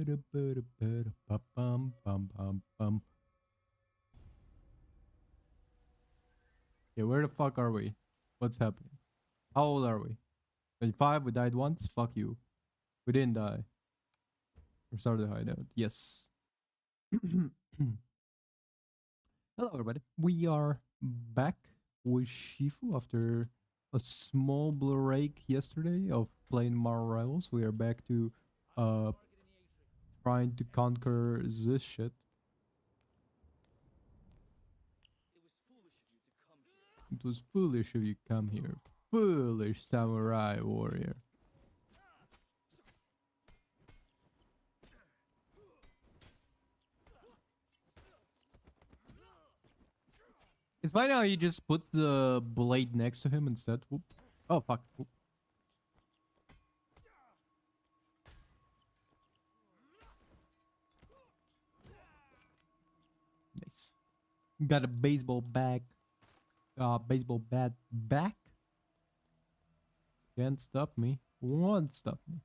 Yeah, where the fuck are we? What's happening? How old are we? 25, we died once? Fuck you. We didn't die. We started the hideout. Yes. Hello, everybody. We are back with Shifu after a small break yesterday of playing Marvel Rivals. We are back to trying to conquer this shit. It was foolish of you to come here. Foolish samurai warrior. It's fine how you just put the blade next to him instead. Whoop. Oh, fuck. Whoop. Nice. Got a baseball bat. Baseball bat back. Can't stop me. Won't stop me.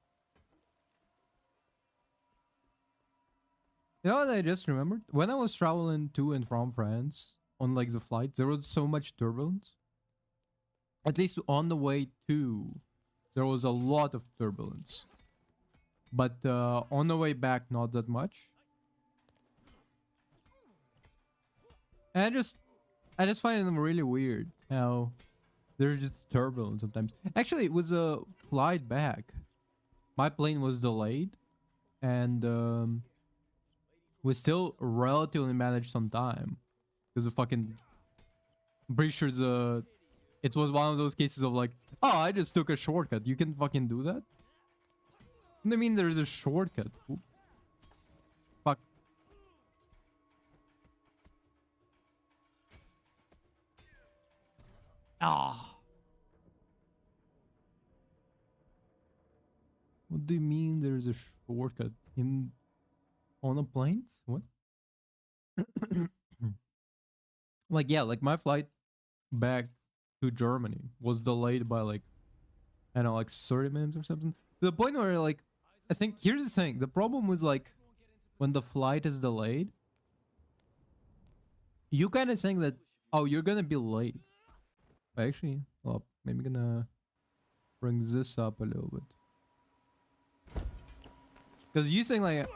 You know what I just remembered? When I was traveling to and from France on like the flight, there was so much turbulence. At least on the way to, there was a lot of turbulence. But on the way back, not that much. And I just find them really weird how there's just turbulence sometimes. Actually, it was a flight back. My plane was delayed, and we still relatively managed some time because the fucking, I'm pretty sure it was one of those cases of like, oh, I just took a shortcut. You can fucking do that. I mean, there's a shortcut. Oop. Fuck. Ah. What do you mean there's a shortcut on a planes? What? Like, yeah, like my flight back to Germany was delayed by like, I don't know, like 30 minutes or something. To the point where like, I think, here's the thing. The problem was like, when the flight is delayed, you kind of saying that, oh, you're gonna be late. Actually, well, maybe gonna bring this up a little bit. Because you saying like,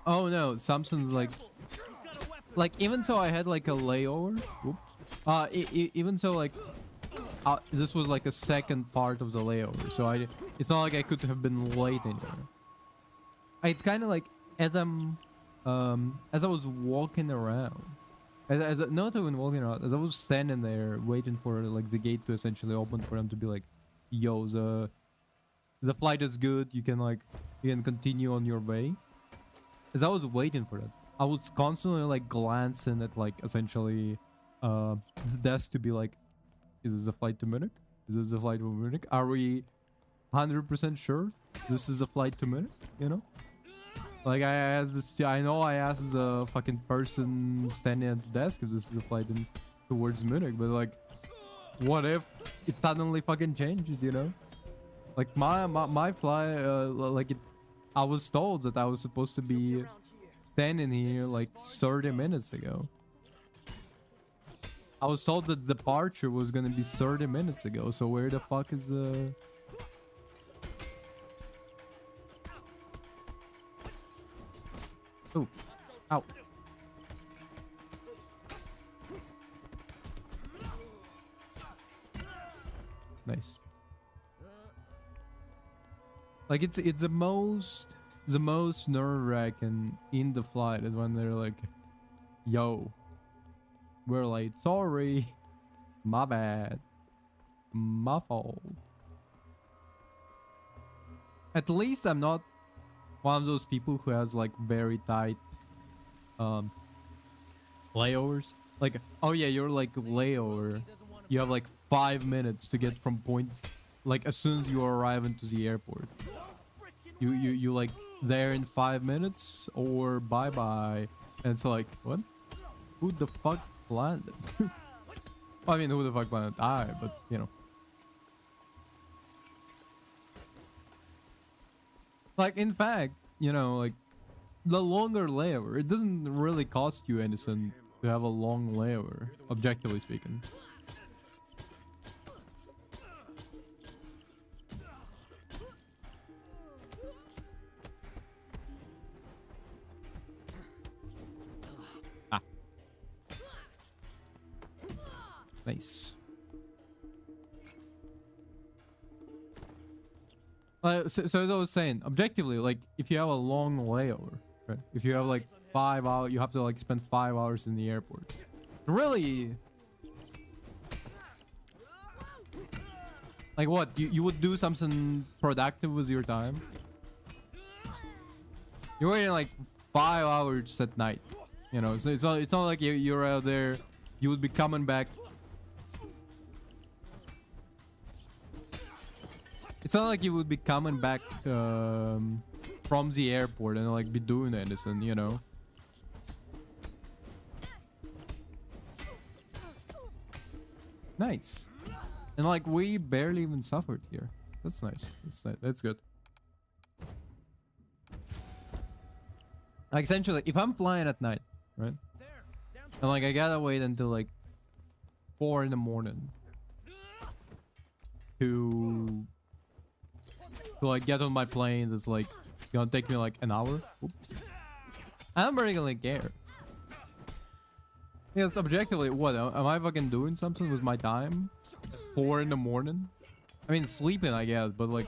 oh no, Samson's like even so I had like a layover. Whoop. Even so like, this was like a second part of the layover, so it's not like I could have been late anywhere. It's kind of like as I was walking around, not even walking around, as I was standing there waiting for like the gate to essentially open for them to be like, yo, the flight is good, you can continue on your way. As I was waiting for that, I was constantly like glancing at like essentially the desk to be like, is this a flight to Munich? Is this a flight to Munich? Are we 100% sure this is a flight to Munich? You know? Like I asked the fucking person standing at the desk if this is a flight towards Munich, but like, what if it suddenly fucking changed, you know? Like my flight, I was told that I was supposed to be standing here like 30 minutes ago. I was told that departure was gonna be 30 minutes ago, so where the fuck is Oh, ow. Nice. Like it's the most nerve-wracking in the flight is when they're like, yo, we're late, sorry, my bad, my fault. At least I'm not one of those people who has like very tight layovers. Like, oh yeah, you're like layover, you have like 5 minutes to get from point, like as soon as you arrive into the airport, you like there in 5 minutes or bye bye. And it's like, what? Who the fuck landed? Well, I mean, who the fuck landed? I, but you know, like in fact, you know, like the longer layover. It doesn't really cost you anything to have a long layover, objectively speaking. Ah. Nice. So as I was saying, objectively, like if you have a long layover, right? If you have like 5 hours, you have to like spend 5 hours in the airport. Really, like what? You would do something productive with your time? You're waiting like 5 hours at night, you know. So it's not like you're out there. You would be coming back. It's not like you would be coming back from the airport and like be doing anything, you know. Nice. And like we barely even suffered here. That's nice. That's good. Like essentially, if I'm flying at night, right? And like I gotta wait until like 4 in the morning to like get on my plane. It's like gonna take me like an hour. Oops. I'm really gonna care. Yeah, objectively, what am I fucking doing something with my time? 4 in the morning? I mean, sleeping, I guess, but like,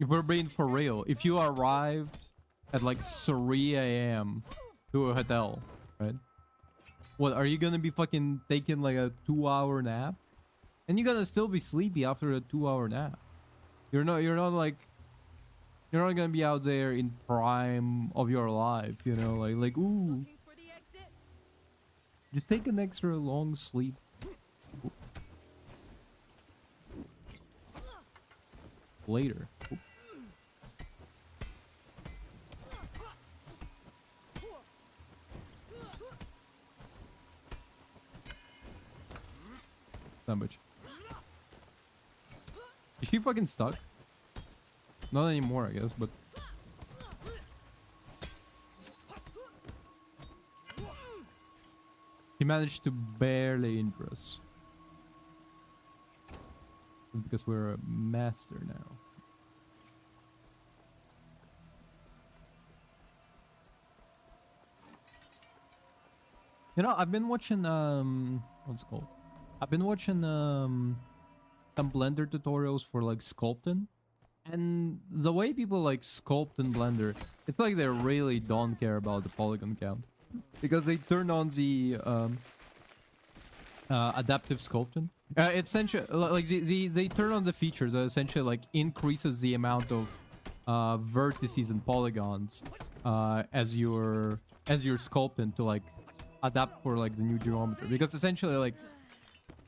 if we're being for real, if you arrived at like 3 a.m. to a hotel, right? What, are you gonna be fucking taking like a 2-hour nap? And you're gonna still be sleepy after a 2-hour nap. You're not gonna be out there in prime of your life, you know, like ooh. Just take an extra long sleep. Later. That much. Is she fucking stuck? Not anymore, I guess, but... He managed to barely injure us. Because we're a master now. You know, I've been watching what's it called? I've been watching some Blender tutorials for like sculpting. And the way people like sculpt in Blender, it's like they really don't care about the polygon count. Because they turn on the adaptive sculpting. Essentially, like they turn on the feature that essentially like increases the amount of vertices and polygons as you're sculpting to like adapt for like the new geometry. Because essentially, like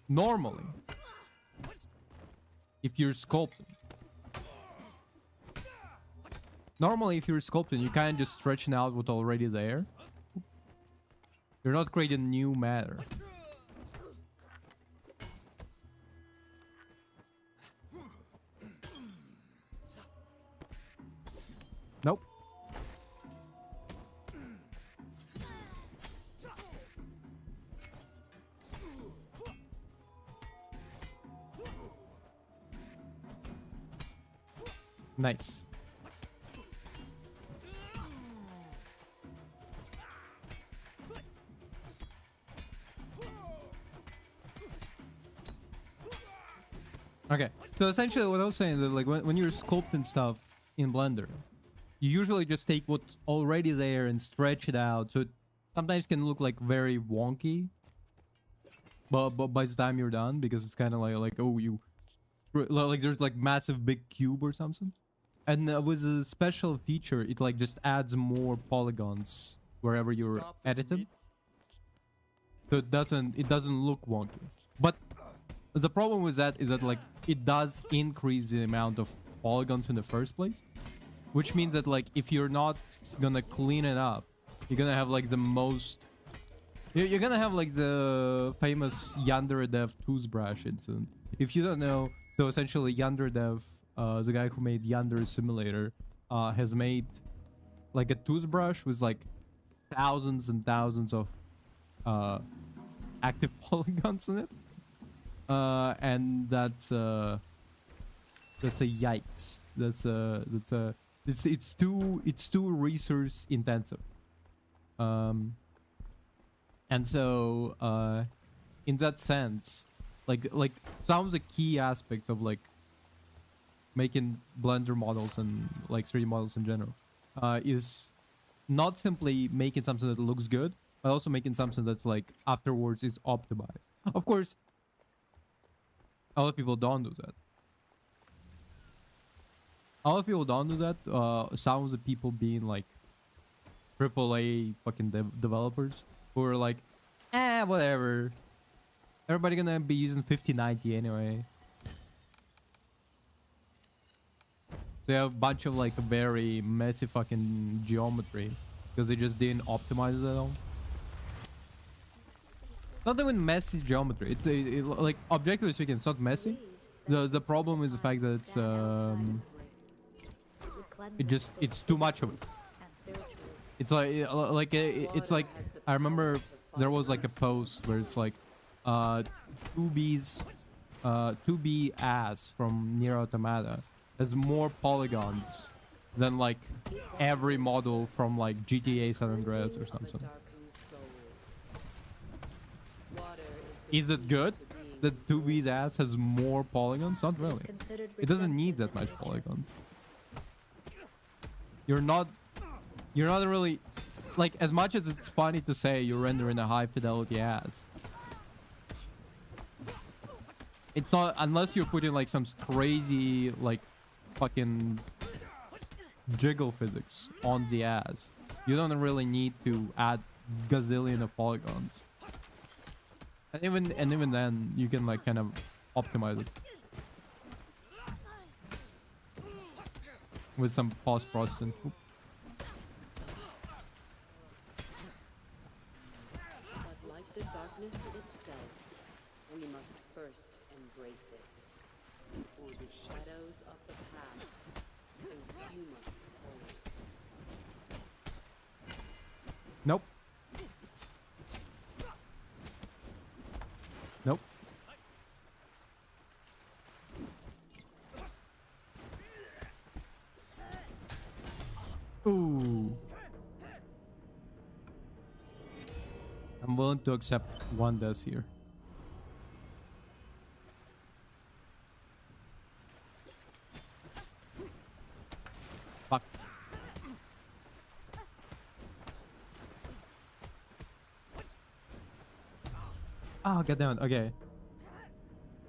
normally, if you're sculpting, you kind of just stretching out what's already there. You're not creating new matter. Nope. Nice. Okay, so essentially what I was saying is that like when you're sculpting stuff in Blender, you usually just take what's already there and stretch it out, so it sometimes can look like very wonky. But by the time you're done, because it's kind of like oh you, like there's like massive big cube or something, and with a special feature, it like just adds more polygons wherever you're editing, so it doesn't look wonky. But the problem with that is that like it does increase the amount of polygons in the first place, which means that like if you're not gonna clean it up, you're gonna have like the most, you're gonna have like the famous YandereDev toothbrush incident. If you don't know, so essentially YandereDev, the guy who made Yandere Simulator, has made like a toothbrush with like thousands and thousands of active polygons in it. And that's a yikes. It's too resource intensive. And so in that sense, like some of the key aspects of like making Blender models and like 3D models in general is not simply making something that looks good, but also making something that's like afterwards is optimized. Of course, a lot of people don't do that. A lot of people don't do that. Some of the people being like AAA fucking developers who are like, whatever. Everybody gonna be using 5090 anyway. So you have a bunch of like very messy fucking geometry because they just didn't optimize it at all. Not even messy geometry. It's like objectively speaking, it's not messy. The problem is the fact that it's too much of it. It's like I remember there was like a post where it's like 2B ass from Nier Automata has more polygons than like every model from like GTA San Andreas or something. Is it good that 2B's ass has more polygons? Not really. It doesn't need that much polygons. You're not really like, as much as it's funny to say you're rendering a high fidelity ass. It's not, unless you're putting like some crazy like fucking jiggle physics on the ass. You don't really need to add gazillion of polygons. And even then, you can like kind of optimize it with some post processing. But like the darkness itself, we must first embrace it, or the shadows of the past consume us whole. Nope. Nope. Ooh. I'm willing to accept one death here. Fuck. Oh, goddammit. Okay.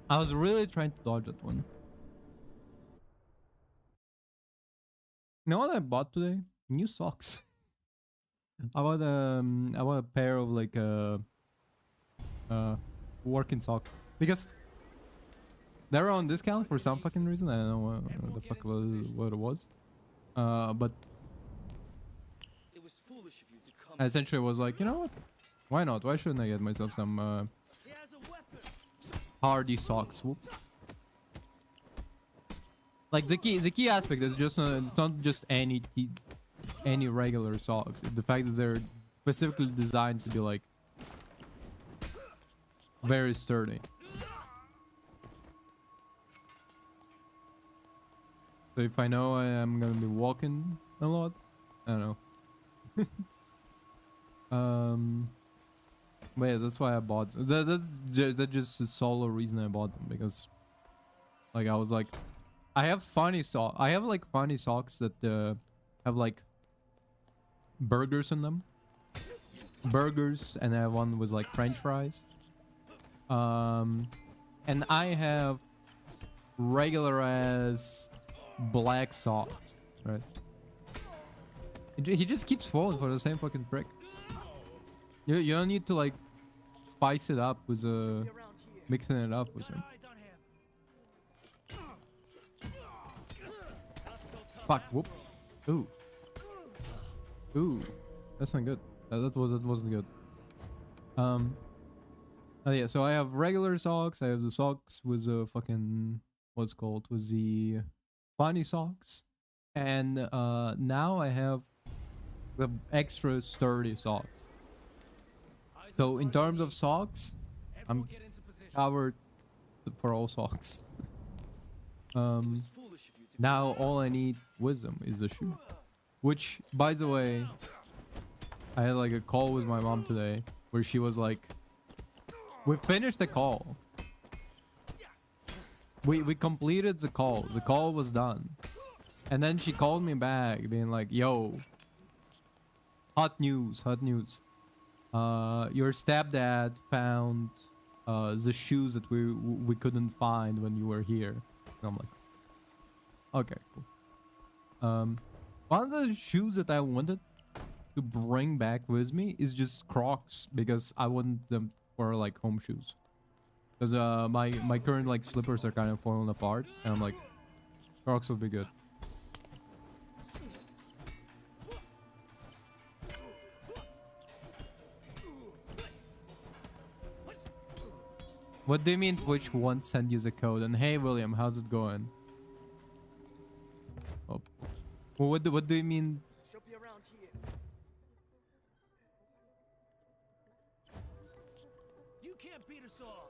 I was really trying to dodge that one. You know what I bought today? New socks. I bought a pair of like working socks because they're on discount for some fucking reason. I don't know what the fuck what it was. But It was foolish of you to come. I essentially was like, you know what? Why not? Why shouldn't I get myself some He has a weapon. hardy socks? Whoop. Like the key aspect is just it's not just any regular socks. It's the fact that they're specifically designed to be like very sturdy. So if I know I am gonna be walking a lot, I don't know. But yeah, that's why I bought. That's just the sole reason I bought them, because like I was like, I have funny socks. I have like funny socks that have like burgers in them. Burgers, and I have one with like French fries. And I have regular ass black socks, right? He just keeps falling for the same fucking prick. You don't need to like spice it up with mixing it up with him. Fuck, whoop. Ooh. Ooh. That's not good. That wasn't good. Oh yeah, so I have regular socks. I have the socks with the fucking what's called with the funny socks. And now I have the extra sturdy socks. So in terms of socks, I'm covered for all socks. It's foolish of you to Now all I need wisdom is a shoe. Which, by the way, I had like a call with my mom today where she was like, we finished the call. We completed the call. The call was done. And then she called me back being like, yo, hot news, hot news. Your stepdad found the shoes that we couldn't find when you were here. And I'm like, okay, cool. One of the shoes that I wanted to bring back with me is just Crocs, because I want them for like home shoes. Because my current like slippers are kind of falling apart, and I'm like, Crocs would be good. What do you mean Twitch won't send you the code? And hey William, how's it going? Oh. Well, what do you mean? She'll be around here. You can't beat us all.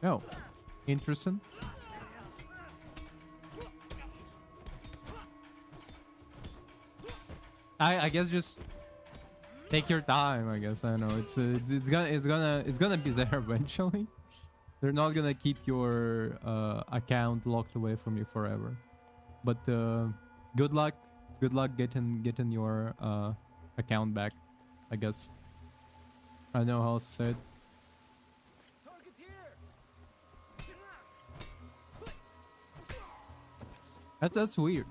No. Interesting. I guess just take your time. I guess I don't know. It's gonna be there eventually. They're not gonna keep your account locked away from you forever. But good luck getting your account back. I guess. I don't know how else to say it. Target here. That's weird.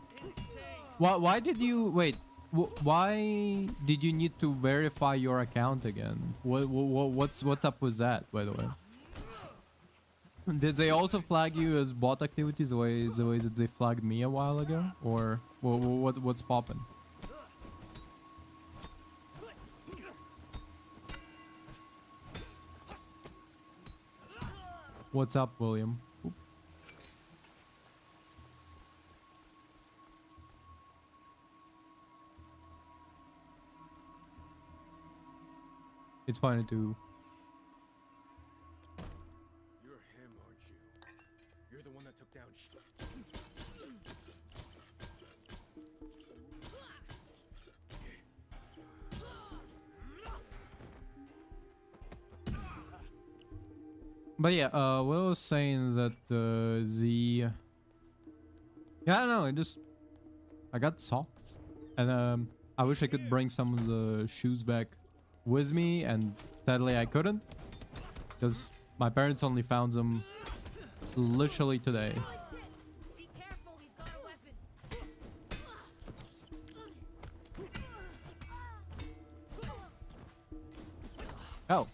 Why did you wait? Why did you need to verify your account again? What's up with that, by the way? Did they also flag you as bot activities the way that they flagged me a while ago, or what's poppin'? What's up, William? Oop. It's funny to. You're him, aren't you? You're the one that took down. But yeah, what I was saying is that yeah, I don't know. I got socks, and I wish I could bring some of the shoes back with me, and sadly I couldn't, because my parents only found them literally today. Be careful, he's got a weapon. Oh.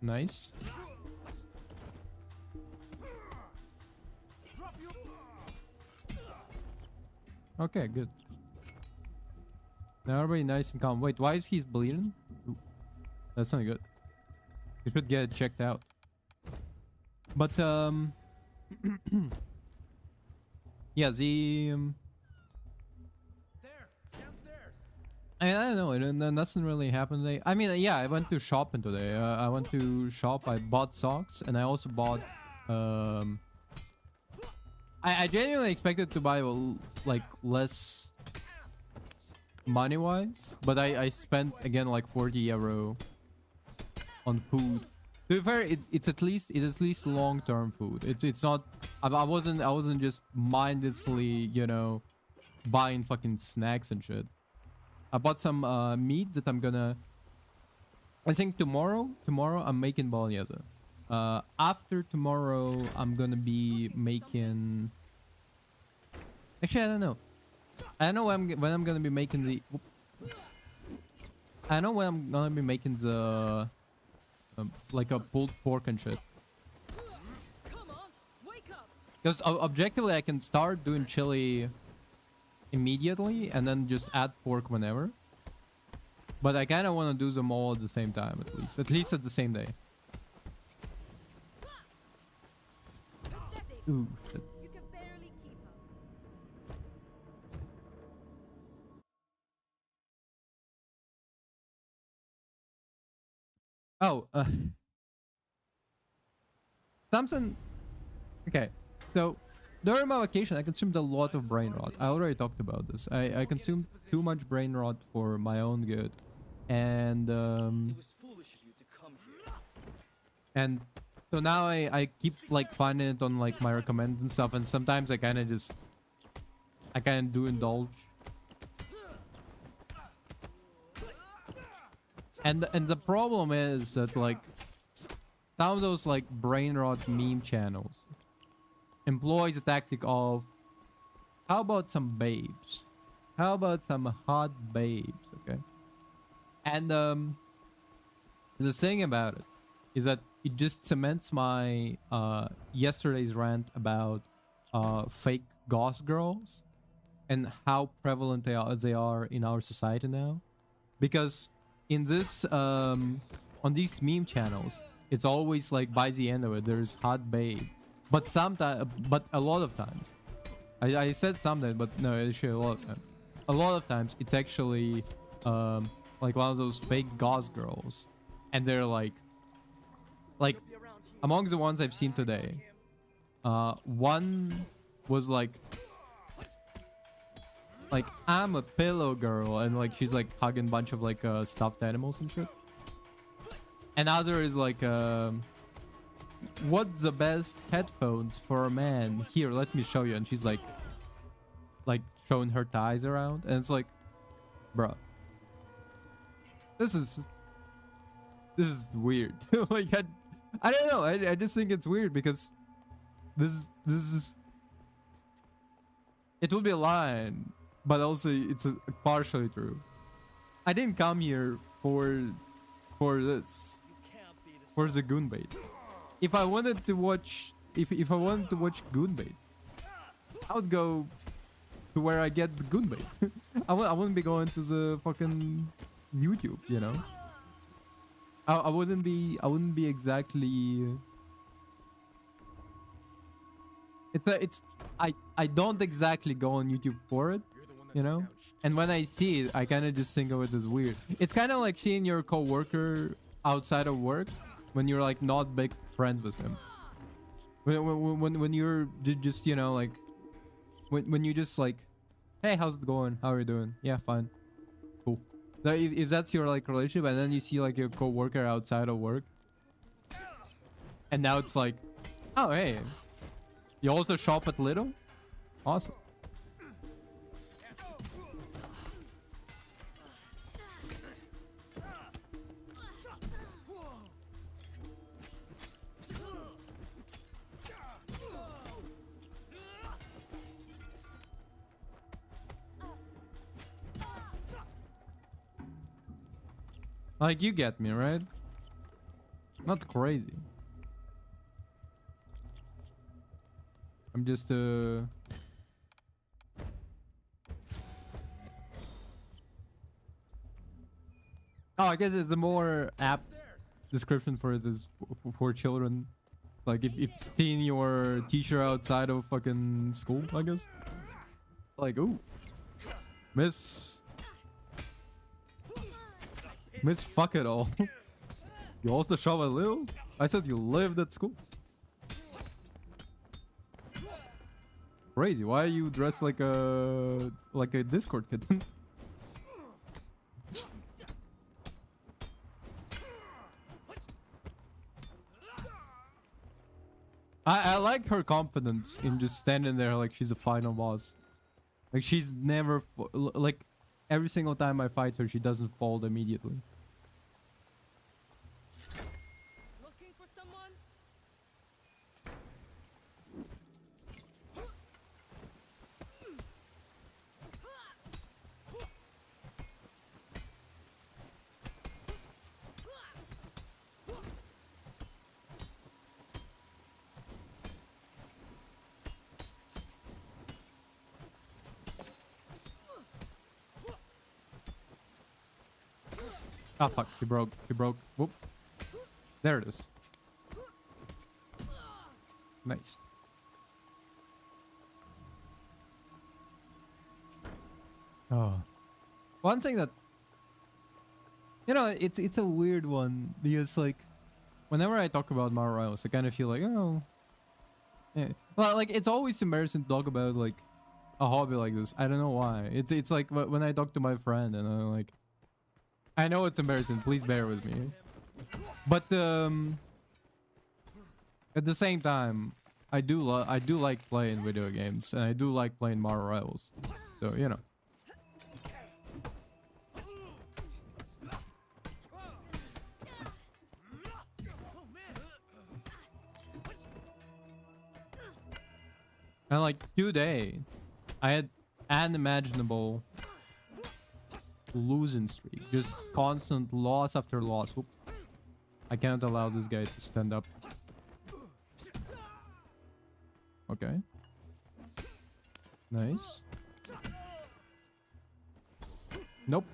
Nice. Okay, good. Now everybody nice and calm. Wait, why is he bleeding? Ooh, that's not good. You should get it checked out. But yeah, the There, downstairs. I don't know. Nothing really happened today. I mean, yeah, I went to shopping today. I went to shop. I bought socks, and I also bought. I genuinely expected to buy like less money-wise, but I spent again like 40 euro on food. To be fair, it's at least long-term food. It's not. I wasn't just mindlessly, you know, buying fucking snacks and shit. I bought some meat that I'm gonna. I think tomorrow I'm making bolognese. After tomorrow I'm gonna be making. Actually, I don't know. I don't know when I'm gonna be making the. I know when I'm gonna be making the. Like a pulled pork and shit. Come on, wake up. Because objectively, I can start doing chili immediately and then just add pork whenever. But I kind of want to do them all at the same time, at least at the same day. Ooh, shit. You can barely Oh, Samson. Okay, so during my vacation, I consumed a lot of brain rot. I already talked about this. I consumed too much brain rot for my own good, and It was foolish of you to come here. and so now I keep like finding it on like my recommends and stuff, and sometimes I kind of do indulge. And the problem is that like some of those like brain rot meme channels employs a tactic of, how about some babes? How about some hot babes? Okay. And the thing about it is that it just cements my yesterday's rant about fake goth girls and how prevalent they are in our society now. Because in this on these meme channels, it's always like by the end of it there's hot babe. But a lot of times, I said something, but no, actually a lot of times. A lot of times it's actually like one of those fake goth girls, and they're like among the ones I've seen today, one was like I'm a pillow girl, and like she's like hugging a bunch of like stuffed animals and shit. Another is like what's the best headphones for a man? Here, let me show you. And she's like showing her thighs around, and it's like, bruh, this is weird. Like I don't know. I just think it's weird because this is, it would be a line, but also it's partially true. I didn't come here for this, for the goonbait. If I wanted to watch, if I wanted to watch goonbait, I would go to where I get the goonbait. I wouldn't be going to the fucking YouTube, you know. I wouldn't be exactly. I don't exactly go on YouTube for it, you know. And when I see it, I kind of just think of it as weird. It's kind of like seeing your coworker outside of work when you're like not big friends with him. When you're just, you know, like when you just like, hey, how's it going? How are you doing? Yeah, fine, cool. Now, if that's your like relationship, and then you see like your coworker outside of work, and now it's like, oh hey, you also shop at Lidl? Awesome. Like, you get me, right? Not crazy. I'm just Oh, I guess it's the more apt description for it is for children. Like if seeing your teacher outside of fucking school, I guess. Like, ooh, Miss Fuck It All. You also shop a little? I said you lived at school. Crazy. Why are you dressed like a Discord kitten? I like her confidence in just standing there like she's a final boss. Like she's never like every single time I fight her, she doesn't fold immediately. Looking for someone? Ah, fuck. She broke. She broke. Whoop. There it is. Nice. Oh. One thing that You know, it's a weird one because like whenever I talk about Mario Rivals, I kind of feel like, oh, yeah. Well, like it's always embarrassing to talk about like a hobby like this. I don't know why. It's like when I talk to my friend and I'm like, I know it's embarrassing. Please bear with me. But at the same time, I do like playing video games and I do like playing Mario Rivals. So you know. And like today, I had unimaginable losing streak. Just constant loss after loss. Oop. I can't allow this guy to stand up. Okay. Nice. Nope.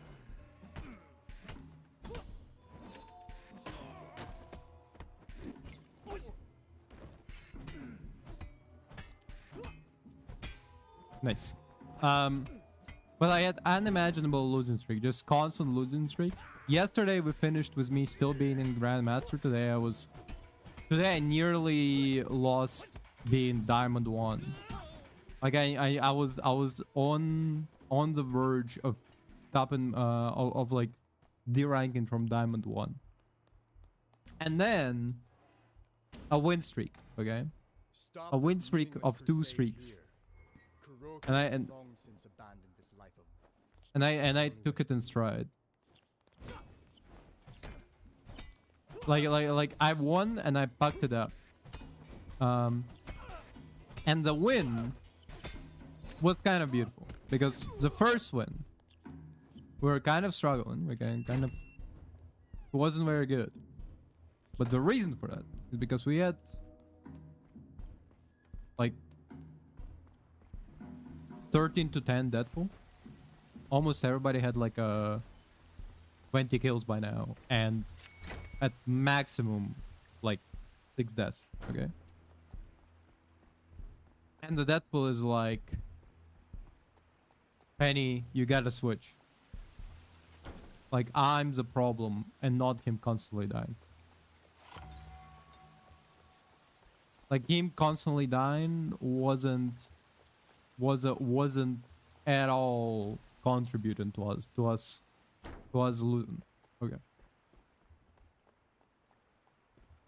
Nice. But I had unimaginable losing streak, just constant losing streak. Yesterday we finished with me still being in Grandmaster. Today I nearly lost being Diamond 1. Like I was on the verge of stopping of like de-ranking from Diamond 1. And then a win streak, okay? A win streak of 2 streaks. And I took it in stride. Like I won and I packed it up. And the win was kind of beautiful because the first win we were kind of struggling. We kind of it wasn't very good. But the reason for that is because we had like 13 to 10 Deadpool. Almost everybody had like a 20 kills by now, and at maximum like 6 deaths. Okay. And the Deadpool is like, Penny, you gotta switch. Like I'm the problem and not him constantly dying. Like him constantly dying wasn't at all contributing to us losing. Okay.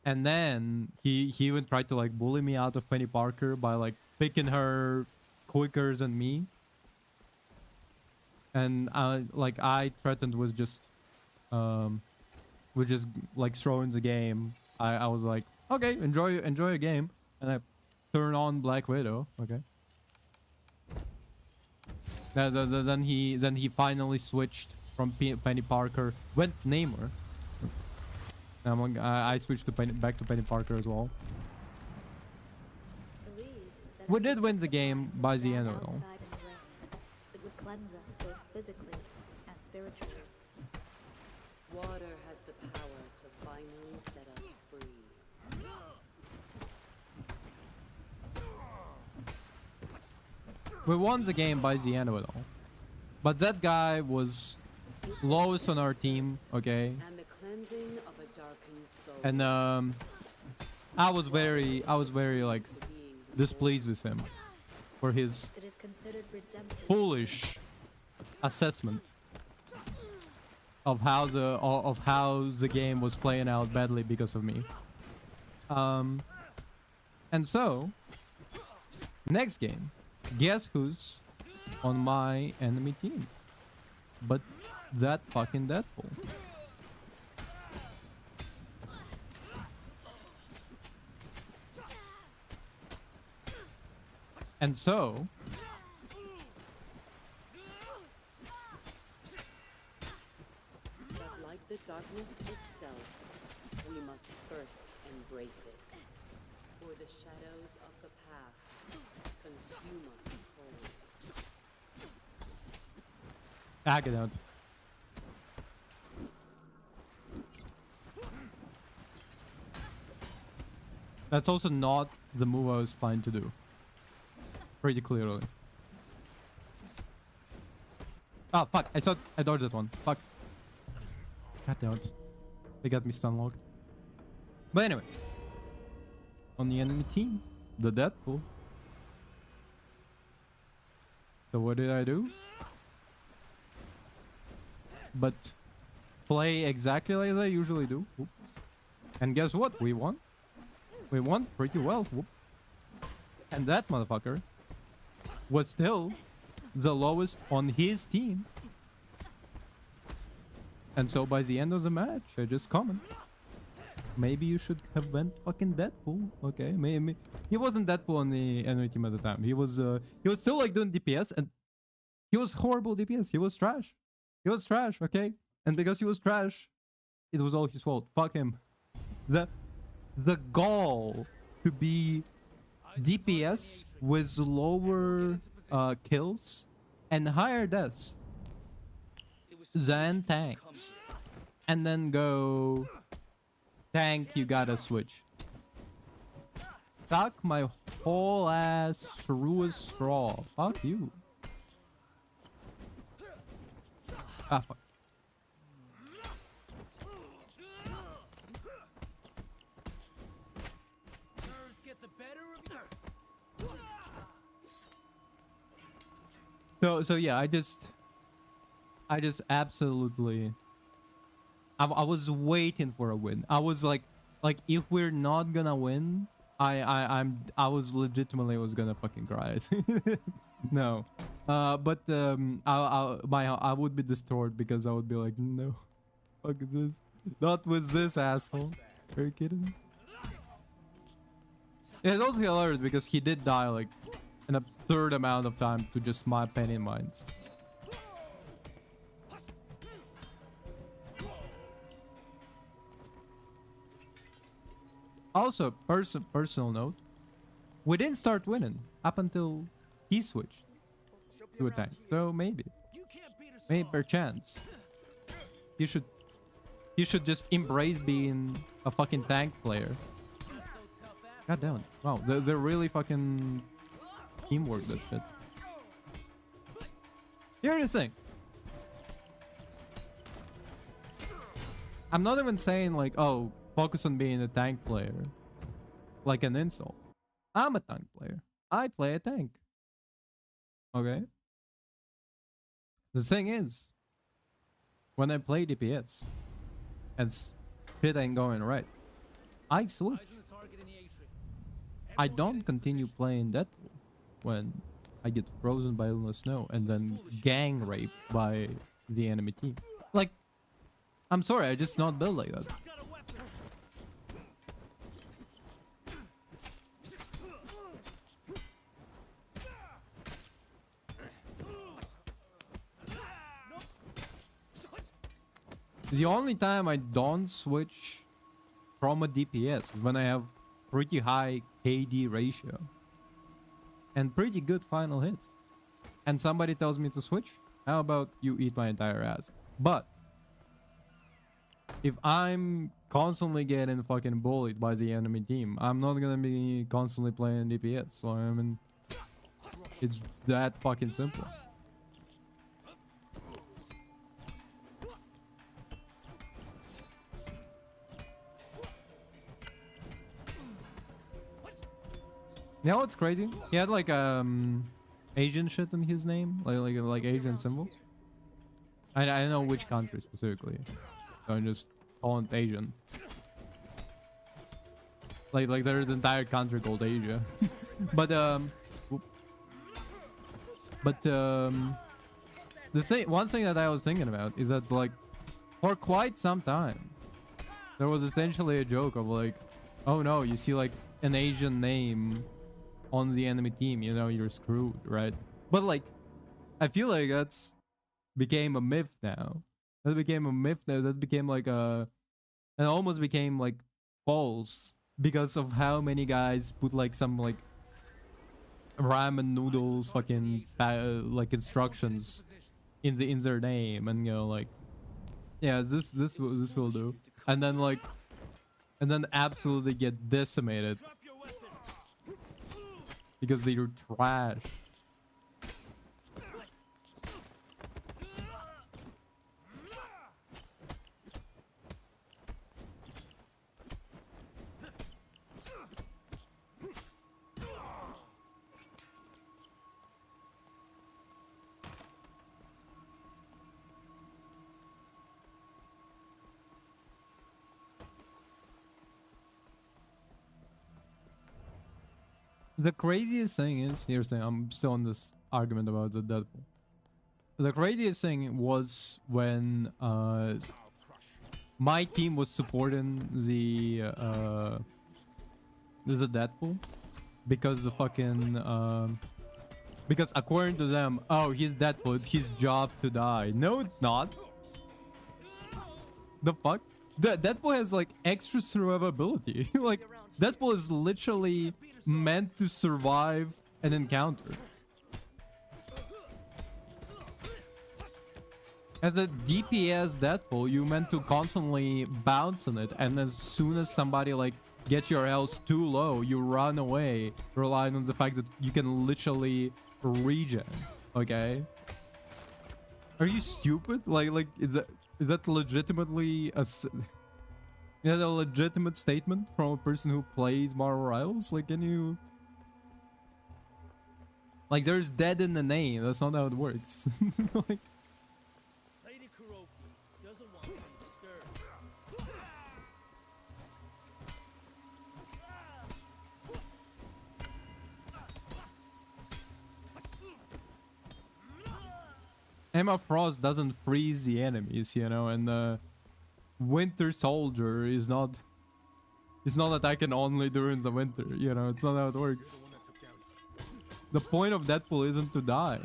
And then he even tried to like bully me out of Penny Parker by like picking her quicker than me. And I threatened with just like throwing the game. I was like, okay, enjoy a game, and I turn on Black Widow. Okay. Then he finally switched from Penny Parker, went Namor. I switched to back to Penny Parker as well. We did win the game by the end of it all. It would cleanse us both physically and spiritually. Water has the power to finally set us free. We won the game by the end of it all. But that guy was lowest on our team, okay? And the cleansing of a darkened soul. And I was very like displeased with him for his It is considered redemptive. foolish assessment of how the game was playing out badly because of me. And so next game, guess who's on my enemy team? But that fucking Deadpool. And so But like the darkness itself, we must first embrace it. For the shadows of the past consume us wholly. I get out. That's also not the move I was planning to do. Pretty clearly. Oh fuck! I dodged that one. Fuck. God damn it. They got me stun locked. But anyway. On the enemy team, the Deadpool. So what did I do? But play exactly like I usually do. Whoop. And guess what? We won. We won pretty well. Whoop. And that motherfucker was still the lowest on his team. And so by the end of the match, I just comment. Maybe you should have went fucking Deadpool. Okay, maybe he wasn't Deadpool on the enemy team at the time. He was still like doing DPS, and he was horrible DPS. He was trash. He was trash. Okay, and because he was trash, it was all his fault. Fuck him. The gall to be DPS with lower kills and higher deaths than tanks, and then go tank, you gotta switch. Suck my whole ass through a straw. Fuck you. Ah, fuck. So yeah, I just absolutely I was waiting for a win. I was like if we're not gonna win, I was legitimately was gonna fucking cry. No. But I would be destroyed because I would be like, no. Fuck this. Not with this asshole. Are you kidding me? Yeah, it's also hilarious because he did die like an absurd amount of time to just my penny mines. Also, personal note, we didn't start winning up until he switched to a tank. So maybe perchance, you should just embrace being a fucking tank player. God damn it! Wow, they're really fucking teamwork. That shit. Here's the thing. I'm not even saying like, oh, focus on being a tank player like an insult. I'm a tank player. I play a tank. Okay? The thing is, when I play DPS and shit ain't going right, I switch. I don't continue playing Deadpool when I get frozen by the snow and then gang raped by the enemy team. Like, I'm sorry, I just not built like that. The only time I don't switch from a DPS is when I have pretty high KD ratio and pretty good final hits. And somebody tells me to switch, how about you eat my entire ass? But if I'm constantly getting fucking bullied by the enemy team, I'm not gonna be constantly playing DPS. So I mean, it's that fucking simple. You know what's crazy? He had like Asian shit in his name, like Asian symbols. I don't know which country specifically, so I'm just calling it Asian. Like there's an entire country called Asia. But one thing that I was thinking about is that like for quite some time there was essentially a joke of like, oh no, you see like an Asian name on the enemy team, you know, you're screwed, right? But like, I feel like that's became a myth now. That became a myth now. That became like it almost became like false because of how many guys put like some like ramen noodles fucking like instructions in their name, and you know, like, yeah, this will do, and then absolutely get decimated because they're trash. The craziest thing is, here's the thing, I'm still on this argument about the Deadpool. The craziest thing was when my team was supporting the Deadpool because the fucking because according to them, oh, he's Deadpool, it's his job to die. No, it's not. The fuck? Deadpool has like extra survivability. Like Deadpool is literally meant to survive an encounter. As a DPS Deadpool, you meant to constantly bounce on it, and as soon as somebody like gets your health too low, you run away, relying on the fact that you can literally regen. Okay? Are you stupid? Like is that legitimately is that a legitimate statement from a person who plays Marvel Rivals? Like, can you? Like, there's dead in the name. That's not how it works. Like. Lady Kuroki doesn't want to be disturbed. Emma Frost doesn't freeze the enemies, you know, and the Winter Soldier is not attacking only during the winter, you know, it's not how it works. The point of Deadpool isn't to die.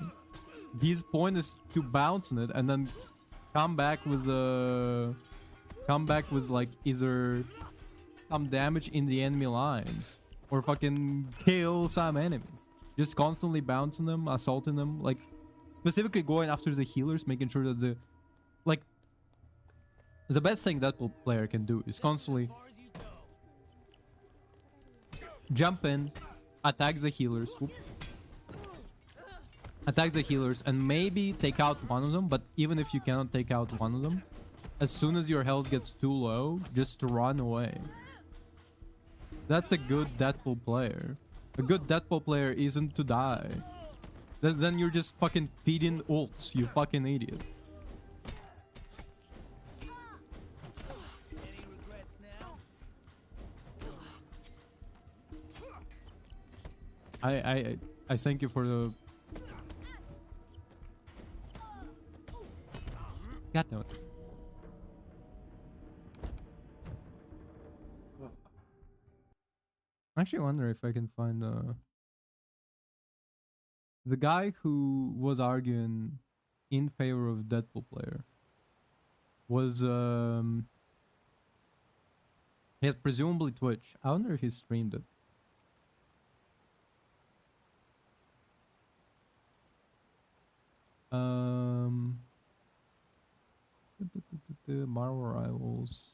His point is to bounce on it and then come back with like either some damage in the enemy lines or fucking kill some enemies. Just constantly bouncing them, assaulting them, like specifically going after the healers, making sure that the best thing Deadpool player can do is constantly jump in, attack the healers, and maybe take out one of them. But even if you cannot take out one of them, as soon as your health gets too low, just run away. That's a good Deadpool player. A good Deadpool player isn't to die. Then you're just fucking feeding ults, you fucking idiot. Any regrets now? I thank you for the. God no. I actually wonder if I can find the guy who was arguing in favor of Deadpool player was he had presumably Twitch. I wonder if he streamed it. Marvel Rivals.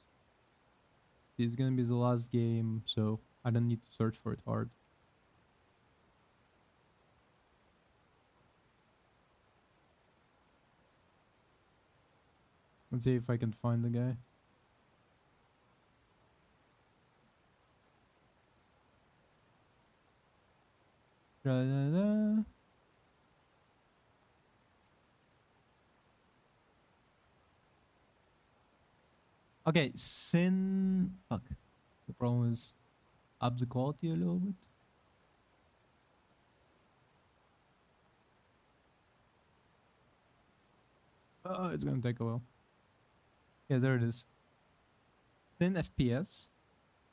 This is gonna be the last game, so I don't need to search for it hard. Let's see if I can find the guy. Da-da-da. Okay, Sin. Fuck. The problem is up the quality a little bit. It's gonna take a while. Yeah, there it is. Thin FPS.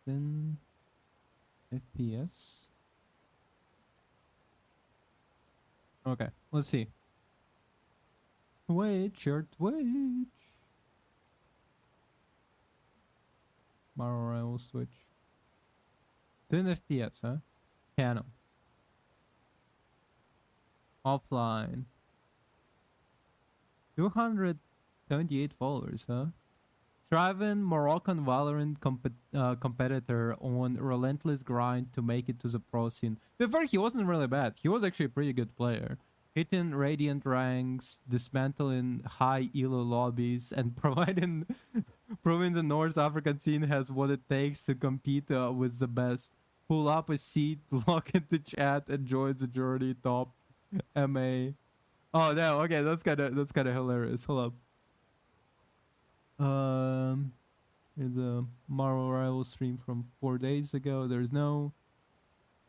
Thin FPS. Okay, let's see. Twitch or Twitch. Marvel Rivals Twitch. Thin FPS, huh? Channel. Offline. 278 followers, huh? Thriving Moroccan Valorant competitor on relentless grind to make it to the pro scene. Before, he wasn't really bad. He was actually a pretty good player. Hitting Radiant ranks, dismantling high elo lobbies, and proving the North African scene has what it takes to compete with the best. Pull up a seat, log into chat, enjoy the journey, top MA. Oh no, okay, that's kind of hilarious. Hold up. There's a Marvel Rival stream from 4 days ago. There's no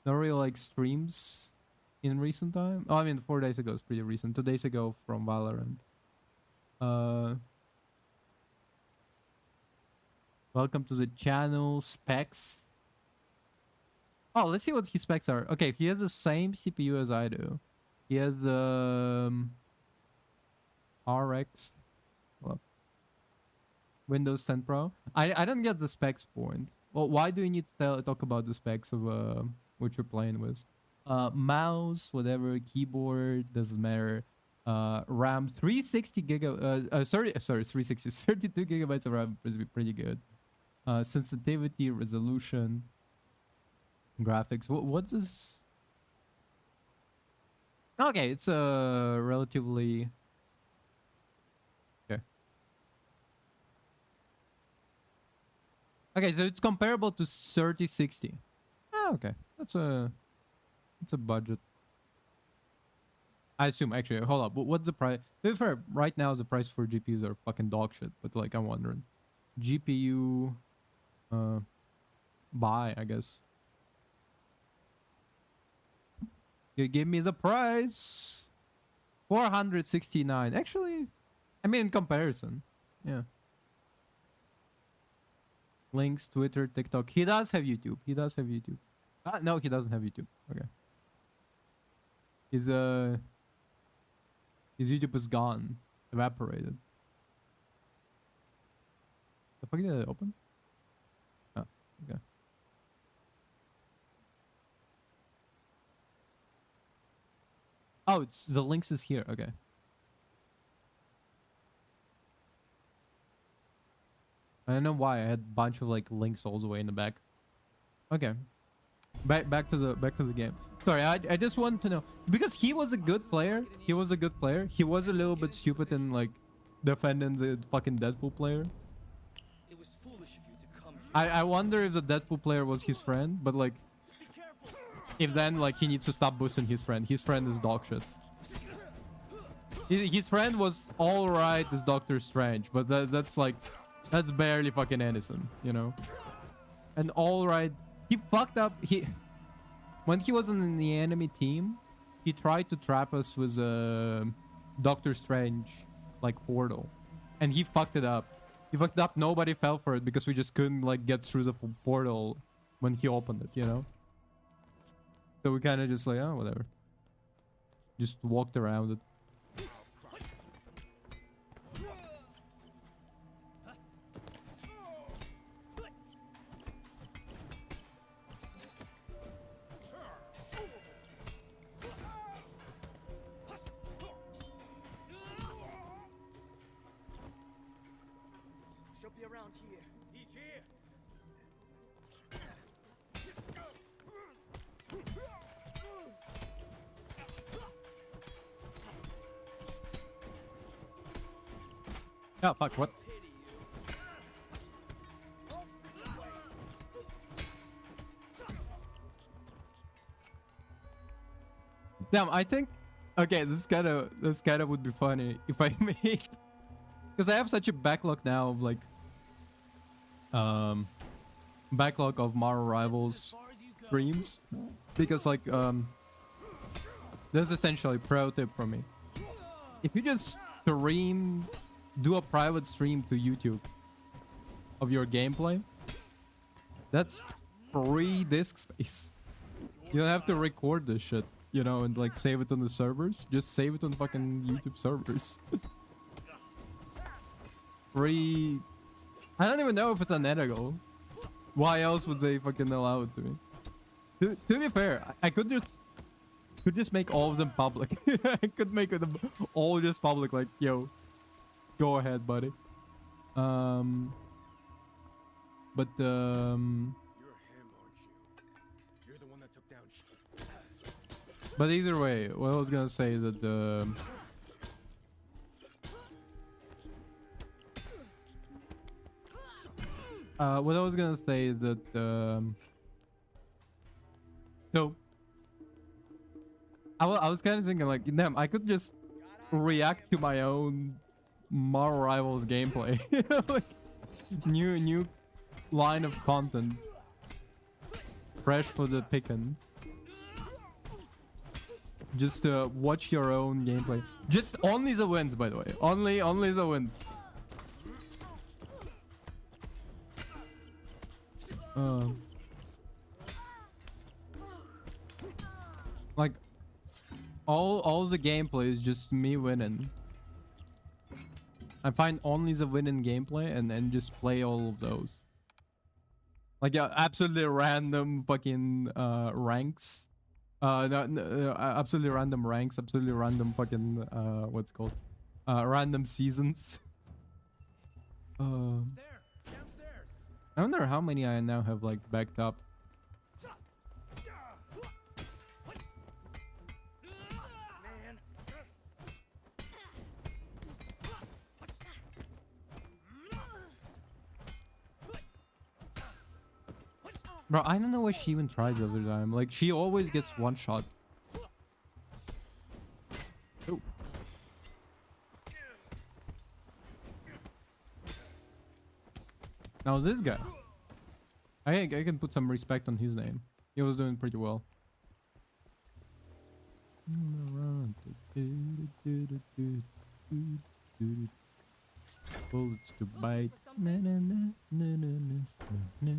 not really like streams in recent time. Oh, I mean, 4 days ago is pretty recent. 2 days ago from Valorant. Welcome to the channel. Specs. Oh, let's see what his specs are. Okay, he has the same CPU as I do. He has the RX. Well, Windows 10 Pro. I don't get the specs point. Well, why do you need to talk about the specs of what you're playing with? Mouse, whatever, keyboard, doesn't matter. RAM 360 giga. Sorry, 360. 32 gigabytes of RAM is pretty good. Sensitivity, resolution, graphics. What's this? Okay, it's relatively okay. Okay, so it's comparable to 3060. Ah, okay, that's a budget. I assume. Actually, hold up. What's the price? To be fair, right now the price for GPUs are fucking dog shit. But like, I'm wondering, GPU, buy, I guess. You give me the price. 469. Actually, I mean, in comparison, yeah. Links, Twitter, TikTok. He does have YouTube. He does have YouTube. No, he doesn't have YouTube. Okay. His YouTube is gone, evaporated. The fuck did it open? Oh, okay. Oh, it's the links is here. Okay. I don't know why I had a bunch of like links all the way in the back. Okay. Back to the game. Sorry, I just wanted to know because he was a good player. He was a good player. He was a little bit stupid in like defending the fucking Deadpool player. It was foolish of you to come here. I wonder if the Deadpool player was his friend, but like Be careful. if then like he needs to stop boosting his friend. His friend is dog shit. His friend was all right as Doctor Strange, but that's barely fucking innocent, you know. And all right, he fucked up. When he was in the enemy team, he tried to trap us with a Doctor Strange like portal, and he fucked it up. He fucked up. Nobody fell for it because we just couldn't like get through the portal when he opened it, you know. So we kind of just like, oh, whatever. Just walked around it. She'll be around here. He's here. Oh fuck! What? Pity you. Damn, I think. Okay, this kind of would be funny if I made, because I have such a backlog now of like, backlog of Marvel Rivals streams, because like that's essentially a pro tip from me. If you just stream, do a private stream to YouTube of your gameplay, that's free disk space. You don't have to record this shit, you know, and like save it on the servers. Just save it on fucking YouTube servers. Free. I don't even know if it's unethical. Why else would they fucking allow it to me? To be fair, I could just make all of them public. I could make them all just public, like, yo, go ahead, buddy. But You're him, aren't you? You're the one that took down. but either way, what I was gonna say is that what I was gonna say is that so I was kind of thinking like, damn, I could just react to my own Marvel Rivals gameplay. Like new line of content, fresh for the pickin'. just watch your own gameplay. Just only the wins, by the way. Only the wins. Like all the gameplay is just me winning. I find only the winning gameplay and then just play all of those. Like absolutely random fucking ranks. No, absolutely random ranks, absolutely random fucking what's it called? Random seasons. There, downstairs. I wonder how many I now have like backed up. Man. Bro, I don't know why she even tries every time. Like, she always gets one shot. Oh. Now this guy. I can put some respect on his name. He was doing pretty well. Bullets to bite. Na, na, na, na, na, na, na, na, na.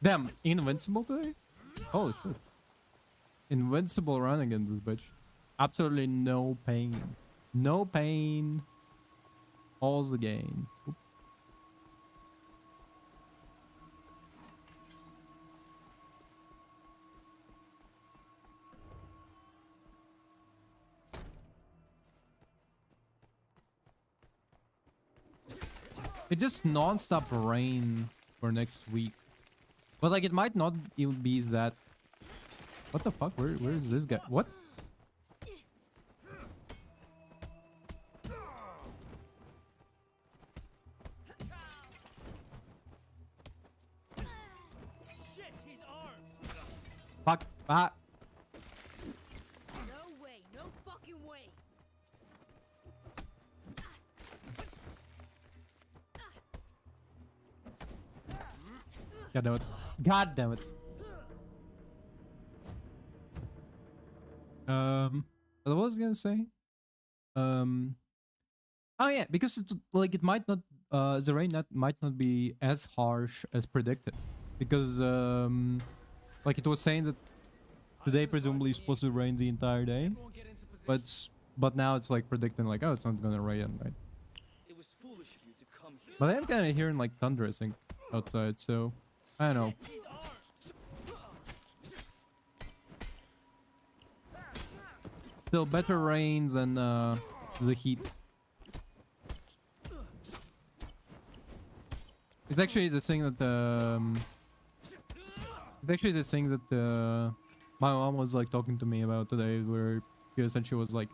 Damn, invincible today? Holy shit. Invincible run against this bitch. Absolutely no pain. No pain. All's the gain. Oop. It just non-stop rain for next week. But like it might not even be that. What the fuck? Where is this guy? What? Shit, he's armed. Fuck. Ah. No way, no fucking way. God damn it. God damn it. What was I gonna say? Oh yeah, because it's like it might not the rain might not be as harsh as predicted. Because like it was saying that today presumably is supposed to rain the entire day. Everyone get into position. But now it's like predicting like, oh, it's not gonna rain, right? It was foolish of you to come here. But I am kinda hearing like thunder, I think, outside, so I don't know. He's armed. Still better rains and the heat. It's actually the thing that it's actually the thing that my mom was like talking to me about today, where she essentially was like,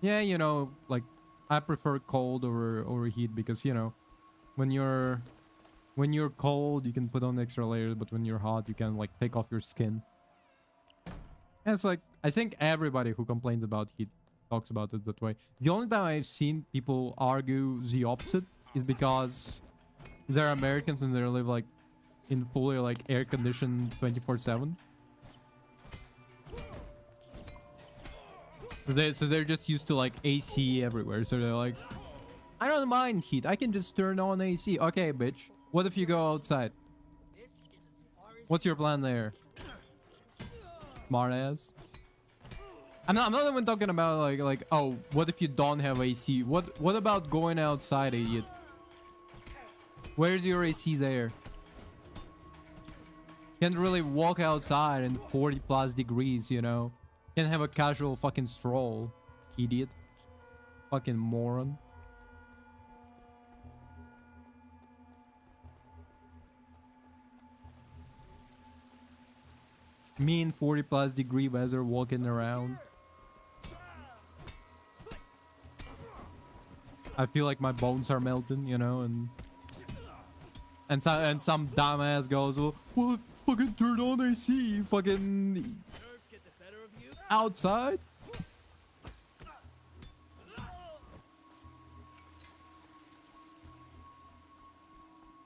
yeah, you know, like I prefer cold over heat because, you know, when you're cold you can put on extra layers, but when you're hot you can like take off your skin. And it's like, I think everybody who complains about heat talks about it that way. The only time I've seen people argue the opposite is because they're Americans and they live like in fully like air conditioned 24/7. So they're just used to like AC everywhere. So they're like, I don't mind heat. I can just turn on AC. Okay, bitch. What if you go outside? What's your plan there? Smart ass. I'm not even talking about like oh, what if you don't have AC? What about going outside, idiot? Where's your AC there? Can't really walk outside in 40+ degrees, you know? Can't have a casual fucking stroll, idiot. Fucking moron. Me in 40+ degree weather walking around. I feel like my bones are melting, you know, and some dumbass goes, well, Fucking turn on AC. Fucking Nerves get the better of you. outside.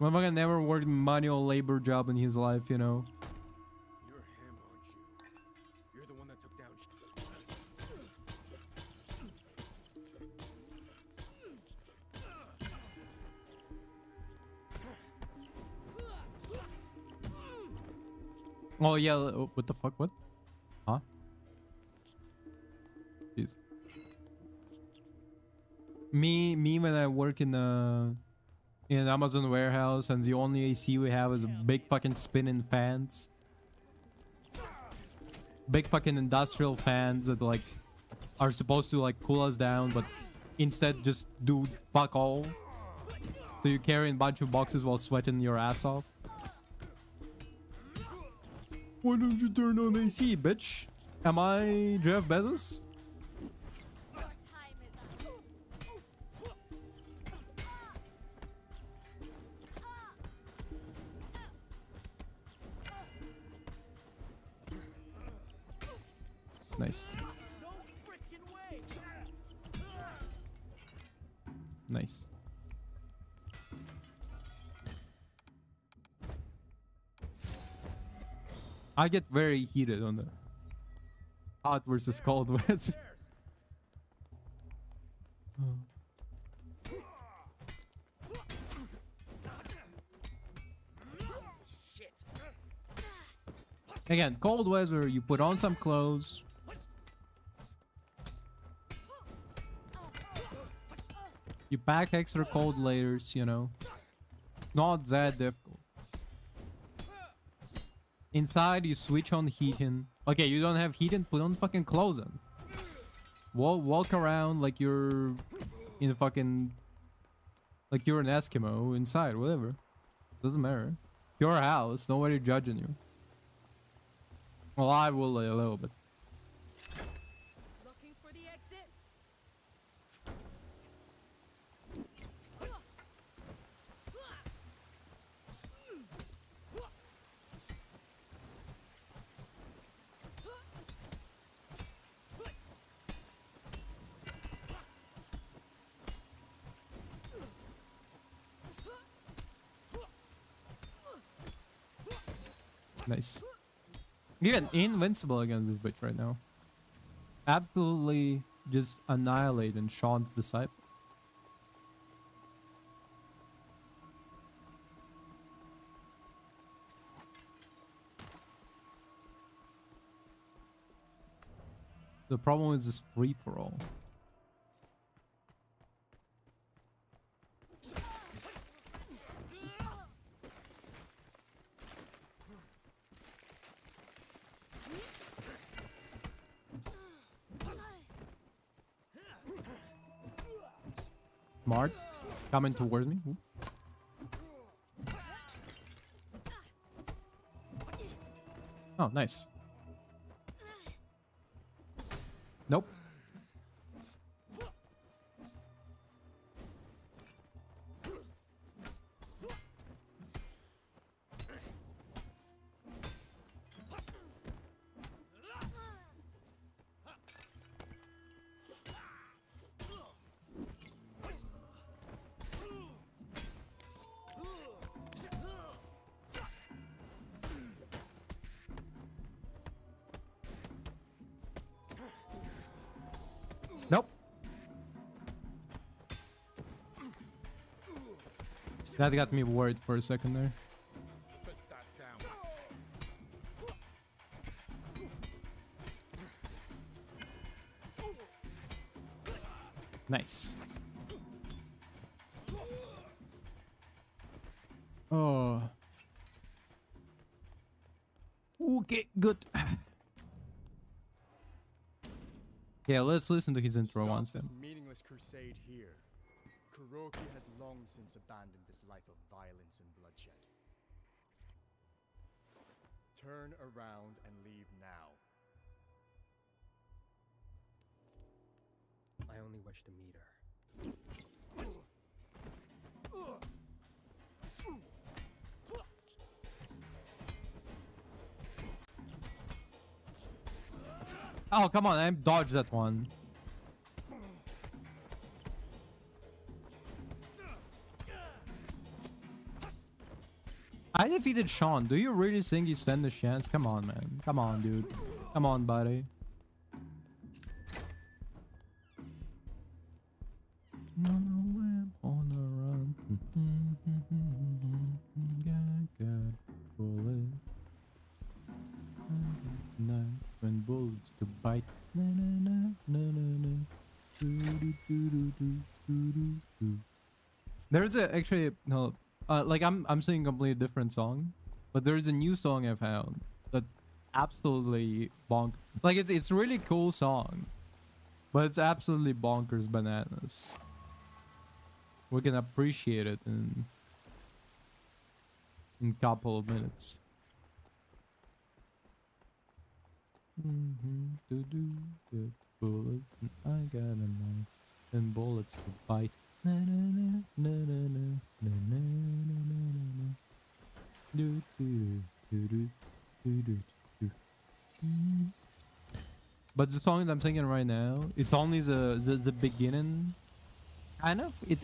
Motherfucker never worked manual labor job in his life, you know. You're him, aren't you? You're the one that took down. Oh yeah, what the fuck? What? Huh? Jeez. Me when I work in an Amazon warehouse and the only AC we have is a big fucking spinning fans. Big fucking industrial fans that like are supposed to like cool us down, but instead just do fuck all. So you carry a bunch of boxes while sweating your ass off. Why don't you turn on AC, bitch? Am I Jeff Bezos? Your time is up. Nice. No freaking way. Nice. I get very heated on the hot versus cold weather. Shit. Again, cold weather, you put on some clothes. You pack extra cold layers, you know. Not that difficult. Inside, you switch on heating. Okay, you don't have heating, put on fucking clothes on. Walk around like you're in a fucking... like you're an Eskimo inside, whatever. Doesn't matter. Your house, nobody judging you. Well, I will a little bit. Looking for the exit? Nice. Even invincible against this bitch right now. Absolutely just annihilating Sean's disciples. The problem is this free for all. Smart. Coming towards me. Ooh. Oh, nice. Nope. Nope. That got me worried for a second there. Put that down. Nice. Oh. Okay, good. Yeah, let's listen to his intro Stop once then. this meaningless crusade here. Kuroki has long since abandoned this life of violence and bloodshed. Turn around and leave now. I only wish to meet her. Oh, come on. I dodged that one. I defeated Sean. Do you really think you stand a chance? Come on, man. Come on, dude. Come on, buddy. On the run. Got bullet. When bullets to bite. Na, na, na, na, na, na. Do, do, do, do, do, do, do, do. There's a actually no like I'm singing a completely different song, but there's a new song I found that absolutely like it's a really cool song, but it's absolutely bonkers bananas. We can appreciate it in a couple of minutes. Do good bullets, and I got a knife and bullets to bite. Na na na na na na na na na na na. Do do do do do do do. But the song that I'm singing right now, it's only the beginning. Kind of. It's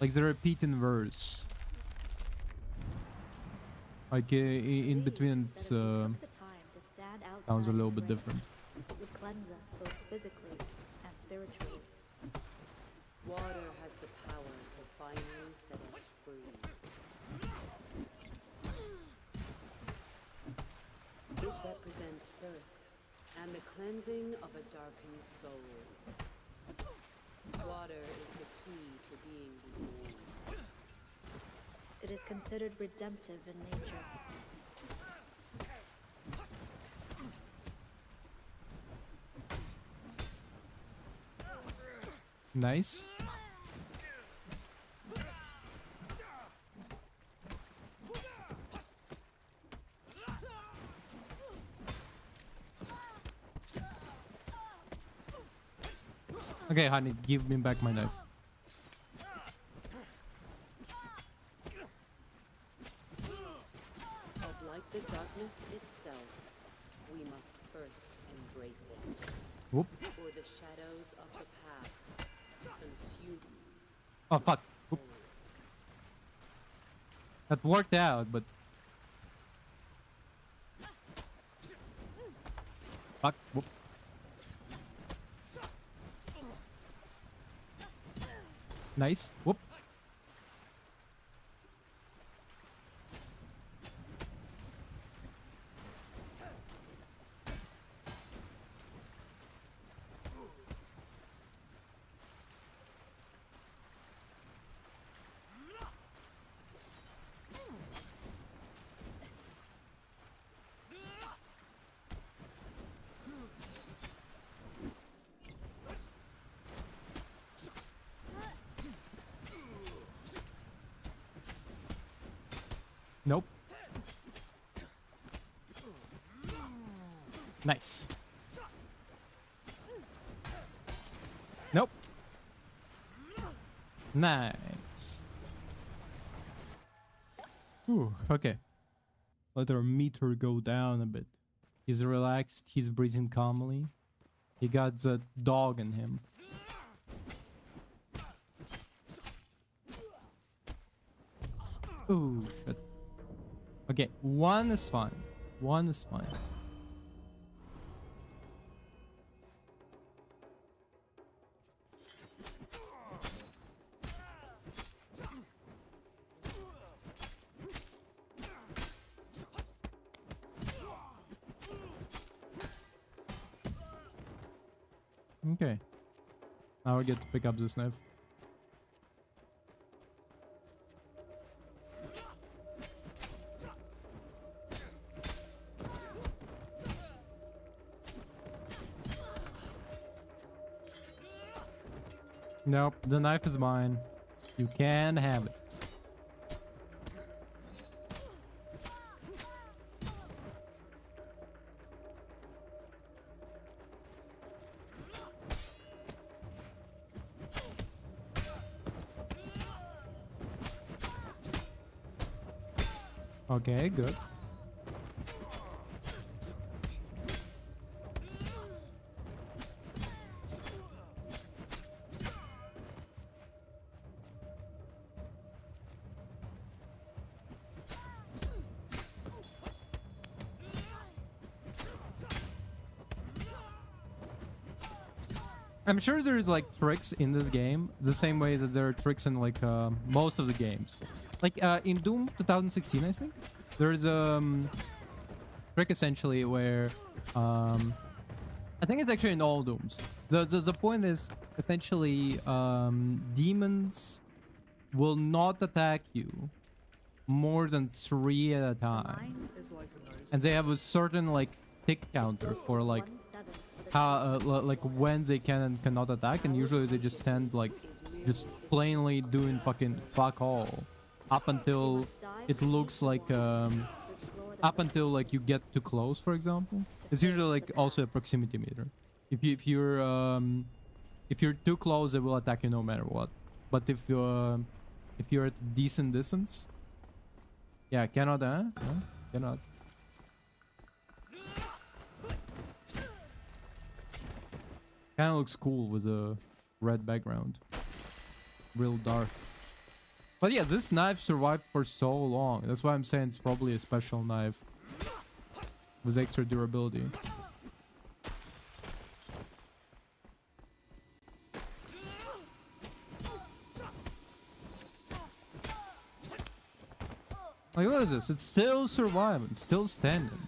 like the repeating verse. Like in between, it's sounds a little bit different. It would cleanse us both physically and spiritually. Water has the power to finally set us free. It represents birth and the cleansing of a darkened soul. Water is the key to being reborn. It is considered redemptive in nature. Nice. Okay, honey, give me back my knife. But like the darkness itself, we must first embrace it. Whoop. Or the shadows of the past consume Oh, fuck. us Whoop. whole. That worked out, but... Fuck. Whoop. Nice. Whoop. Nope. Nice. Nope. Nice. Ooh, okay. Let our meter go down a bit. He's relaxed, he's breathing calmly. He got the dog in him. Ooh, shit. Okay, one is fine. One is fine. Okay. Now we get to pick up this knife. Nope, the knife is mine. You can have it. Okay, good. I'm sure there's like tricks in this game, the same way that there are tricks in like most of the games. Like in Doom 2016, I think there's trick essentially where I think it's actually in all Dooms. The point is essentially demons will not attack you more than 3 at a time, Mine It's like a nice and they have a certain like tick counter for like 1/7 of the how like when they can and cannot attack, and usually they just stand like just plainly doing fucking fuck all up until it looks like to explore the up until like you get too close, for example. It's usually like also a proximity meter. If you're too close, they will attack you no matter what. But if you're at a decent distance, yeah, cannot, no, cannot. Kind of looks cool with a red background, real dark. But yeah, this knife survived for so long. That's why I'm saying it's probably a special knife with extra durability. Like, look at this. It's still surviving. Still standing.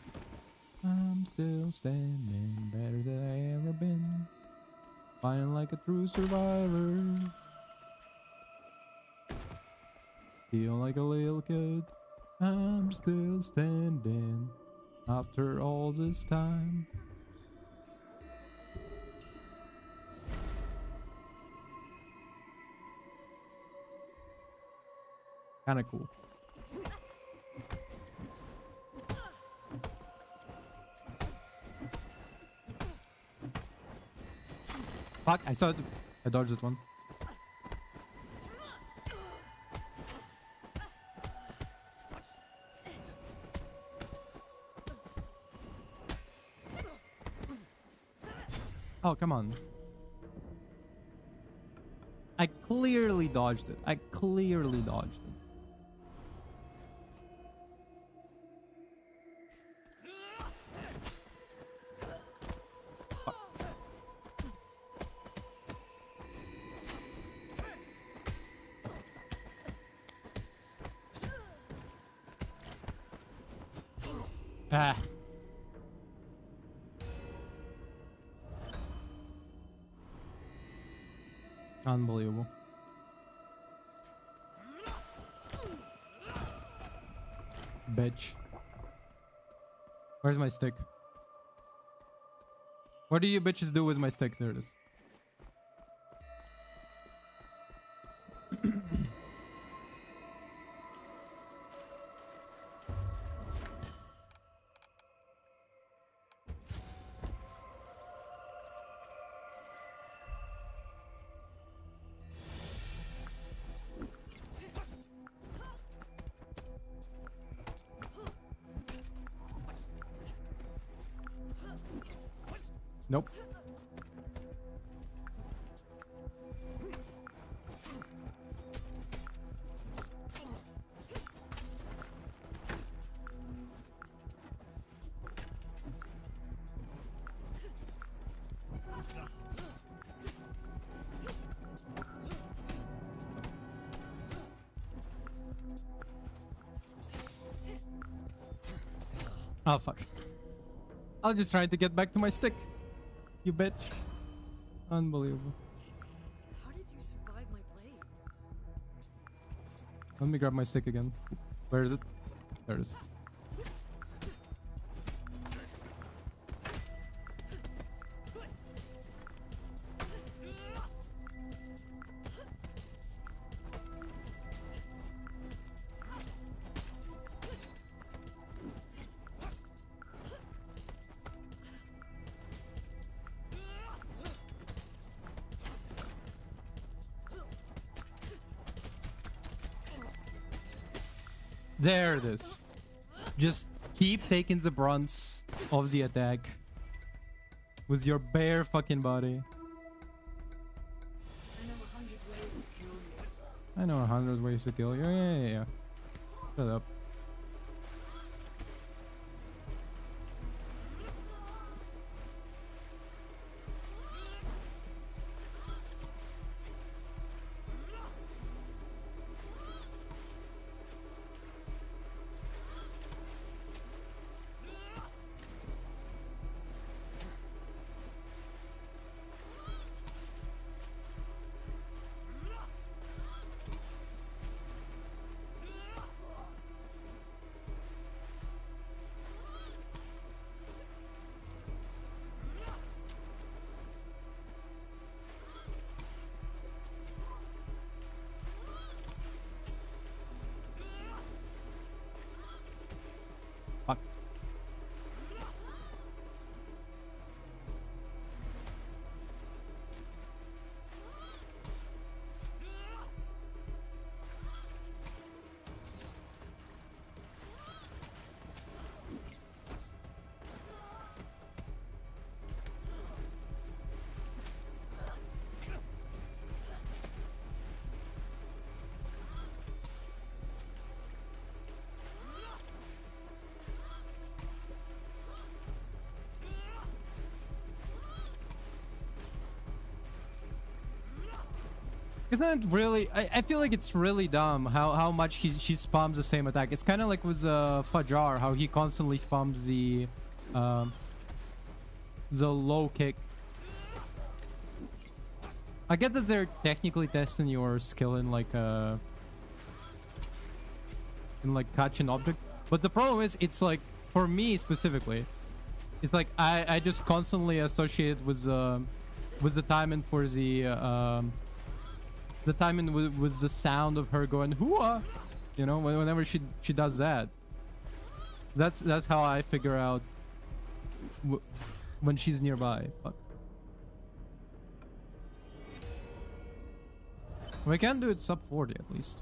I'm still standing. Better than I ever been. Fighting like a true survivor. Feel like a little kid. I'm still standing. After all this time. Kinda cool. Fuck, I saw it. I dodged that one. Oh, come on. I clearly dodged it. I clearly dodged it. Ah. Unbelievable. Bitch. Where's my stick? What do you bitches do with my stick? There it is. Nope. Oh, fuck. I was just trying to get back to my stick. You bitch. Unbelievable. How did you survive my blades? Let me grab my stick again. Where is it? There it is. There it is. Just keep taking the brunt of the attack with your bare fucking body. I know 100 ways to kill you. Yeah. Shut up. Isn't it really? I feel like it's really dumb how much she spams the same attack. It's kind of like with Fajar, how he constantly spams the low kick. I get that they're technically testing your skill in like catching object, but the problem is it's like for me specifically, it's like I just constantly associate with the timing for the timing with the sound of her going hooah, you know, whenever she does that. That's how I figure out when she's nearby. Fuck. We can do it sub 40 at least.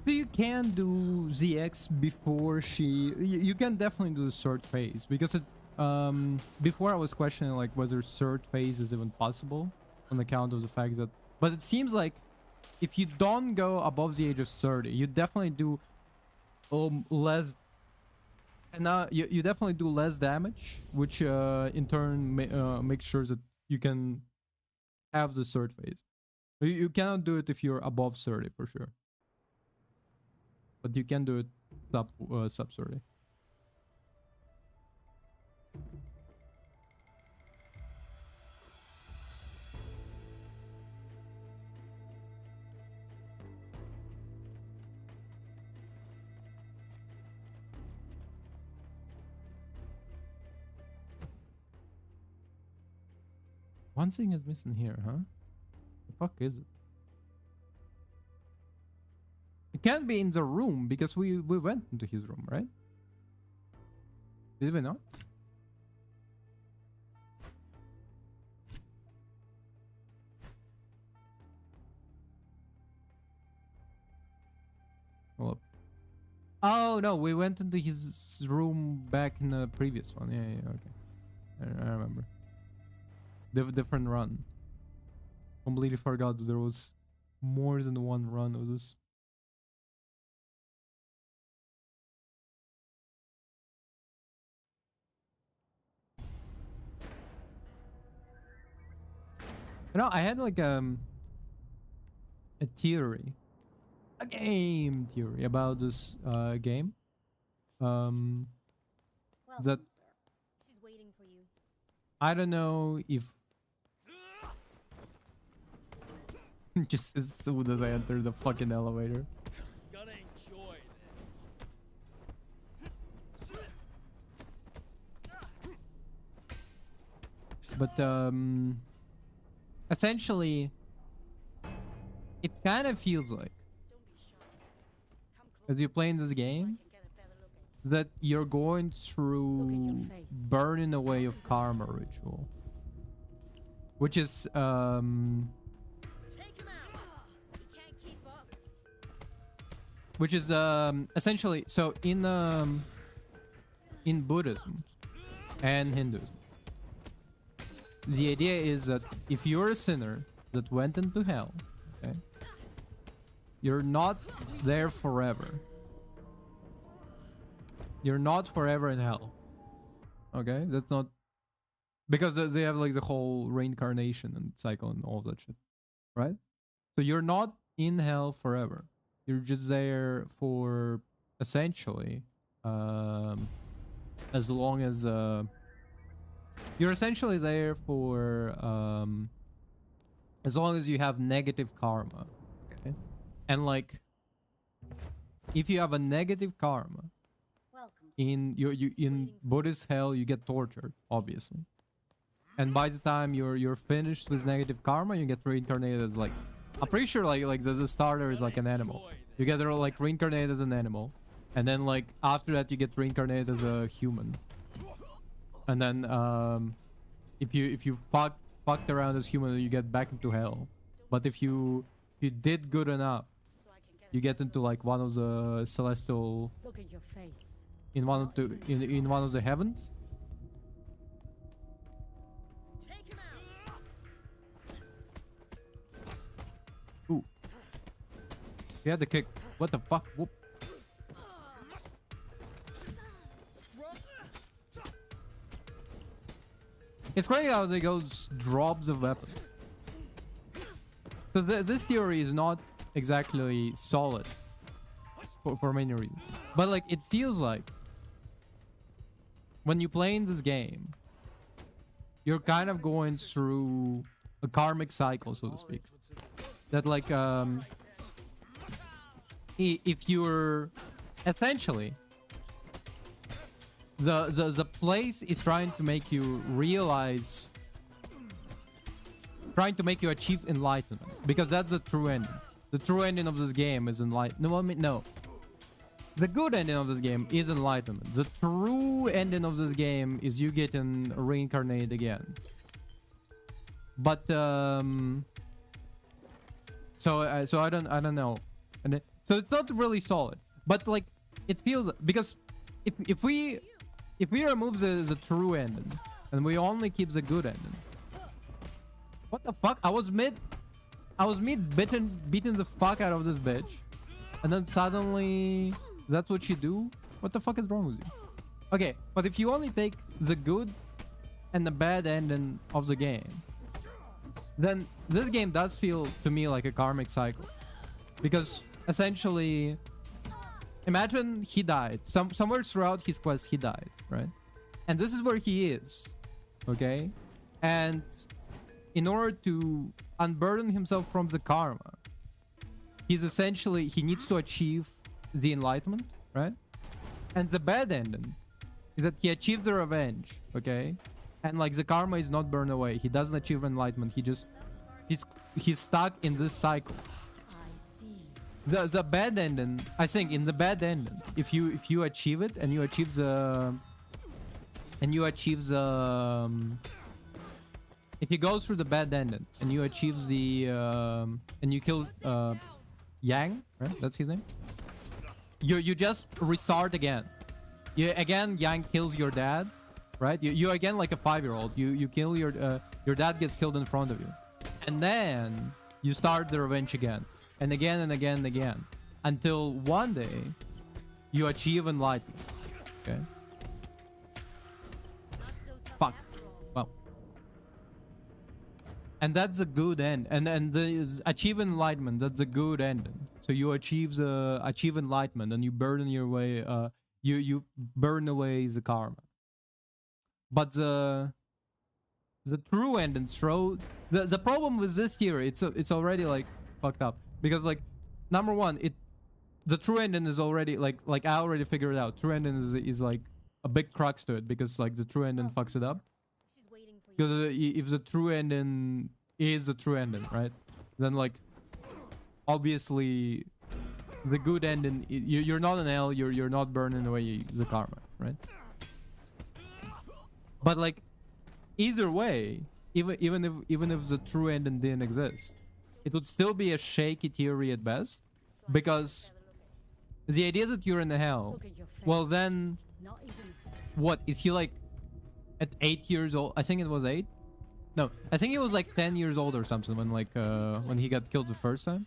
So you can do ZX before she... You can definitely do the third phase. Because it... before I was questioning like whether third phase is even possible. On account of the fact that... But it seems like... If you don't go above the age of 30, you definitely do... less... And now you definitely do less damage. Which in turn makes sure that you can have the third phase. You cannot do it if you're above 30 for sure. But you can do it sub 30. One thing is missing here, huh? The fuck is it? It can't be in the room because we went into his room, right? Did we not? Hold up. Oh no, we went into his room back in the previous one. Yeah, okay. I remember. Different run. Completely forgot there was more than one run of this. You know, I had like a theory, a game theory about this game. Welcome, That sir. She's waiting for you. I don't know if just as soon as I enter the fucking elevator. Gotta enjoy this. But essentially it kind of feels like Don't be shy. Come close as you're playing this so I game can get a better look at you. that you're going through face. burning away of karma ritual, which is Take him out. He can't keep up. which is essentially so in Buddhism and Hinduism, the idea is that if you're a sinner that went into hell, okay, you're not there forever. You're not forever in hell. Okay, that's not because they have like the whole reincarnation and cycle and all that shit, right? So you're not in hell forever. You're just there for essentially as long as you're essentially there for as long as you have negative karma. Okay, and like if you have a negative karma Welcome. in you in Buddhist hell, you get tortured, obviously. And by the time you're finished with negative karma, you get reincarnated as like, I'm pretty sure like the starter is like an animal. You get like reincarnated as an animal, and then like after that you get reincarnated as a human. And then if you fucked around as human, you get back into hell. But if you did good enough, So I can get you get into like one of the celestial Look at your face. in one of the in one of the heavens. Take him out. He had the kick. What the fuck? Whoop. It's crazy how they go drops of weapons. So this theory is not exactly solid for many reasons. But like it feels like when you play in this game, you're kind of going through a karmic cycle, so to speak. That like if you're essentially the place is trying to make you realize, trying to make you achieve enlightenment, because that's the true ending. The true ending of this game is enlightenment. No, I mean, no. The good ending of this game is enlightenment. The true ending of this game is you getting reincarnated again. But so I don't know, and so it's not really solid. But like it feels, because if we remove the true ending and we only keep the good ending. What the fuck? I was mid beating the fuck out of this bitch, and then suddenly that's what you do? What the fuck is wrong with you? Okay, but if you only take the good and the bad ending of the game, then this game does feel to me like a karmic cycle. Because essentially, imagine he died. Somewhere throughout his quest he died, right? And this is where he is, okay? And in order to unburden himself from the karma, he needs to achieve the enlightenment, right? And the bad ending is that he achieves the revenge, okay? And like the karma is not burned away. He doesn't achieve enlightenment. He's stuck in this cycle. The bad ending, I think, in the bad ending, if you achieve it and you achieve the if you go through the bad ending and you achieve the and you kill Yang, right? That's his name. You just restart again. Yang kills your dad, right? You again like a 5-year-old. You kill your dad gets killed in front of you, and then you start the revenge again, and again and again and again, until one day you achieve enlightenment. Okay. Fuck. Well. And that's a good end, and the achieve enlightenment. That's a good ending. So you achieve enlightenment, and you burn your way. You burn away the karma. But the true ending, the problem with this theory, it's already like fucked up, because like number one, the true ending is already like I already figured it out. True ending is like a big crux to it, because like the true ending fucks it up. Because if the true ending is the true ending, right? Then like obviously the good ending, you're not an L, you're not burning away the karma, right? But like either way, even if the true ending didn't exist, it would still be a shaky theory at best, because the idea that you're in the hell, well then what is he like at 8 years old? I think it was 8. No, I think he was like 10 years old or something when he got killed the first time.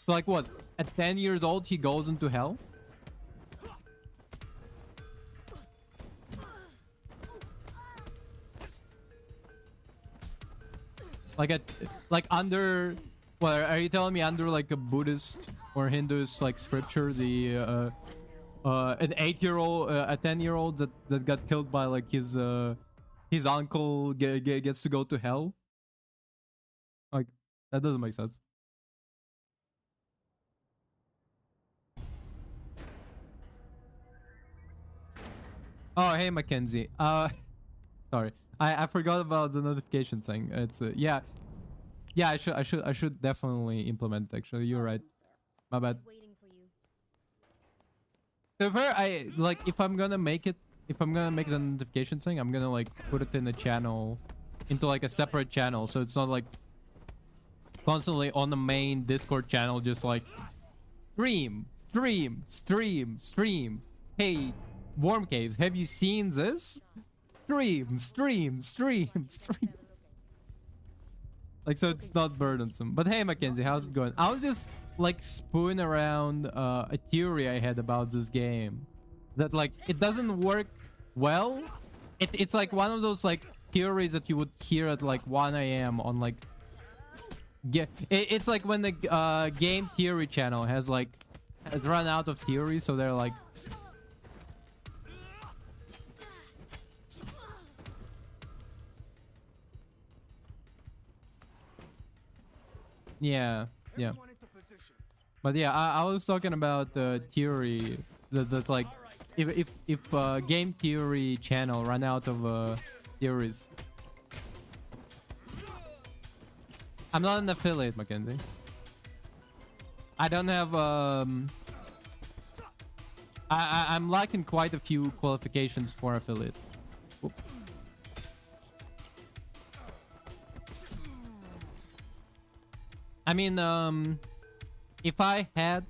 So like what? At 10 years old he goes into hell? Under, what are you telling me, under like a Buddhist or Hinduist like scripture, the an 8-year-old, a 10-year-old that got killed by like his uncle gets to go to hell? Like that doesn't make sense. Oh hey Mackenzie, sorry, I forgot about the notification thing. It's yeah, I should definitely implement it, actually. You're right, my bad. So I like, if I'm gonna make the notification thing, I'm gonna like put it in a channel, into like a separate channel, so it's not like constantly on the main Discord channel, just like stream. Hey, Worm Caves, have you seen this? Stream. Like, so it's not burdensome. But hey Mackenzie, how's it going? I was just like spooning around a theory I had about this game, that like it doesn't work well. It's like one of those like theories that you would hear at like 1 a.m. on like it's like when the game theory channel has run out of theories, so they're like, yeah. Everyone into position. But yeah, I was talking about the theory that like if game theory channel run out of theories. I'm not an affiliate, Mackenzie. I don't have I'm lacking quite a few qualifications for affiliate. Whoop. I mean, if I had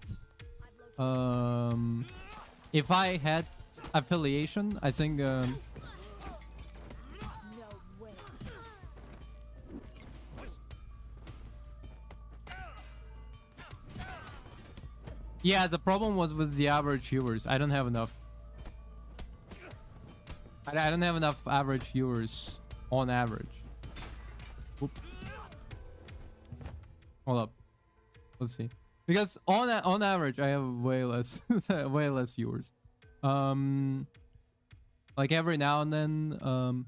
affiliation, I think No way. yeah, the problem was with the average viewers. I don't have enough. I don't have enough average viewers on average. Oop. Hold up. Let's see. Because on average, I have way less way less viewers. Like every now and then,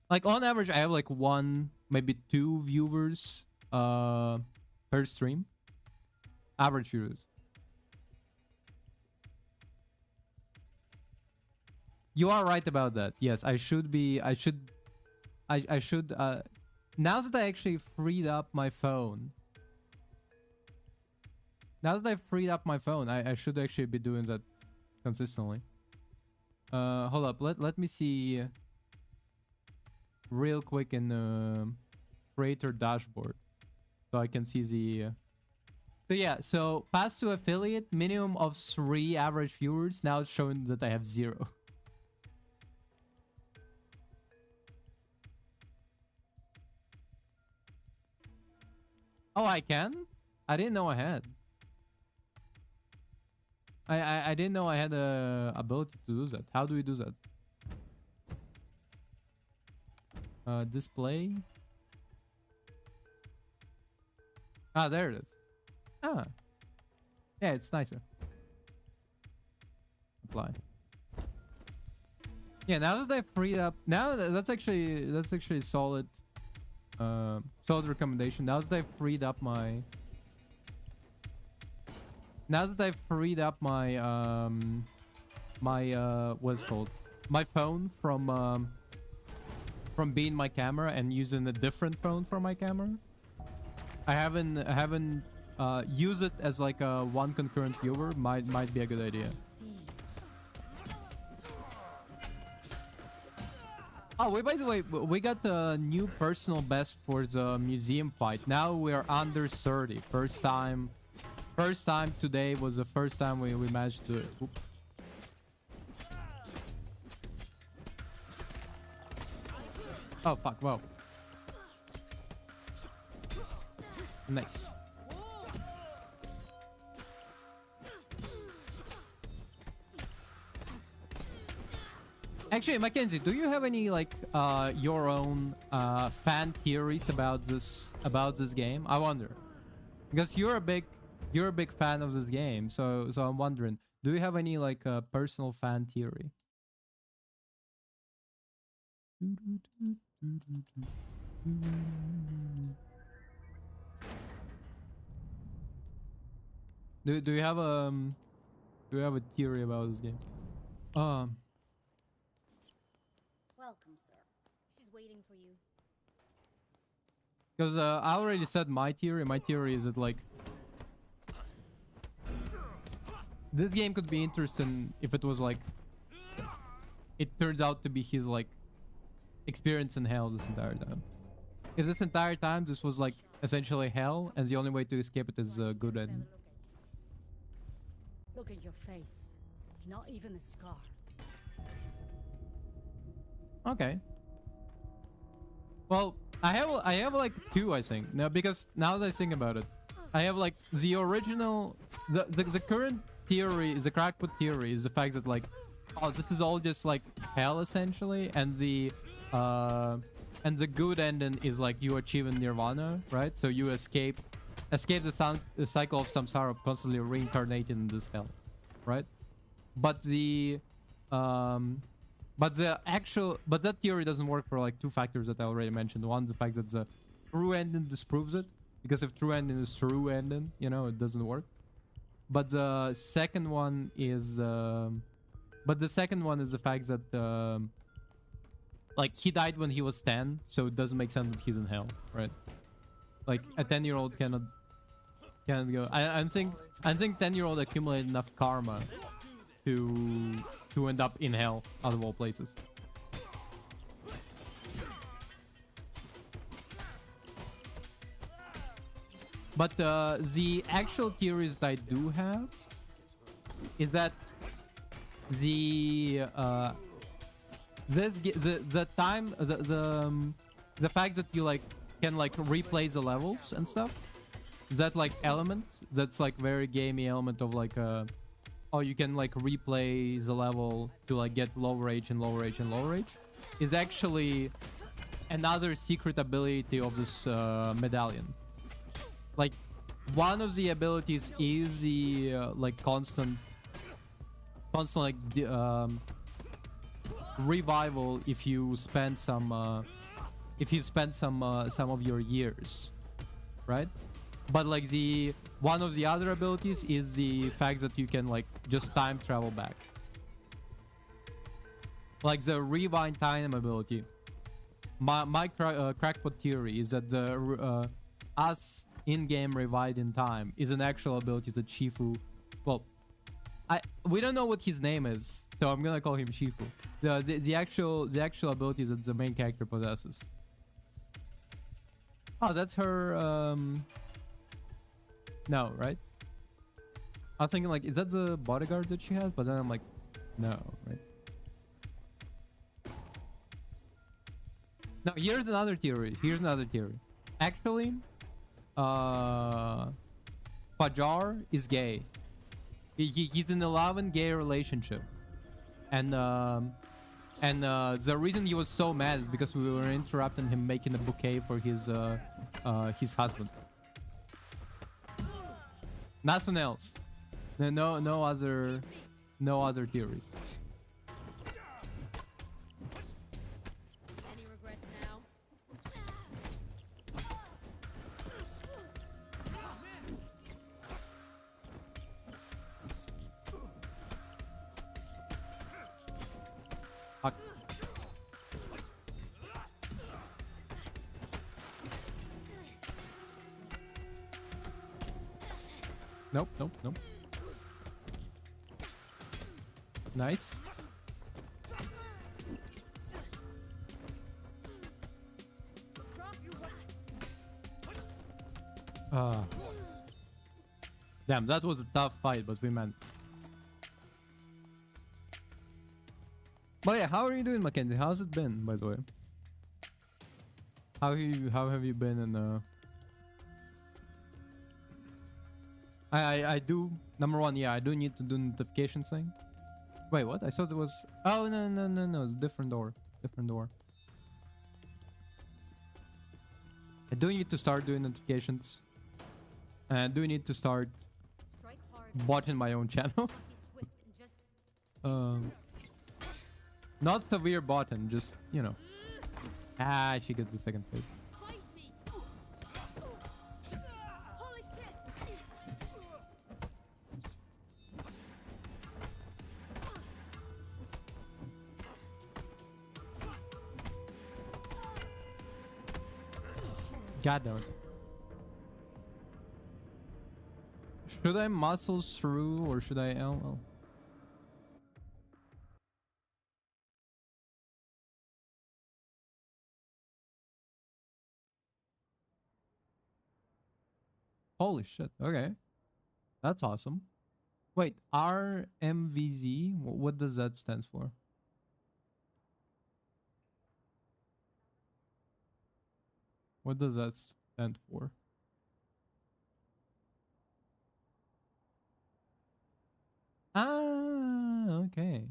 like on average, I have like 1, maybe 2 viewers per stream. Average viewers. You are right about that. Yes, I should. Now that I actually freed up my phone. Now that I've freed up my phone, I should actually be doing that consistently. Hold up. Let me see real quick in the creator dashboard, so I can see the. So yeah, so pass to affiliate, minimum of 3 average viewers. Now it's showing that I have 0. Oh, I can? I didn't know I had. I didn't know I had the ability to do that. How do we do that? Display. Ah, there it is. Ah. Yeah, it's nicer. Apply. Yeah, now that I've freed up, that's actually solid. Solid recommendation. Now that I've freed up my what's it called, my phone from being my camera and using a different phone for my camera, I haven't used it as like a one concurrent viewer. Might be a good idea. Oh, by the way, we got a new personal best for the museum fight. Now we are under 30. First time today was the first time we managed to do it. Oop. Oh, fuck. Whoa. Nice. Actually, Mackenzie, do you have any like your own fan theories about this game? I wonder, because you're a big fan of this game, so I'm wondering, do you have any like personal fan theory? Do you have a theory about this game? Welcome, sir. She's waiting for you. Because I already said my theory. My theory is that like this game could be interesting if it was like it turns out to be his like experience in hell this entire time. If this entire time this was like essentially hell, and the only way to escape it is a good end. Look at your face. Not even a scar. Okay. Well, I have like 2, I think. No, because now that I think about it, I have like the original, the current theory, the crackpot theory is the fact that like, oh, this is all just like hell essentially, and the good ending is like you achieving nirvana, right? So you escape the cycle of samsara of constantly reincarnating in this hell, right? But that theory doesn't work for like two factors that I already mentioned. One, the fact that the true ending disproves it, because if true ending is true ending, you know, it doesn't work. But the second one is the fact that like he died when he was 10, so it doesn't make sense that he's in hell, right? Like a 10-year-old cannot go. I think 10-year-old accumulated enough karma to end up in hell out of all places. But the actual theories that I do have is that the fact that you like can like replay the levels and stuff, that like element that's like very gamey element of like oh, you can like replay the level to like get lower age and lower age and lower age, is actually another secret ability of this medallion. Like one of the abilities is the like constant like revival if you spend some some of your years, right? But like the one of the other abilities is the fact that you can like just time travel back, like the rewind time ability. My crackpot theory is that the us in-game rewind in time is an actual ability that Shifu, well, we don't know what his name is, so I'm gonna call him Shifu. The actual ability that the main character possesses. Oh, that's her. No, right? I was thinking like, is that the bodyguard that she has? But then I'm like, no, right? Now here's another theory. Actually, Fajar is gay. He's in a love and gay relationship, and the reason he was so mad is because we were interrupting him making a bouquet for his husband. Nothing else. No other theories. Any regrets now? Fuck. Nope. Nice. Damn, that was a tough fight, but we managed. But yeah, how are you doing, Mackenzie? How's it been, by the way? How have you been in I do, number one, yeah, I do need to do notifications thing. Wait, what? I thought it was, oh no, it's different door. I do need to start doing notifications. And I do need to start Strike hard. botting my own channel. Be swift and just Not severe botting, just, you know. Ah, she gets the second place. fight me. Holy shit! God damn it. Should I muscle through or should I LL? Holy shit. Okay. That's awesome. Wait, RMVZ? What does that stand for? What does that stand for? Ah, okay.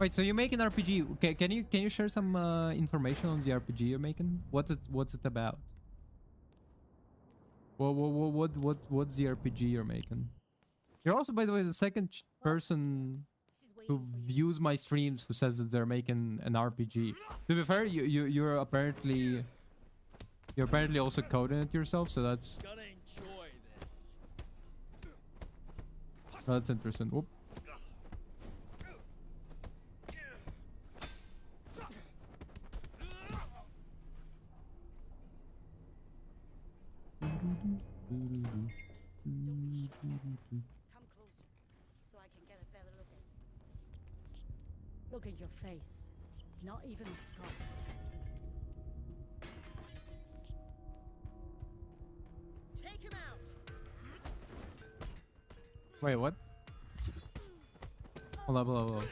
Wait, so you make an RPG? Okay, can you share some information on the RPG you're making? What's it about? What's the RPG you're making? You're also, by the way, the second person She's who waiting for you. views my streams who says that they're making an RPG. To be fair, you're apparently also coding it yourself, so that's Gonna enjoy this. interesting. Whoop. Come closer, so I can get a better look at you. Look at your face. Not even a scar. Take him out! Wait, what? Hold up, hold up, hold up.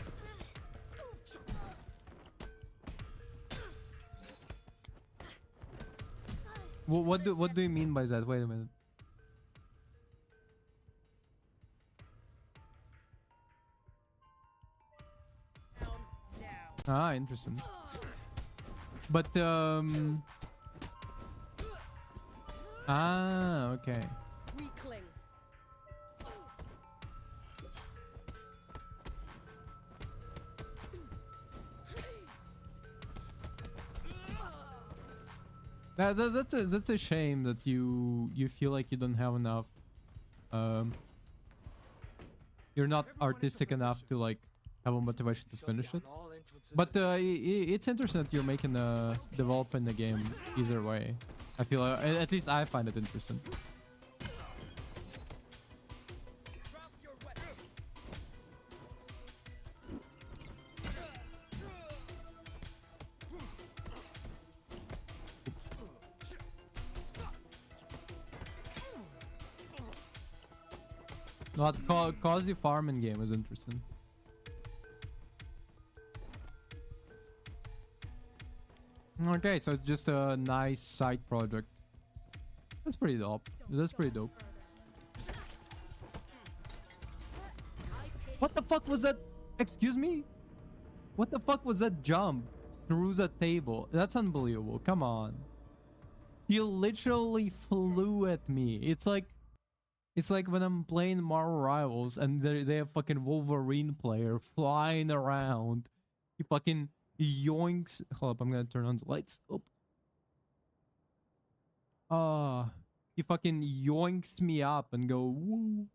What do you mean by that? Wait a minute. Ah, interesting. But ah, okay. Weakling. That's a shame that you feel like you don't have enough. You're not artistic enough to like have a motivation to finish it. But it's interesting that you're making developing the game either way. I feel at least I find it interesting. Drop your weapon. Not Cozy farming game is interesting. Okay, so it's just a nice side project. That's pretty dope. That's pretty dope. What the fuck was that? Excuse me? What the fuck was that jump through the table? That's unbelievable. Come on. You literally flew at me. It's like when I'm playing Marvel Rivals and they have fucking Wolverine player flying around. He fucking yoinks. Hold up, I'm gonna turn on the lights. Oh. He fucking yoinks me up and go woo.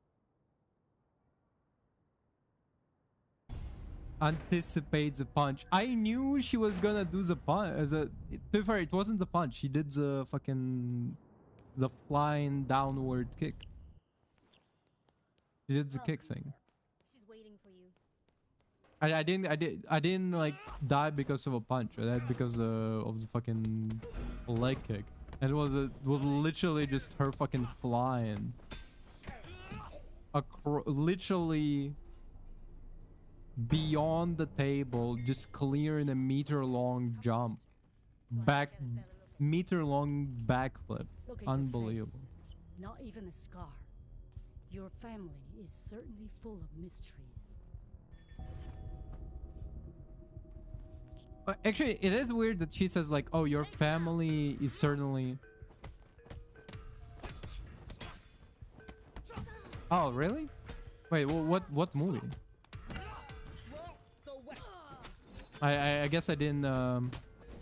Anticipates the punch. I knew she was gonna do the punch. To be fair, it wasn't the punch. She did the flying downward kick. She did the kick thing. She's waiting for you. I didn't like die because of a punch. I died because of the fucking leg kick. And it was literally just her fucking flying. Literally beyond the table, just clearing a meter-long jump. Meter-long backflip. Look at your Unbelievable. face. Not even a scar. Your family is certainly full of mysteries. Actually, it is weird that she says like, "Oh, your family is certainly." Oh, really? Wait, what movie? I guess I didn't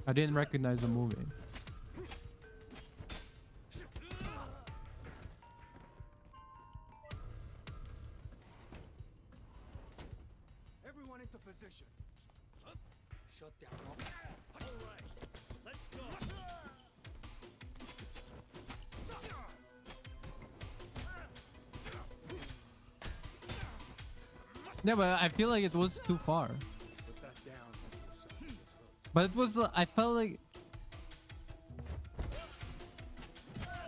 recognize the movie. Everyone into position. Shut down all. All right, let's go. Yeah, but I feel like it was too far. Put that down before someone gets hurt. But it was, I felt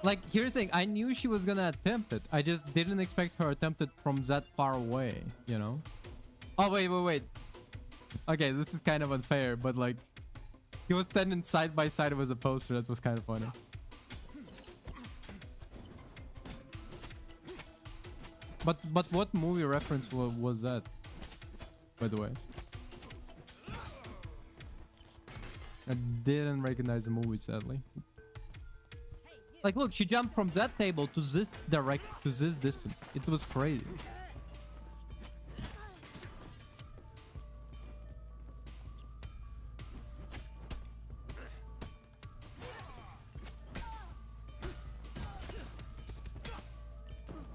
like here's the thing, I knew she was gonna attempt it. I just didn't expect her attempt it from that far away, you know? Oh, wait. Okay, this is kind of unfair, but like, he was standing side by side with a poster. That was kind of funny. But what movie reference was that? By the way, I didn't recognize the movie, sadly. Like, look, she jumped from that table to this distance. It was crazy.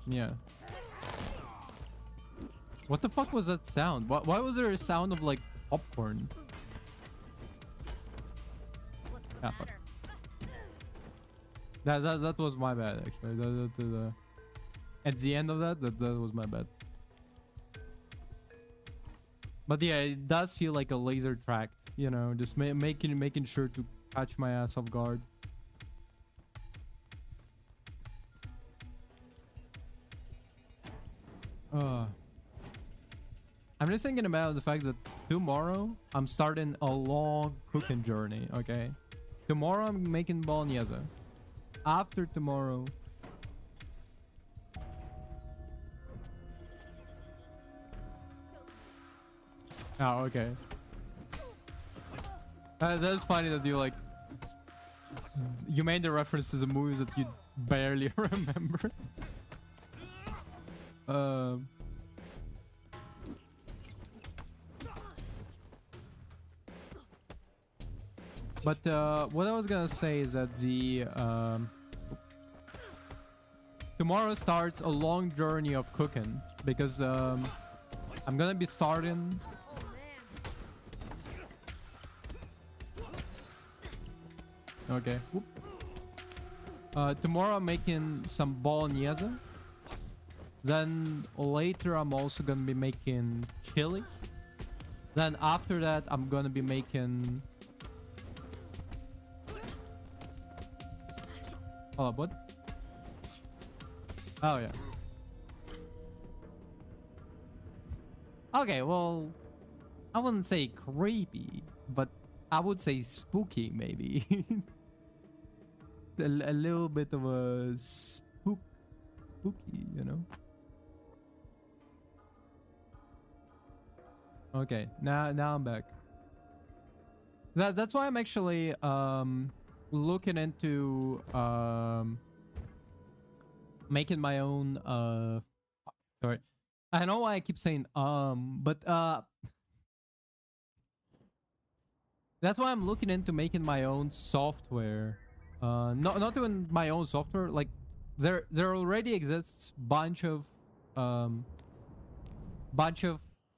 Yeah. What the fuck was that sound? Why was there a sound of like popcorn? What's the Yeah, fuck. matter? That was my bad actually. At the end of that was my bad. But yeah, it does feel like a laser track, you know, just making sure to catch my ass off guard. I'm just thinking about the fact that tomorrow I'm starting a long cooking journey, okay? Tomorrow I'm making bolognese. After tomorrow... Oh, okay. That's funny that you like... You made the reference to the movies that you barely remember. But what I was gonna say is that the tomorrow starts a long journey of cooking because I'm gonna be starting. Okay. Whoop. Tomorrow I'm making some bolognese. Then later I'm also gonna be making chili. Then after that I'm gonna be making... Oh, what? Oh, yeah. Okay, well, I wouldn't say creepy, but I would say spooky, maybe. a little bit of a spooky, you know? Okay, now I'm back. That's why I'm actually looking into making my own sorry. I know why I keep saying but that's why I'm looking into making my own software. Not even my own software, like there already exists bunch of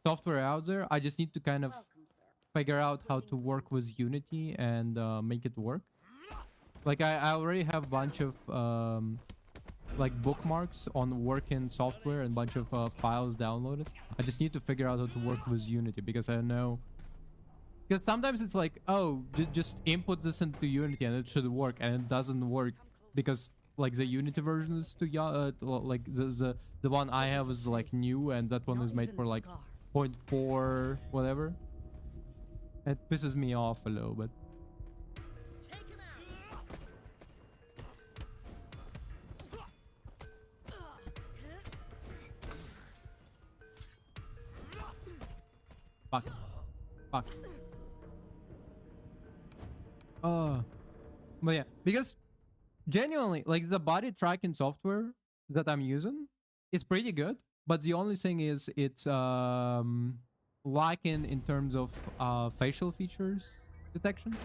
software out there. I just need to kind of Welcome, sir. figure out how to work with Unity and make it work. Like I already have a bunch of like bookmarks on working software and bunch of files downloaded. I just need to figure out how to work with Unity because I know, because sometimes it's like, oh, just input this into Unity and it should work, and it doesn't work because like the Unity version is too young. Like the one I have is like new, and that one Not is made even for a like scar. 0.4 whatever. It pisses me off a little bit. Fuck it. Fuck. But yeah, because genuinely, like the body tracking software that I'm using is pretty good, but the only thing is it's lacking in terms of facial features detection.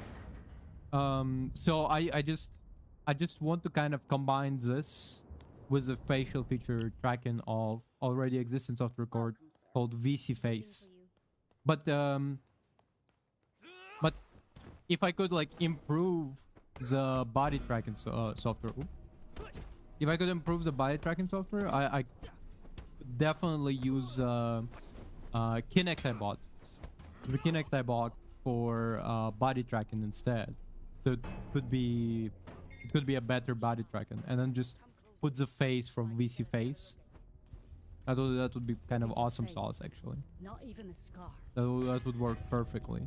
So I just want to kind of combine this with the facial feature tracking of already existing software called VC Face. But if I could like improve the body tracking software, if I could improve the body tracking software, I could definitely use Kinect I bought. The Kinect I bought for body tracking instead. So it could be a better body tracking, and then just put the face from VC Face. That would be kind of awesome sauce, actually. Not even a scar. That would work perfectly.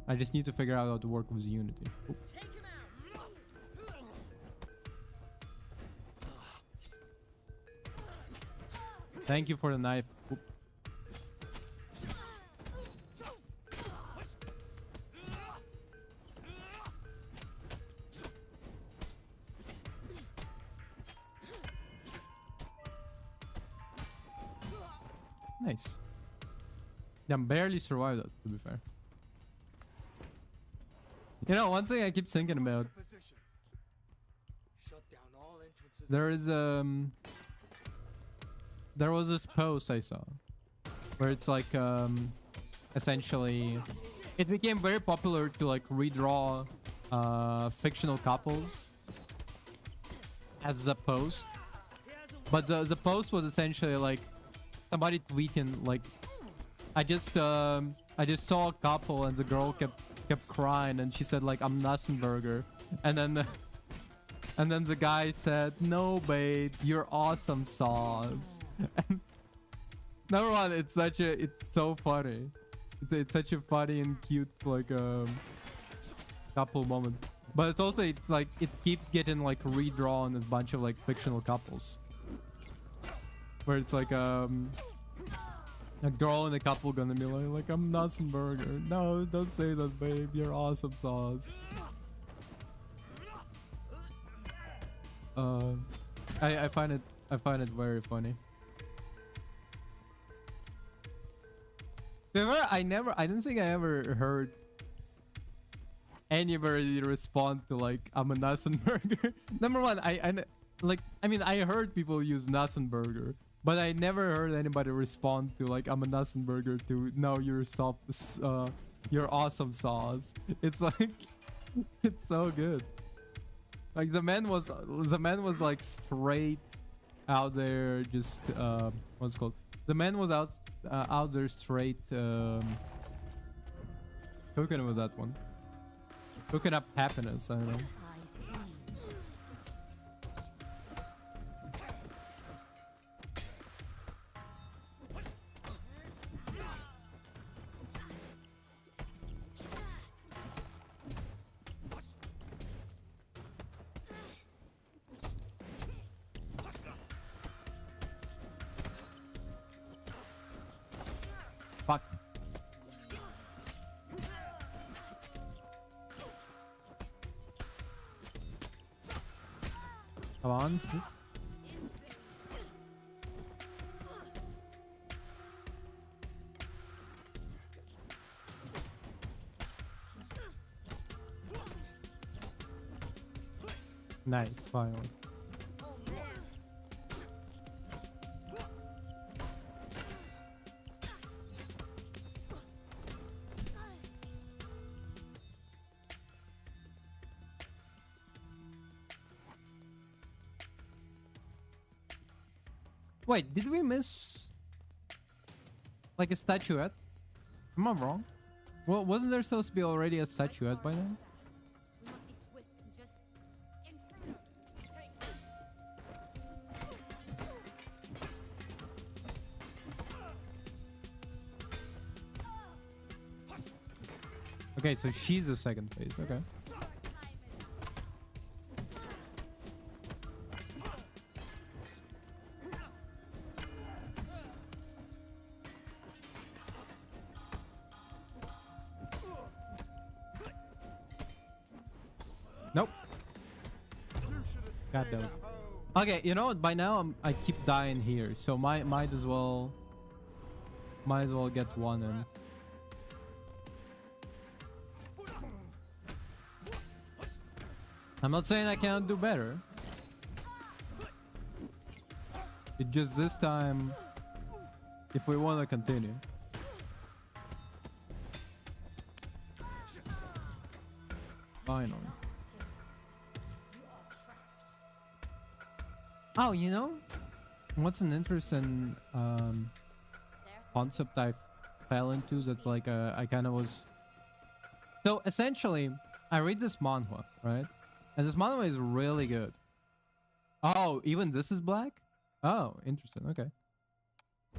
I just need to figure out how to work with Unity. Ooh. Thank you for the knife. Oop. Nice. Yeah, barely survived that, to be fair. You know, one thing I keep thinking about. Position. Shut down all entrances. There is there was this post I saw where it's like essentially it became very popular to like redraw fictional couples as a post, but the post was essentially like somebody tweeting like I just saw a couple and the girl kept crying and she said like I'm Nussenberger, and then the guy said, "No, babe, you're awesome sauce." And number one, it's so funny. It's such a funny and cute like couple moment. But it's also like it keeps getting like redrawn as a bunch of like fictional couples, where it's like a girl and a couple gonna be like I'm Nussenberger. No, don't say that, babe. You're awesome sauce. I find it very funny. However, I don't think I ever heard anybody respond to like I'm a Nussenberger. Number one, I mean I heard people use Nussenberger, but I never heard anybody respond to like I'm a Nussenberger to no you're awesome sauce. It's like it's so good. Like the man was like straight out there just what's it called? The man was out there straight cooking with that one. Cooking up happiness, I don't know. I see. Fuck. Come on. Nice, finally. Wait, did we miss like a statuette? Am I wrong? Well, wasn't there supposed to be already a statuette by now? We must be swift and just inferno. Okay, so she's the second phase. Okay. Nope. God damn it. Okay, you know what? By now I keep dying here, so might as well get one in. I'm not saying I cannot do better. It just this time, if we want to continue. Finally. Oh, you know what's an interesting concept I fell into that's like I kind of was. So essentially, I read this manhwa, right? And this manhwa is really good. Oh, even this is black? Oh, interesting. Okay.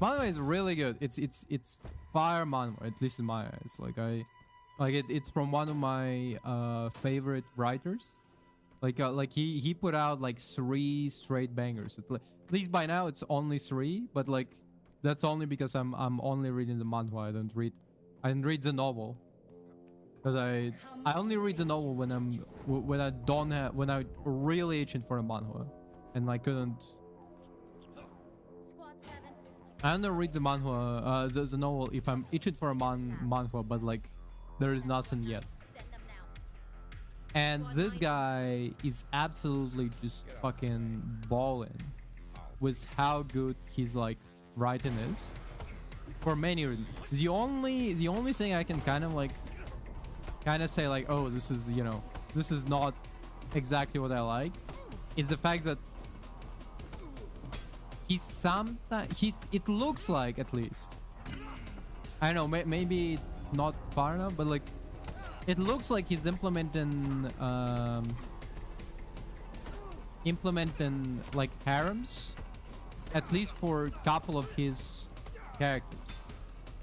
Manhwa is really good. It's fire manhwa, at least in my eyes. Like it's from one of my favorite writers. Like he put out like 3 straight bangers. At least by now it's only 3, but like that's only because I'm only reading the manhwa. I didn't read the novel. Because I only read the novel when I'm really itching for a manhwa, and I couldn't. Squad 7. I only read the manhwa, the novel if I'm itching for a manhwa, but like there is nothing yet. Send them now. And this guy is absolutely just fucking balling with how good his like writing is for many reasons. The only thing I can kind of say like, oh, this is, you know, this is not exactly what I like, is the fact that it looks like, at least, I don't know, maybe not far enough, but like it looks like he's implementing like harems, at least for a couple of his characters.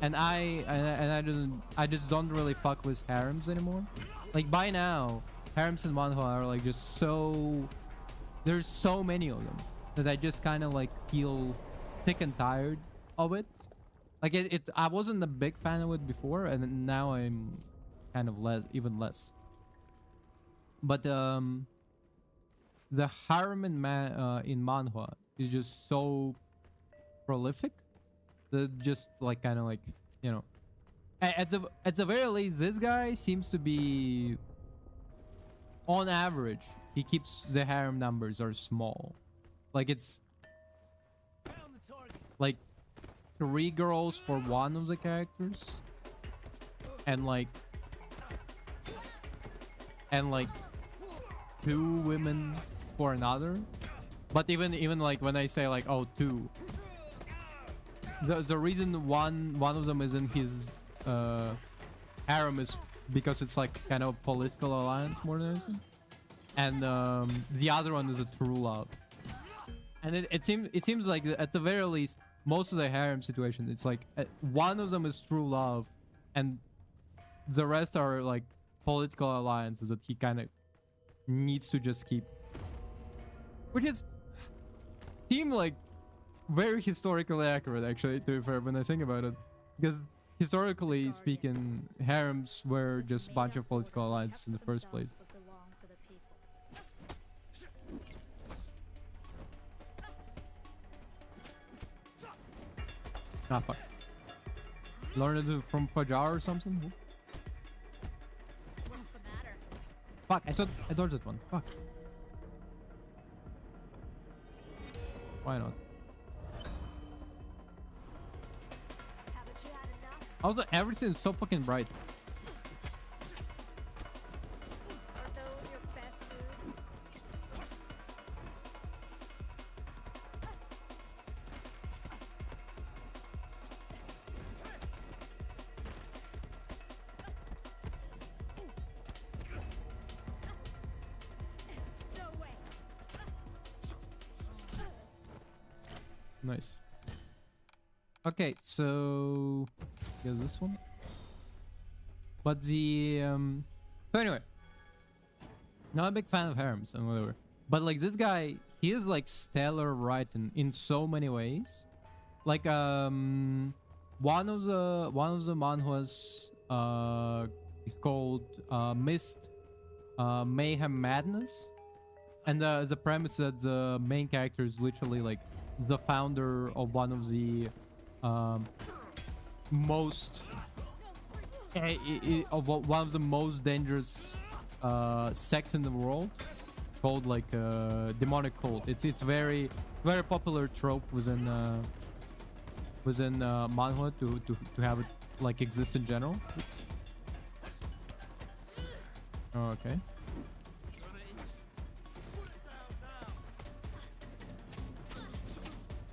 And I just don't really fuck with harems anymore. Like by now, harems in manhwa are like just so, there's so many of them that I just kind of like feel sick and tired of it. Like I wasn't a big fan of it before, and now I'm kind of even less. But the harem in manhwa is just so prolific that just like kind of like, you know, at the very least, this guy seems to be, on average, he keeps the harem numbers are small. Like it's like 3 girls for one of the characters, and like 2 women for another. But even like when I say like, oh, 2, the reason one of them is in his harem is because it's like kind of a political alliance more than anything, and the other one is a true love. And it seems like at the very least, most of the harem situation, it's like one of them is true love, and the rest are like political alliances that he kind of needs to just keep, which is seem like very historically accurate, actually, to be fair, when I think about it, because historically speaking, harems were just a bunch of political alliances in the first place. But belong to the people. Ah, fuck. Learned it from Fajar or something? What's the matter? Fuck, I dodged that one. Fuck. Why not? Haven't you had enough? Also, everything is so fucking bright. Are those your best foods? No way. Nice. Okay, so get this one. But the so anyway, not a big fan of harems and whatever. But like this guy, he is like stellar writing in so many ways. Like one of the manhwas is called Mist Mayhem Madness, and the premise that the main character is literally like the founder of one of the most one of the most dangerous sects in the world, called like demonic cult. It's very popular trope within manhwa to have it like exist in general. Okay.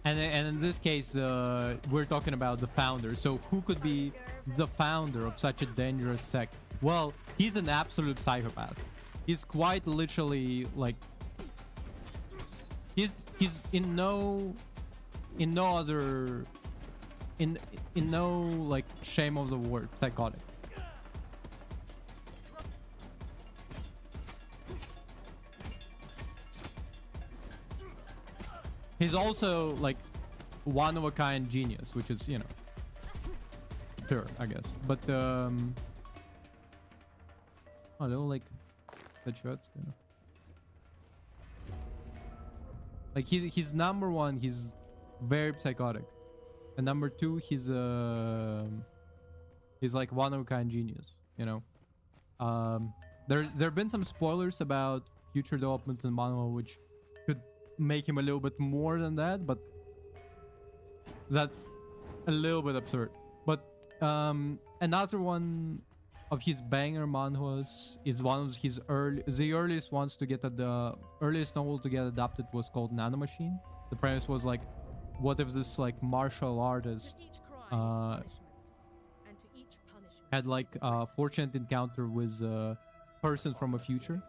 And in this case, we're talking about the founder. So who could be the founder of such a dangerous sect? Well, he's an absolute psychopath. He's quite literally like he's in no like shame of the word psychotic. he's also like one of a kind genius, which is, you know, sure, I guess. But oh, they don't like the shirts, you know. Like he's number one, he's very psychotic, and number two, he's like one of a kind genius, you know. There've been some spoilers about future developments in manhwa which could make him a little bit more than that, but that's a little bit absurd. But another one of his banger manhwas is one of his the earliest ones to get the earliest novel to get adapted was called Nanomachine. The premise was like, what if this like martial artist had like a fortunate encounter with a person from a future,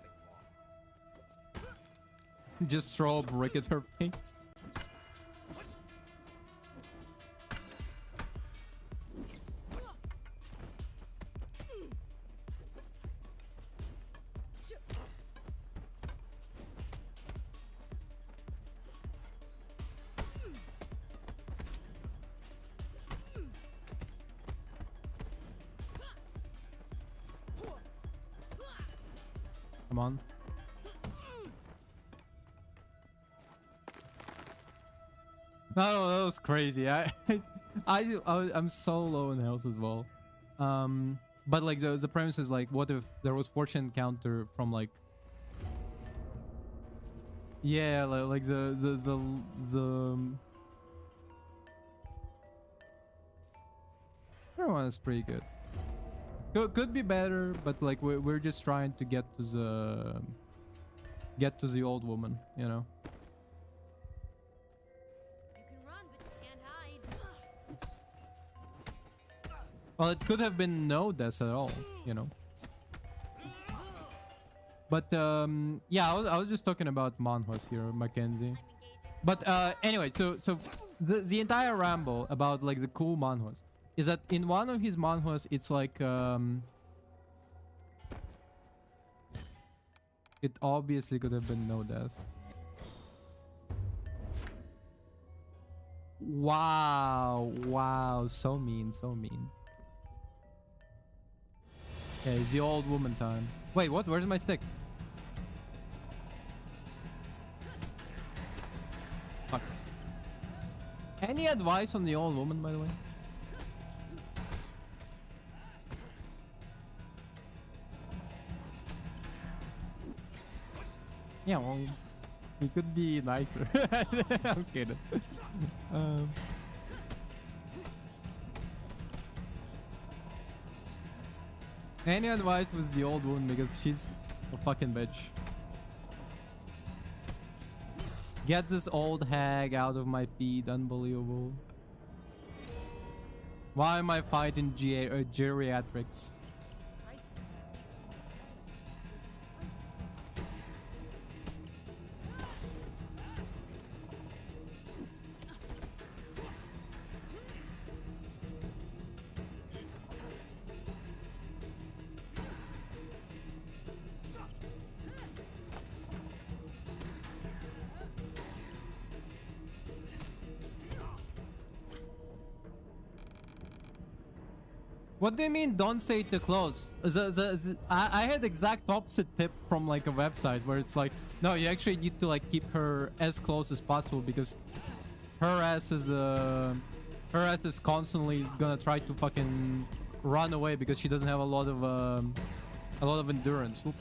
just throw a brick at her face. Come on. No, that was crazy. I'm so low in health as well. But like the premise is like, what if there was fortune encounter from like, yeah, like the everyone is pretty good. Could be better, but like we're just trying to get to the old woman, you know. You can run, but you can't hide. Well, it could have been no death at all, you know. But yeah, I was just talking about manhwas here, Mackenzie. But anyway, so the entire ramble about like the cool manhwas is that in one of his manhwas, it's like it obviously could have been no death. Wow, so mean. Okay, it's the old woman time. Wait, what? Where's my stick? Fuck. Any advice on the old woman, by the way? Yeah, well, he could be nicer. I'm kidding. Any advice with the old woman because she's a fucking bitch. Get this old hag out of my feet. Unbelievable. Why am I fighting geriatrics? What do you mean don't say too close? I had exact opposite tip from like a website where it's like, no, you actually need to like keep her as close as possible because her ass is constantly gonna try to fucking run away because she doesn't have a lot of endurance. Whoop.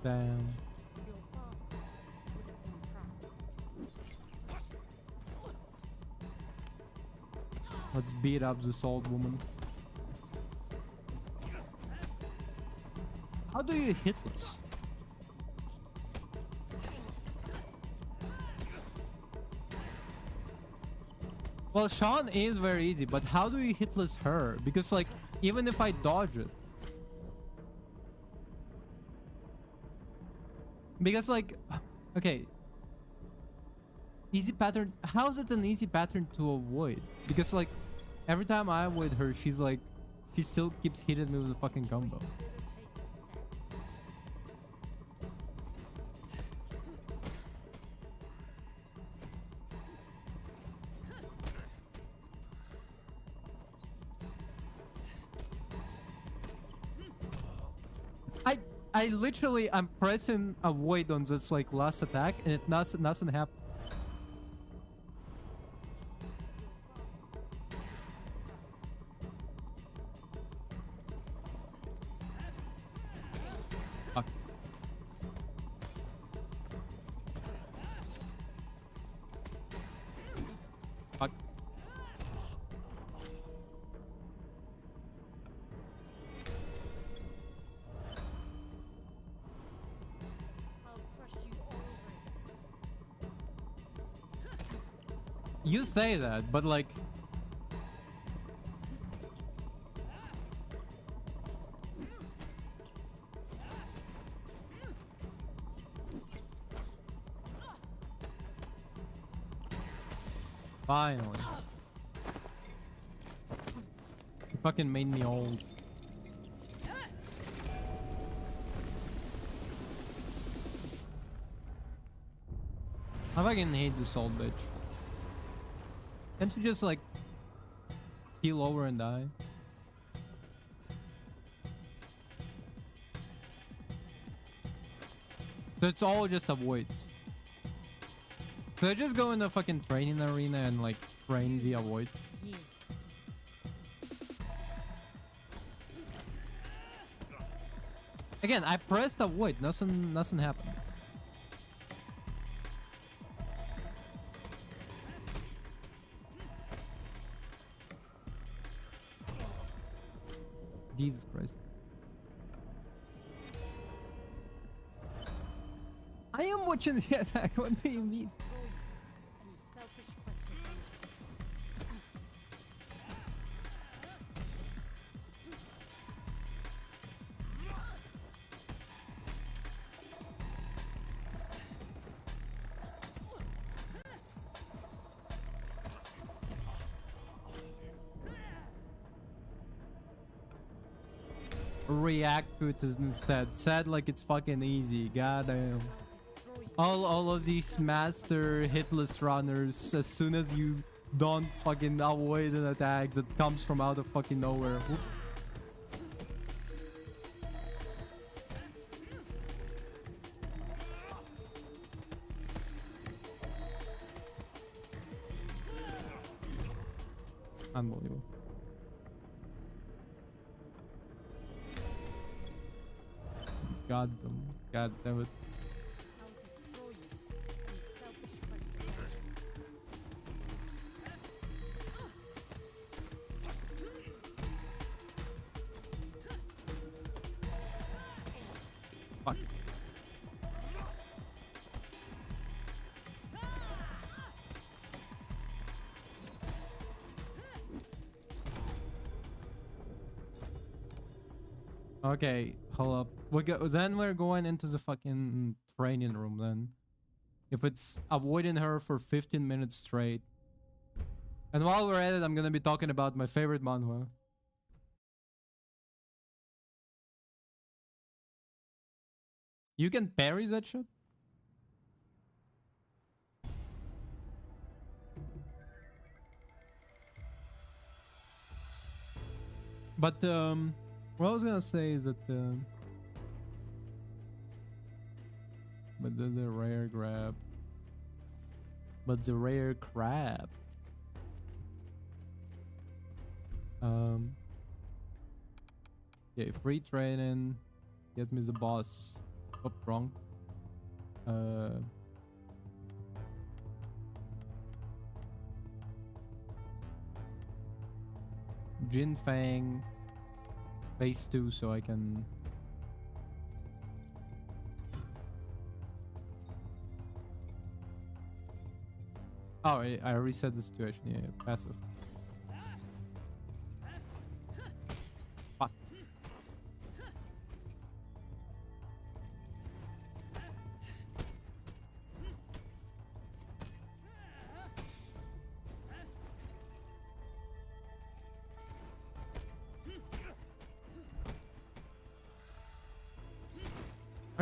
Damn. Let's beat up this old woman. How do you hit this? Well, Sean is very easy, but how do you hitless her? Because like, even if I dodge it. Because like, okay, Easy pattern. How is it an easy pattern to avoid? Because like every time I avoid her, she's like, she still keeps hitting me with a fucking combo. I literally, I'm pressing avoid on this like last attack and it nothing happen. Fuck. Fuck. I'll crush you all over again. You say that, but like finally. You fucking made me old. I fucking hate this old bitch. Can't you just like keel over and die? So it's all just avoids. So I just go in the fucking training arena and like train the avoids. Yeah. Again, I pressed avoid, nothing happened. Jesus Christ. I am watching the attack. What do you mean? Destroy you and your selfish quest for vengeance. React to it instead. Said like it's fucking easy. Goddamn. Destroy you. All of these master hitless runners, as soon as you don't fucking avoid an attack that comes from out of fucking nowhere. Whoop. Unbelievable. God damn it. I'll destroy you and your selfish quest for vengeance. Fuck. Okay, hold up. Then we're going into the fucking training room then. If it's avoiding her for 15 minutes straight. And while we're at it, I'm gonna be talking about my favorite manhwa. You can parry that shit? But what I was gonna say is that but there's a rare grab. But the rare crab. Yeah, free training. Get me the boss. Oh, wrong. Jin Fang. Phase 2 so I can... Oh, I reset the situation. Yeah, passive. Fuck.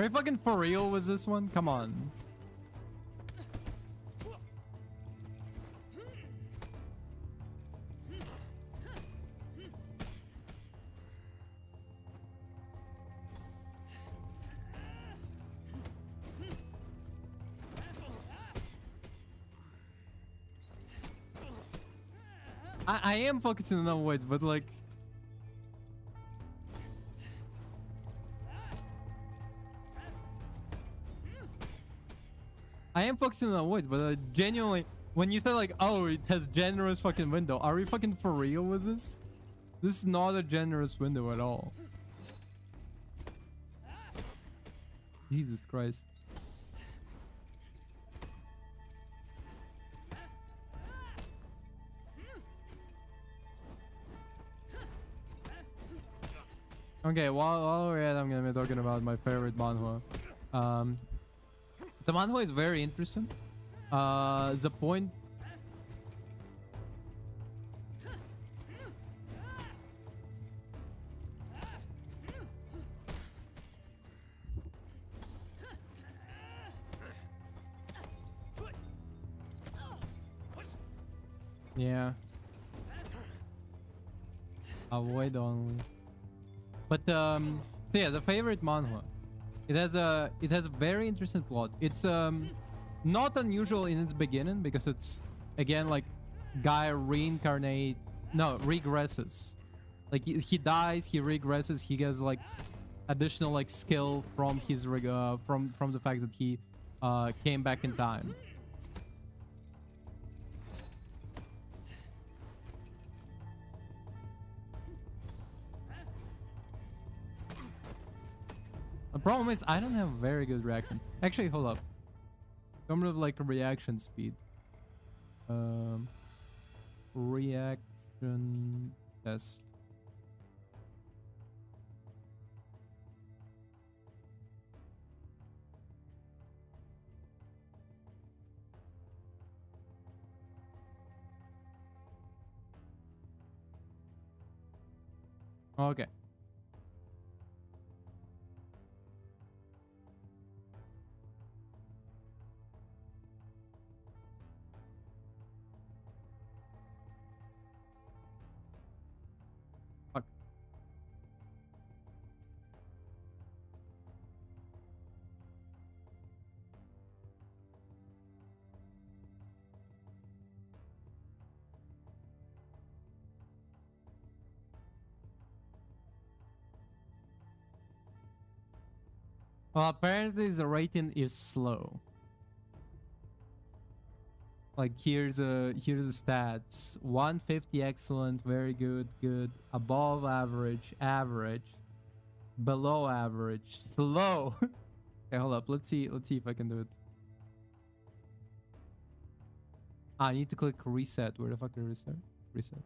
Are you fucking for real with this one? Come on. I am focusing on avoids, but like I am focusing on avoids, but genuinely when you said like, oh, it has generous fucking window, are we fucking for real with this? This is not a generous window at all. Jesus Christ. Okay, while we're at, I'm gonna be talking about my favorite manhwa. The manhwa is very interesting. The point. Yeah. Avoid only. But so yeah, the favorite manhwa. It has a very interesting plot. It's not unusual in its beginning because it's again like guy regresses. Like he dies, he regresses, he gets like additional like skill from his from the fact that he came back in time. The problem is I don't have very good reaction. Actually, hold up. Some of like reaction speed. Reaction test. Okay. Fuck. Well, apparently the rating is slow. Like here's the stats: 150 excellent, very good, good, above average, average, below average, slow. Okay, hold up. Let's see if I can do it. I need to click reset. Where the fuck is reset? Reset.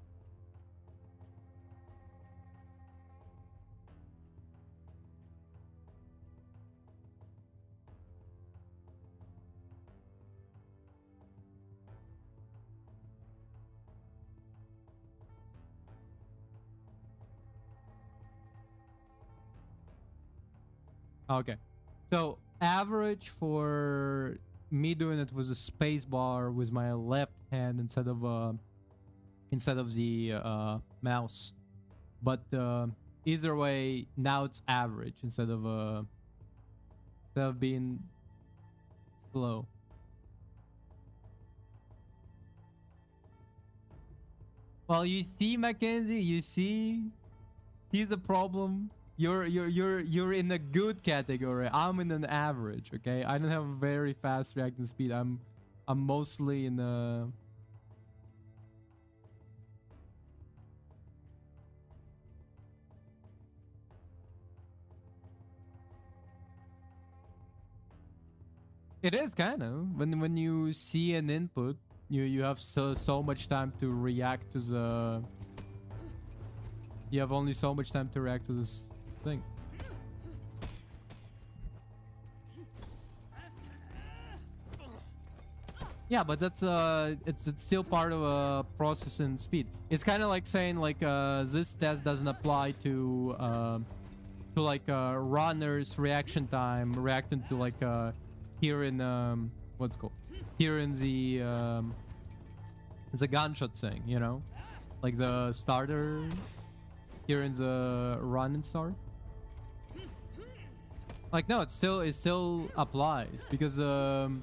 Okay, so average for me doing it was a space bar with my left hand instead of the mouse, but either way now it's average instead of being slow. Well, you see, Mackenzie, you see, here's a problem. You're in a good category. I'm in an average. Okay, I don't have a very fast reacting speed. I'm mostly in a. It is kind of when you see an input, you have so much time to react to the. You have only so much time to react to this thing. Yeah, but that's it's still part of a processing speed. It's kind of like saying like this test doesn't apply to to like runners reaction time, reacting to like here in what's it called, here in the gunshot thing, you know, like the starter here in the run and start. Like no, it still applies because them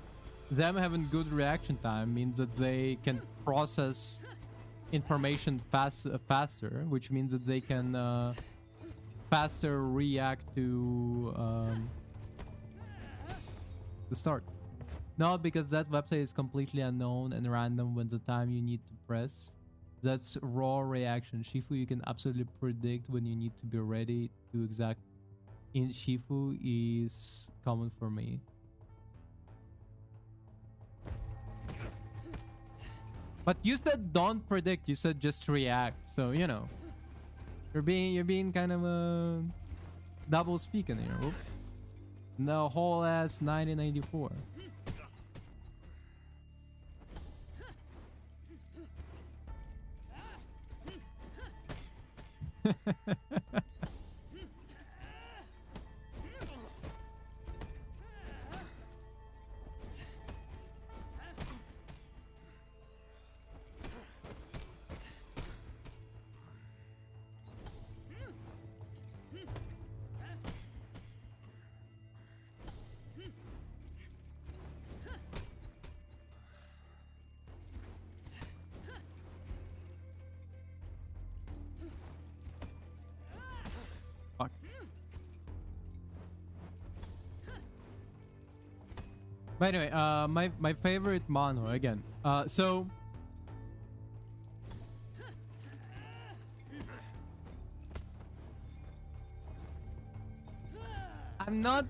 having good reaction time means that they can process information faster, which means that they can faster react to the start. No, because that website is completely unknown and random when the time you need to press. That's raw reaction. Shifu, you can absolutely predict when you need to be ready to exact. In Shifu is common for me. But you said don't predict. You said just react. So you know, you're being kind of double speaking here. Oop. The whole ass 1984. Fuck. But anyway, my favorite manhwa again. So I'm not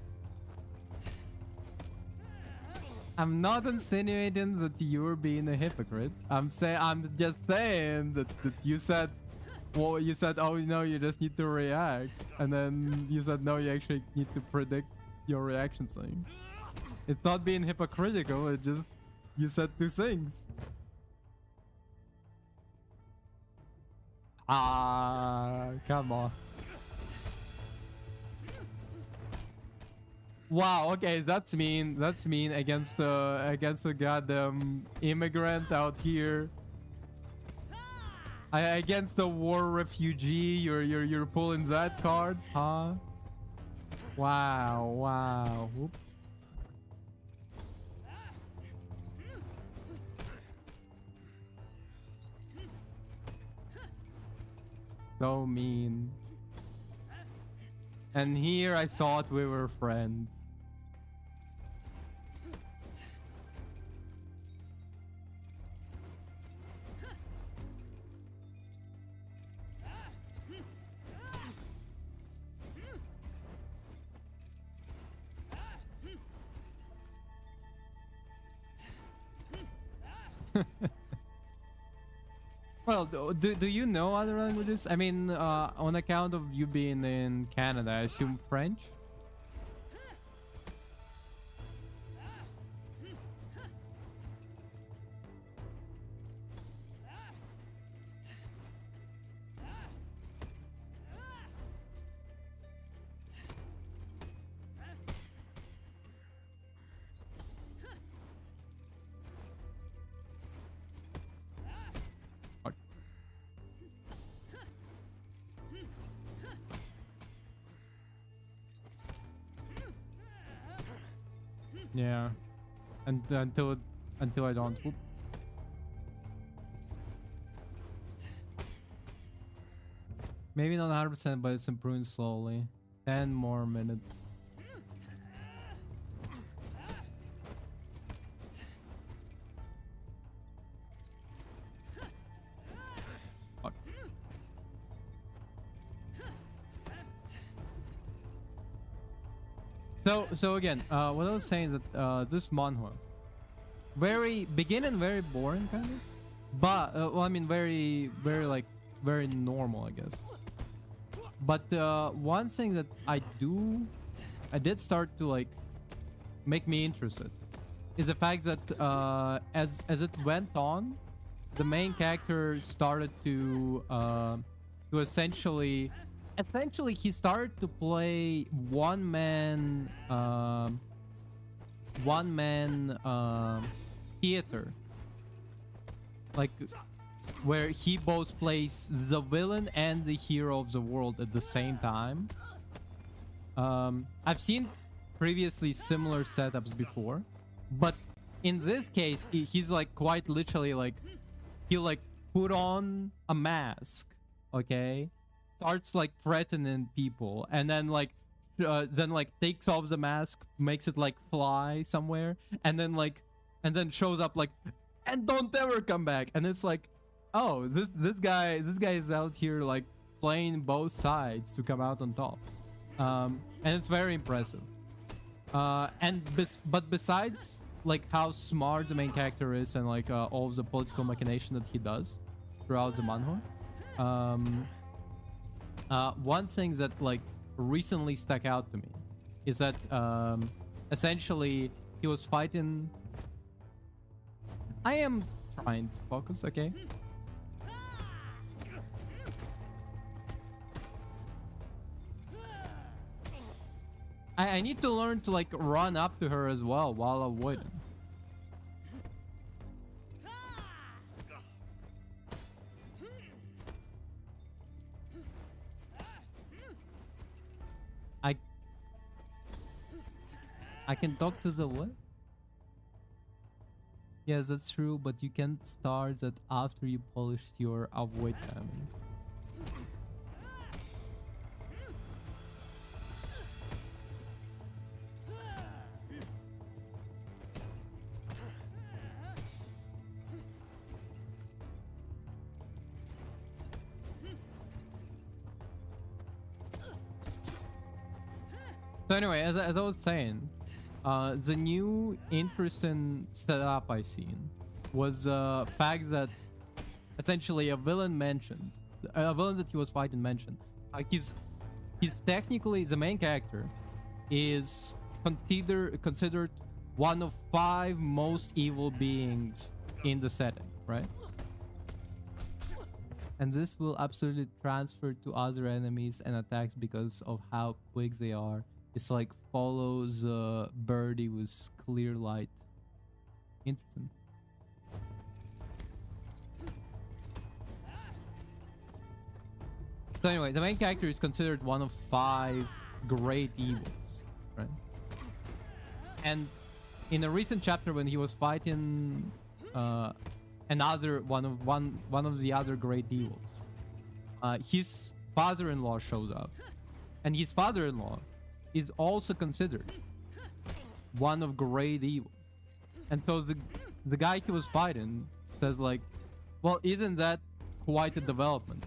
insinuating that you're being a hypocrite. I'm just saying that you said, well, you said, oh no, you just need to react, and then you said no, you actually need to predict your reaction thing. It's not being hypocritical. It just, you said two things. Ah, come on. Wow. Okay, that's mean. That's mean against a goddamn immigrant out here. Against the war refugee. You're pulling that card, huh? Wow. Wow. Whoop. So mean. And here I thought we were friends. Well, do you know other languages? I mean, on account of you being in Canada, I assume French? Yeah, and until I don't. Whoop. Maybe not 100%, but it's improving slowly. 10 more minutes. Fuck. So again, what I was saying is that this manhwa, very beginning, very boring kind of, but well, I mean very like very normal, I guess. But one thing that I did start to like make me interested is the fact that as it went on, the main character started to essentially essentially he started to play one man theater, like where he both plays the villain and the hero of the world at the same time. I've seen previously similar setups before, but in this case he's like quite literally like he like put on a mask, okay, starts like threatening people, and then like takes off the mask, makes it like fly somewhere, and then shows up like, and don't ever come back. And it's like, oh, this guy is out here like playing both sides to come out on top. And it's very impressive. But besides like how smart the main character is and like all of the political machination that he does throughout the manhwa, one thing that like recently stuck out to me is that essentially he was fighting. I am trying to focus, okay? I need to learn to like run up to her as well while avoiding. I can talk to the what? Yes, that's true, but you can't start that after you polished your avoid timing. So anyway, as I was saying, the new interesting setup I seen was fact that essentially a villain that he was fighting mentioned. He's technically the main character is considered one of 5 most evil beings in the setting, right? And this will absolutely transfer to other enemies and attacks because of how quick they are. It's like follows the birdie with clear light. Interesting. So anyway, the main character is considered one of 5 great evils, right? And in a recent chapter when he was fighting another one of the other great evils, his father-in-law shows up, and his father-in-law is also considered one of great evil. And so the guy he was fighting says like, well, isn't that quite a development?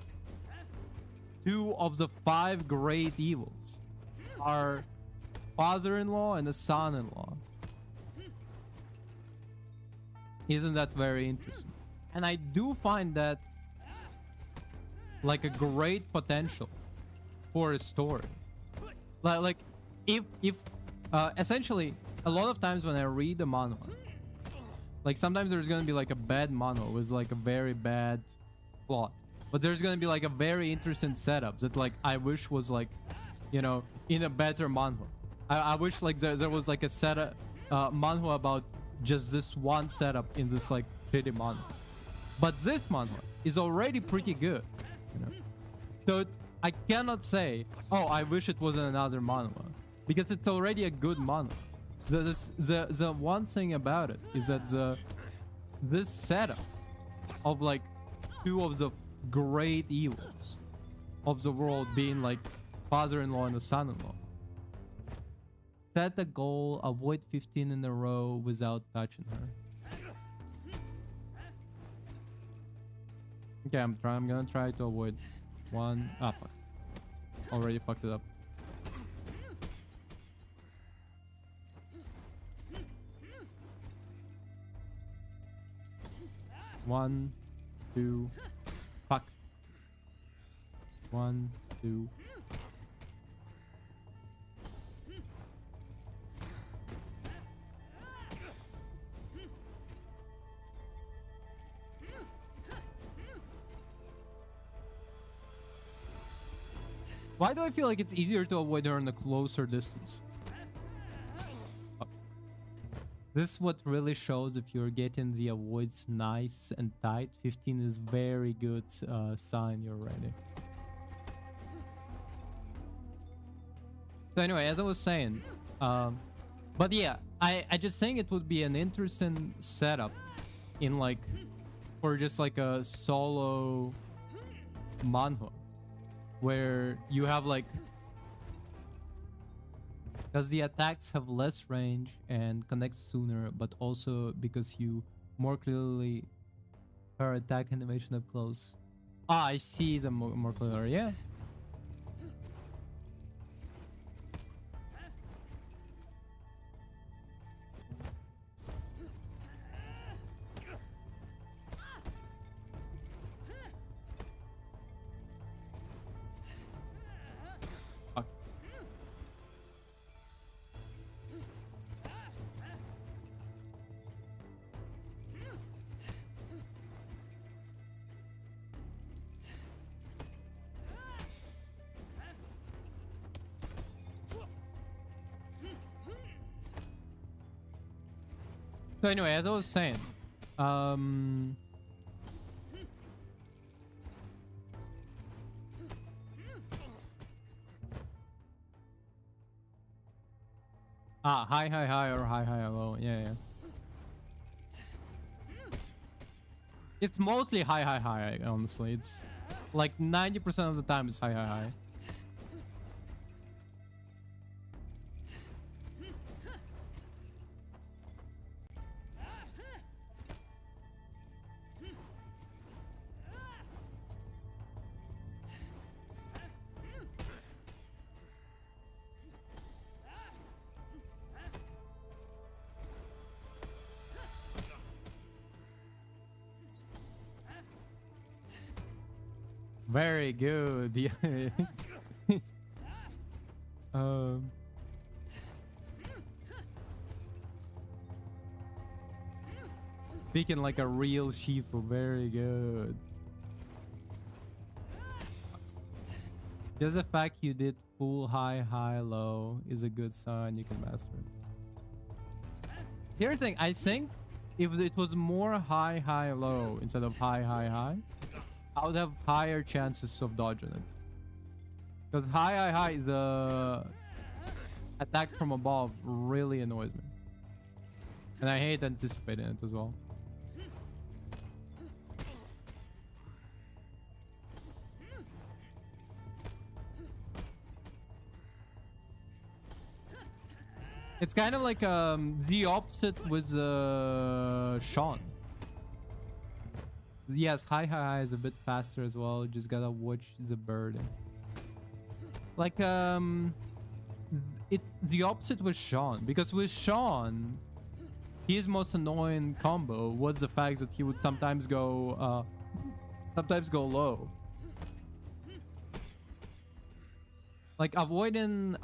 2 of the 5 great evils are father-in-law and a son-in-law. Isn't that very interesting? And I do find that like a great potential for a story. Like if essentially a lot of times when I read a manhwa, like sometimes there's gonna be like a bad manhwa with like a very bad plot, but there's gonna be like a very interesting setup that like I wish was like, you know, in a better manhwa. I wish like there was like a setup manhwa about just this one setup in this like shitty manhwa. But this manhwa is already pretty good, you know. So I cannot say, oh, I wish it was another manhwa, because it's already a good manhwa. The one thing about it is that this setup of like 2 of the great evils of the world being like father-in-law and a son-in-law. Set a goal, avoid 15 in a row without touching her. Okay, I'm gonna try to avoid 1. Ah, fuck. Already fucked it up. One, 2. Fuck. 1, 2. Why do I feel like it's easier to avoid her in a closer distance? Oh. This is what really shows if you're getting the avoids nice and tight. 15 is very good sign you're ready. So anyway, as I was saying, but yeah, I just think it would be an interesting setup in like, for just like a solo manhwa where you have like, because the attacks have less range and connect sooner, but also because you more clearly her attack animation up close. Ah, I see them more clearly. Yeah. So anyway, as I was saying, high, high, high, or high, high, low. Yeah, yeah. It's mostly high, high, high, honestly. It's like 90% of the time it's high, high, high. Very good. Yeah. um. Speaking like a real Shifu. Very good. Just the fact you did full high, high, low is a good sign you can master it. Here's the thing. I think if it was more high, high, low instead of high, high, high, I would have higher chances of dodging it. Because high, high, high, the attack from above really annoys me. And I hate anticipating it as well. It's kind of like the opposite with Sean. Yes, high, high, high is a bit faster as well. You just gotta watch the bird. Like it's the opposite with Sean, because with Sean, his most annoying combo was the fact that he would sometimes go low. Like avoiding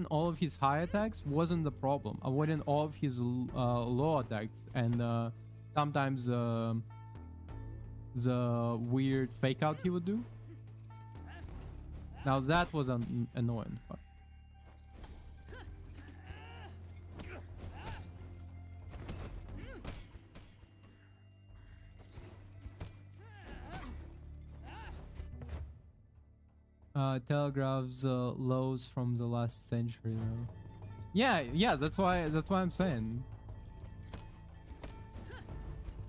all of his high attacks wasn't the problem. Avoiding all of his low attacks and sometimes the weird fake out he would do. Now that was annoying. Telegraphs lows from the last century though. Yeah, that's why I'm saying.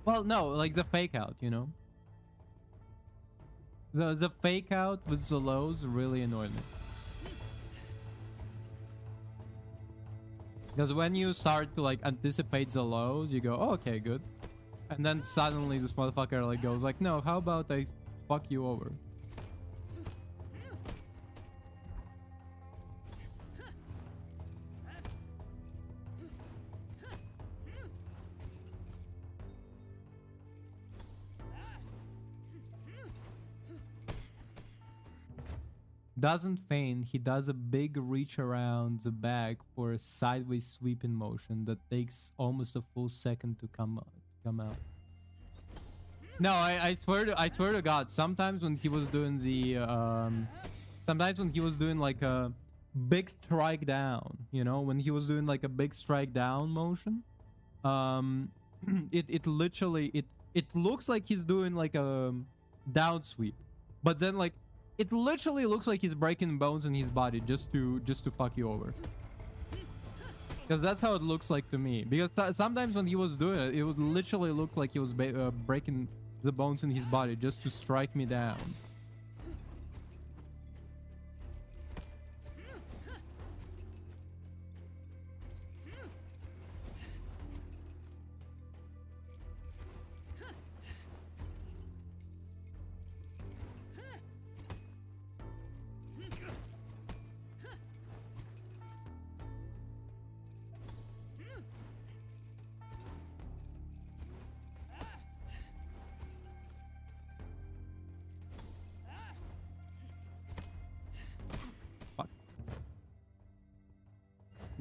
Well, no, like the fake out, you know. The fake out with the lows really annoyed me. Because when you start to like anticipate the lows, you go, oh, okay, good. And then suddenly this motherfucker like goes like, no, how about I fuck you over? Doesn't feign, he does a big reach around the back for a sideways sweeping motion that takes almost a full second to come out. No, I swear to God, sometimes when he was doing the sometimes when he was doing like a big strike down, you know, when he was doing like a big strike down motion, it literally it looks like he's doing like a down sweep, but then like it literally looks like he's breaking bones in his body just to fuck you over. Because that's how it looks like to me. Because sometimes when he was doing it, it would literally look like he was breaking the bones in his body just to strike me down.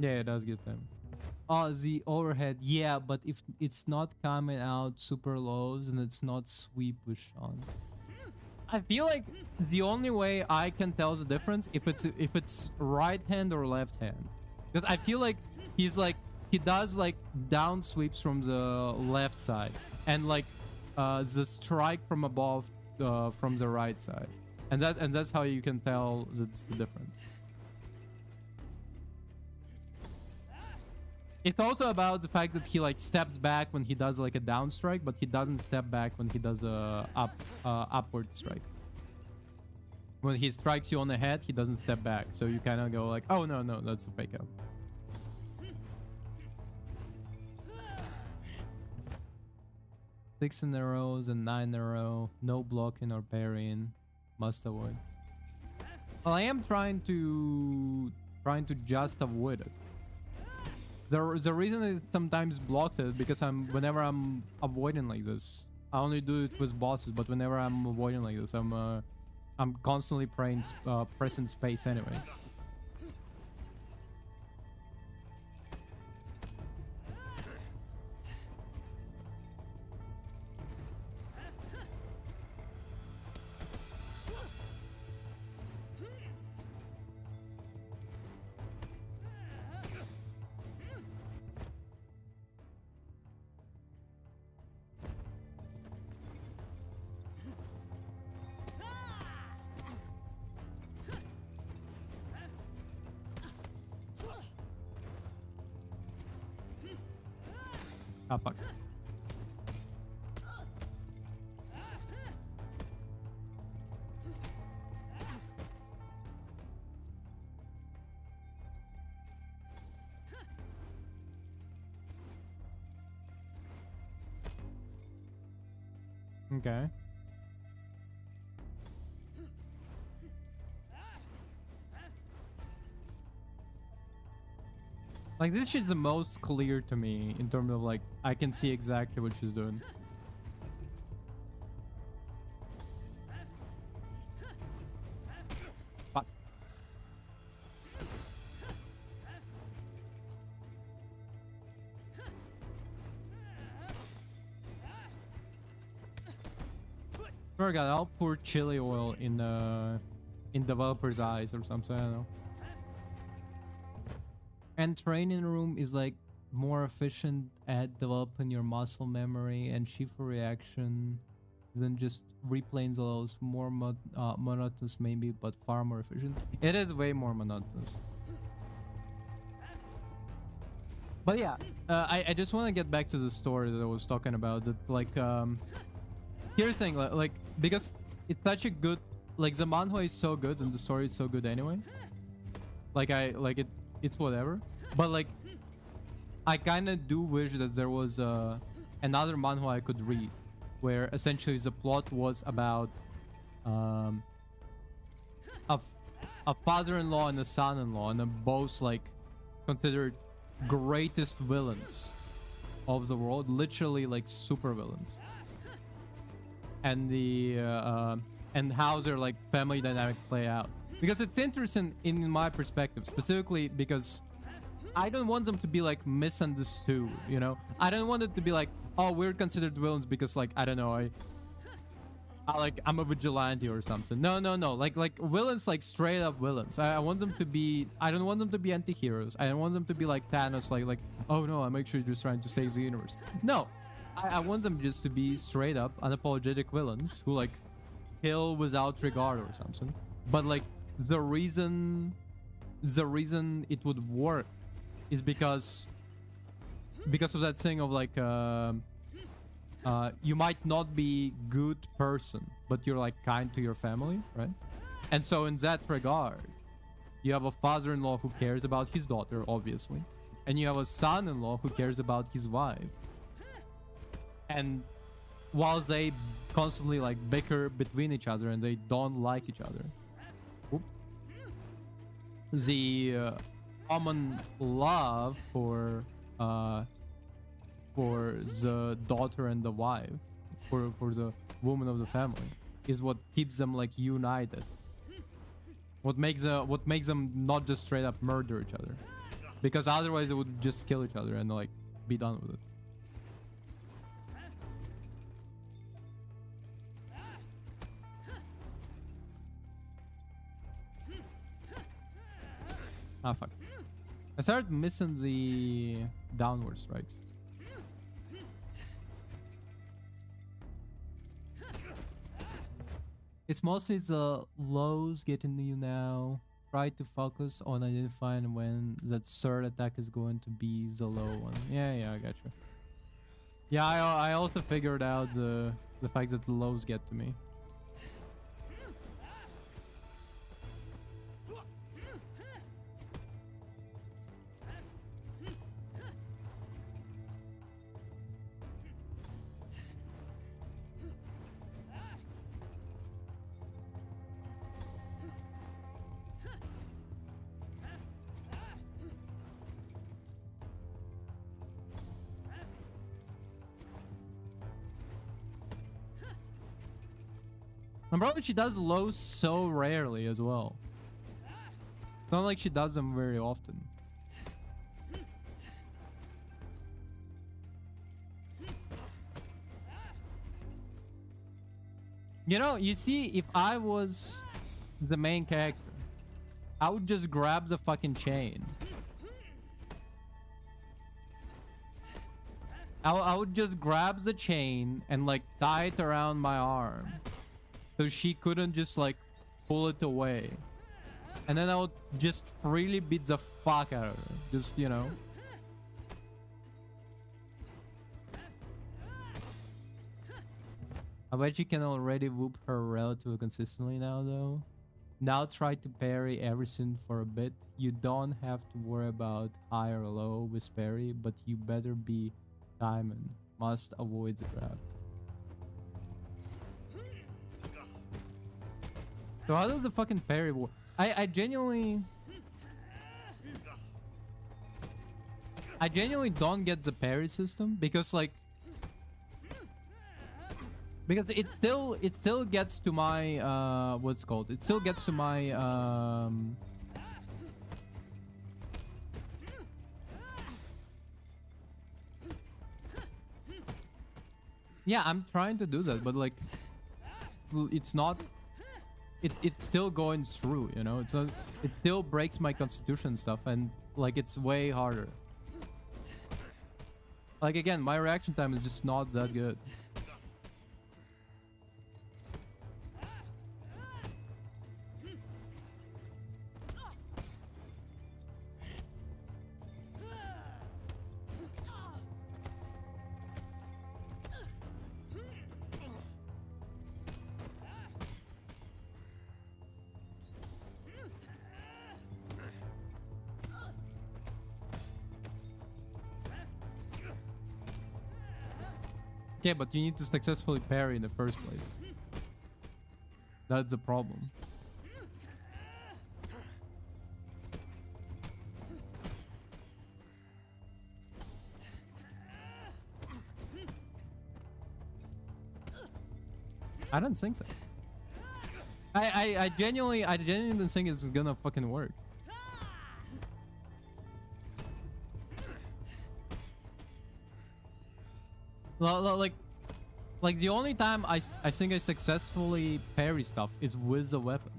Yeah, it does get them. Oh, the overhead. Yeah, but if it's not coming out super lows and it's not sweep with Sean. I feel like the only way I can tell the difference if it's right hand or left hand. Because I feel like he does like down sweeps from the left side and like the strike from above from the right side. And that's how you can tell that's the difference. It's also about the fact that he like steps back when he does like a down strike, but he doesn't step back when he does a upward strike. When he strikes you on the head, he doesn't step back. So you kind of go like, oh no, that's a fake out. Six in a row and 9 in a row. No blocking or parrying. Must avoid. Well, I am trying to just avoid it. The reason it sometimes blocks it because whenever I'm avoiding like this, I only do it with bosses. But whenever I'm avoiding like this, I'm constantly pressing space anyway. Ah, fuck. Okay. Like, this is the most clear to me in terms of, like, I can see exactly what she's doing. Fuck. Oh god, I'll pour chili oil in developers' eyes or something, I don't know. And training room is like more efficient at developing your muscle memory and Shifu reaction than just replaying the lows. More monotonous maybe, but far more efficient. It is way more monotonous. But yeah, I just want to get back to the story that I was talking about. That like here's the thing, like because it's such a good, like the manhwa is so good and the story is so good anyway. Like it's whatever, but like I kind of do wish that there was another manhwa I could read where essentially the plot was about a father-in-law and a son-in-law, and they're both like considered greatest villains of the world, literally like super villains, and the and how their like family dynamic play out. Because it's interesting in my perspective, specifically because I don't want them to be like misunderstood, you know? I don't want it to be like, oh, we're considered villains because like, I don't know, like I'm a vigilante or something. No, no, no. Like villains, like straight up villains. I want them to be. I don't want them to be anti-heroes. I don't want them to be like Thanos. Like oh no, I'm actually just trying to save the universe. No, I want them just to be straight up unapologetic villains who like kill without regard or something. But like the reason it would work is because of that thing of like you might not be good person, but you're like kind to your family, right? And so in that regard, you have a father-in-law who cares about his daughter, obviously, and you have a son-in-law who cares about his wife. And while they constantly like bicker between each other and they don't like each other, the common love for the daughter and the wife, for the woman of the family, is what keeps them like united. What makes them not just straight up murder each other, because otherwise they would just kill each other and like be done with it. Ah, fuck. I started missing the downward strikes. It's mostly the lows getting to you now. Try to focus on identifying when that third attack is going to be the low one. Yeah, I gotcha. Yeah, I also figured out the fact that the lows get to me. And probably she does lows so rarely as well. It's not like she does them very often. You know, you see, if I was the main character, I would just grab the fucking chain. I would just grab the chain and like tie it around my arm, so she couldn't just like pull it away. And then I would just really beat the fuck out of her. Just, you know. I bet you can already whoop her relatively consistently now though. Now try to parry everything for a bit. You don't have to worry about high or low with parry, but you better be timing. Must avoid the trap. So how does the fucking parry work? I genuinely don't get the parry system, because like it still gets to my what's it called? It still gets to my yeah, I'm trying to do that, but like it's not. It's still going through, you know. It still breaks my constitution stuff, and like it's way harder. Like again, my reaction time is just not that good. Yeah, but you need to successfully parry in the first place. That's the problem. I don't think so. I genuinely think it's gonna fucking work. Like Like the only time I think I successfully parry stuff is with a weapon.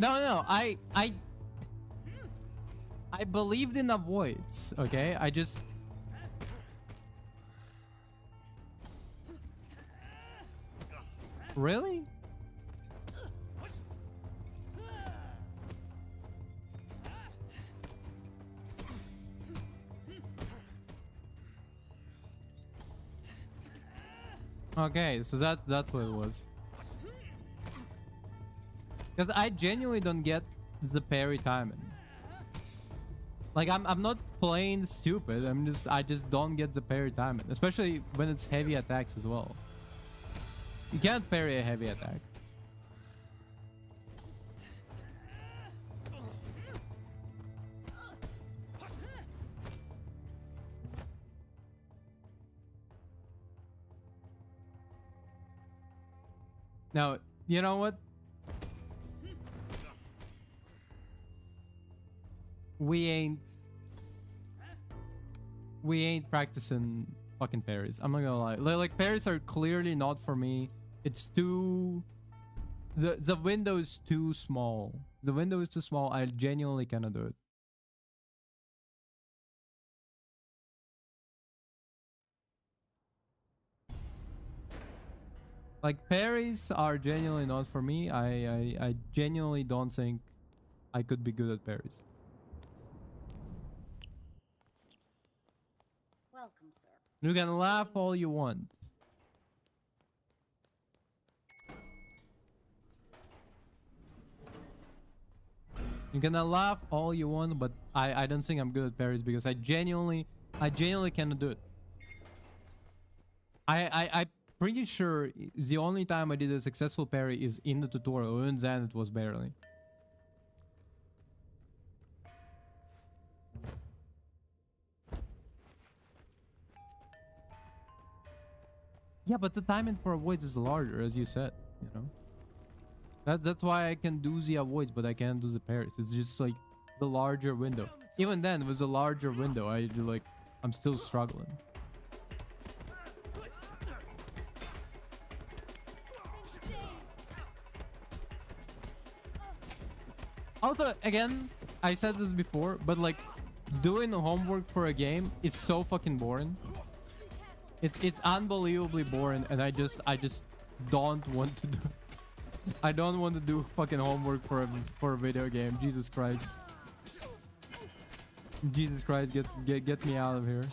No, I believed in avoids, okay? I just... Really? Okay, so that's what it was. Because I genuinely don't get the parry timing. Like I'm not playing stupid. I just don't get the parry timing, especially when it's heavy attacks as well. You can't parry a heavy attack. Now, you know what? We ain't practicing fucking parries. I'm not gonna lie. Like parries are clearly not for me. It's too... The window is too small. The window is too small. I genuinely cannot do it. Like parries are genuinely not for me. I genuinely don't think I could be good at parries. Welcome, sir. You can laugh all you want. You can laugh all you want, but I don't think I'm good at parries because I genuinely cannot do it. I'm pretty sure the only time I did a successful parry is in the tutorial, and then it was barely. Yeah, but the timing for avoids is larger, as you said, you know. That's why I can do the avoids, but I can't do the parries. It's just like the larger window. Even then, with a larger window, I'm still struggling. Also, again, I said this before, but like doing homework for a game is so fucking boring. It's unbelievably boring, and I just don't want to do. I don't want to do fucking homework for a video game. Jesus Christ. Jesus Christ, get me out of here.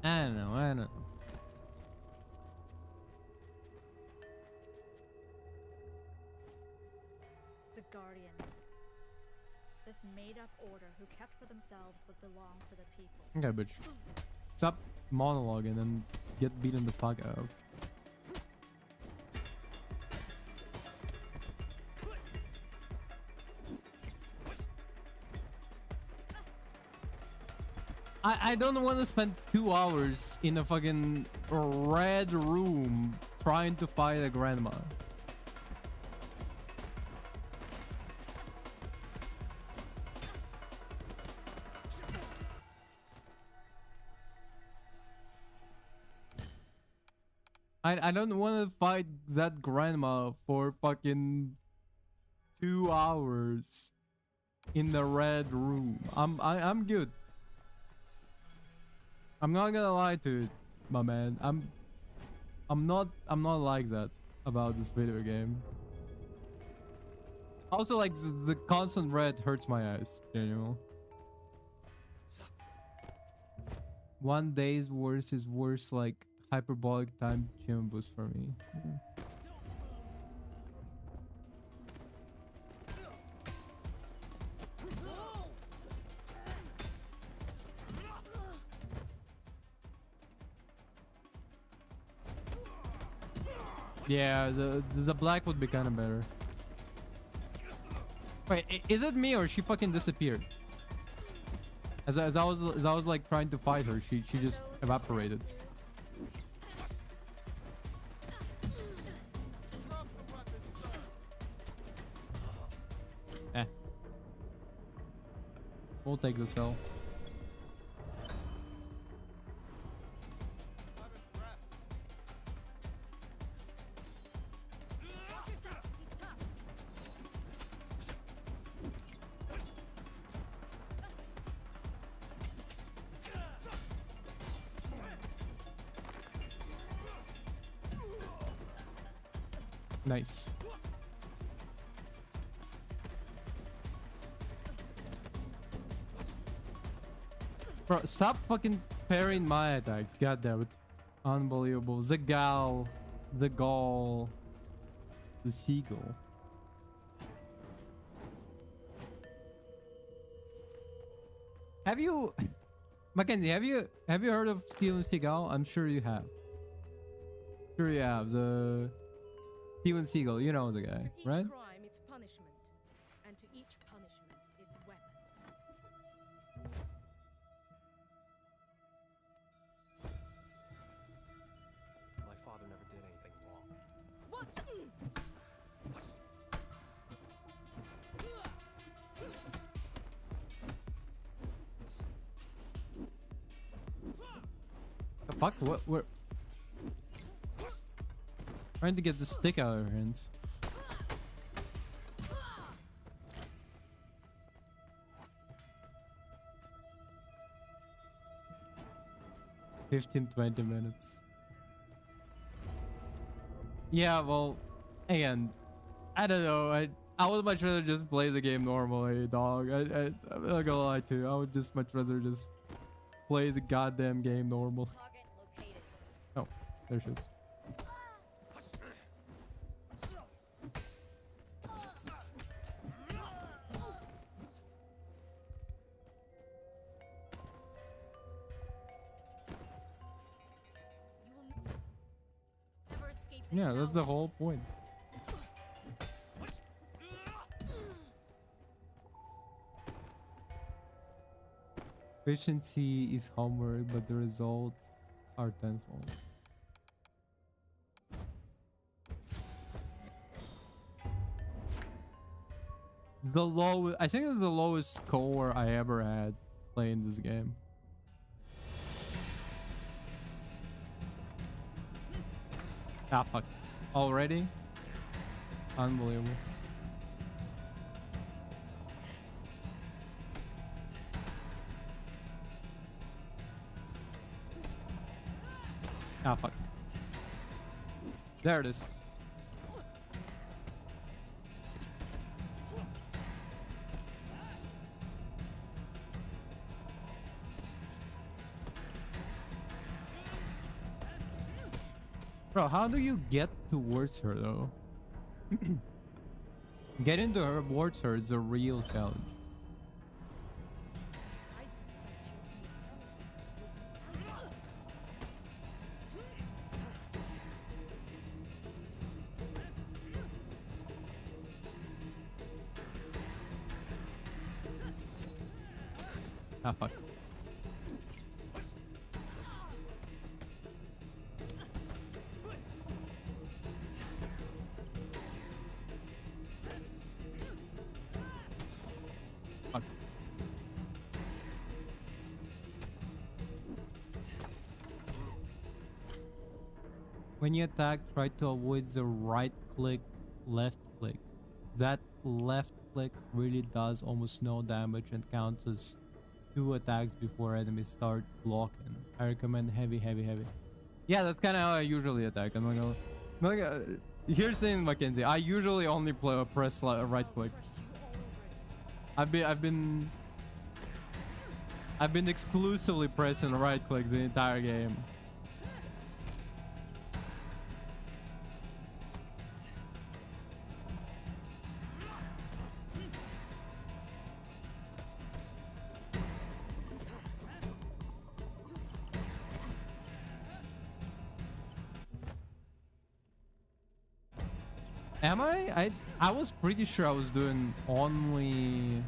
I don't know. The Guardians. This made-up order who kept for themselves what belonged to the people. Okay, bitch. Stop monologuing and get beaten the fuck out of. I don't want to spend 2 hours in a fucking red room trying to fight a grandma. I don't want to fight that grandma for fucking 2 hours in the red room. I'm good. I'm not gonna lie to you, my man. I'm not like that about this video game. Also, like the constant red hurts my eyes, Daniel. One day's worse is worse, like hyperbolic time achievement boost for me. Yeah. Yeah, the black would be kind of better. Wait, is it me or she fucking disappeared? As I was like trying to fight her, she just evaporated. Eh. We'll take the cell. Nice. Bro, stop fucking parrying my attacks. God damn it. Unbelievable. The gal. The gall. The seagull. Have you... Mackenzie, have you heard of Steven Seagal? I'm sure you have. Sure you have. The... Steven Seagal, you know the guy, To each right? crime, its punishment, and to each punishment, its weapon. My father never did anything wrong. What? The fuck? What? We're trying to get the stick out of her hands. $15-20 minutes. Yeah, well, again, I don't know. I would much rather just play the game normally, dog. I'm not gonna lie to you. I would just much rather just play the goddamn game normal. Target located. Oh, there she is. You will never escape this Yeah, that's the tower. whole point. Efficiency is homework, but the results are tenfold. The low, I think it's the lowest score I ever had playing this game. Ah, fuck. Already? Unbelievable. Ah, fuck. There it is. Bro, how do you get towards her though? Getting towards her is a real challenge. I suspect you're intelligent. Ah, fuck. Fuck. When you attack, try to avoid the right click, left click. That left click really does almost no damage and counts as 2 attacks before enemies start blocking. I recommend heavy, heavy, heavy. Yeah, that's kind of how I usually attack. I'm not gonna, here's the thing, Mackenzie. I usually only press right click. Crush you all over again. I've been exclusively pressing right click the entire game. Am I? I was pretty sure I was doing only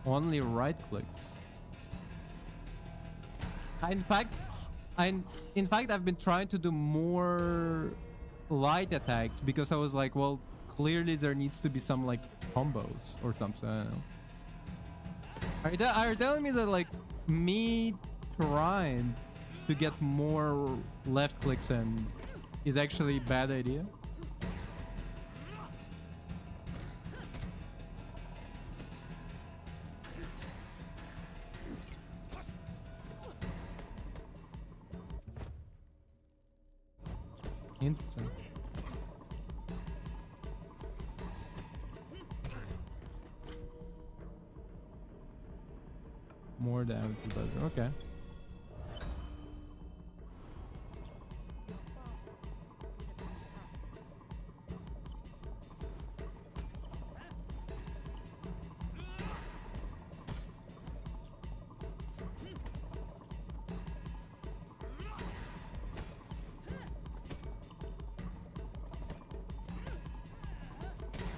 right clicks. In fact, I've been trying to do more light attacks because I was like, well, clearly there needs to be some like combos or something. I don't know. Are you telling me that like me trying to get more left clicks in is actually a bad idea? Interesting. More damage is better. Okay.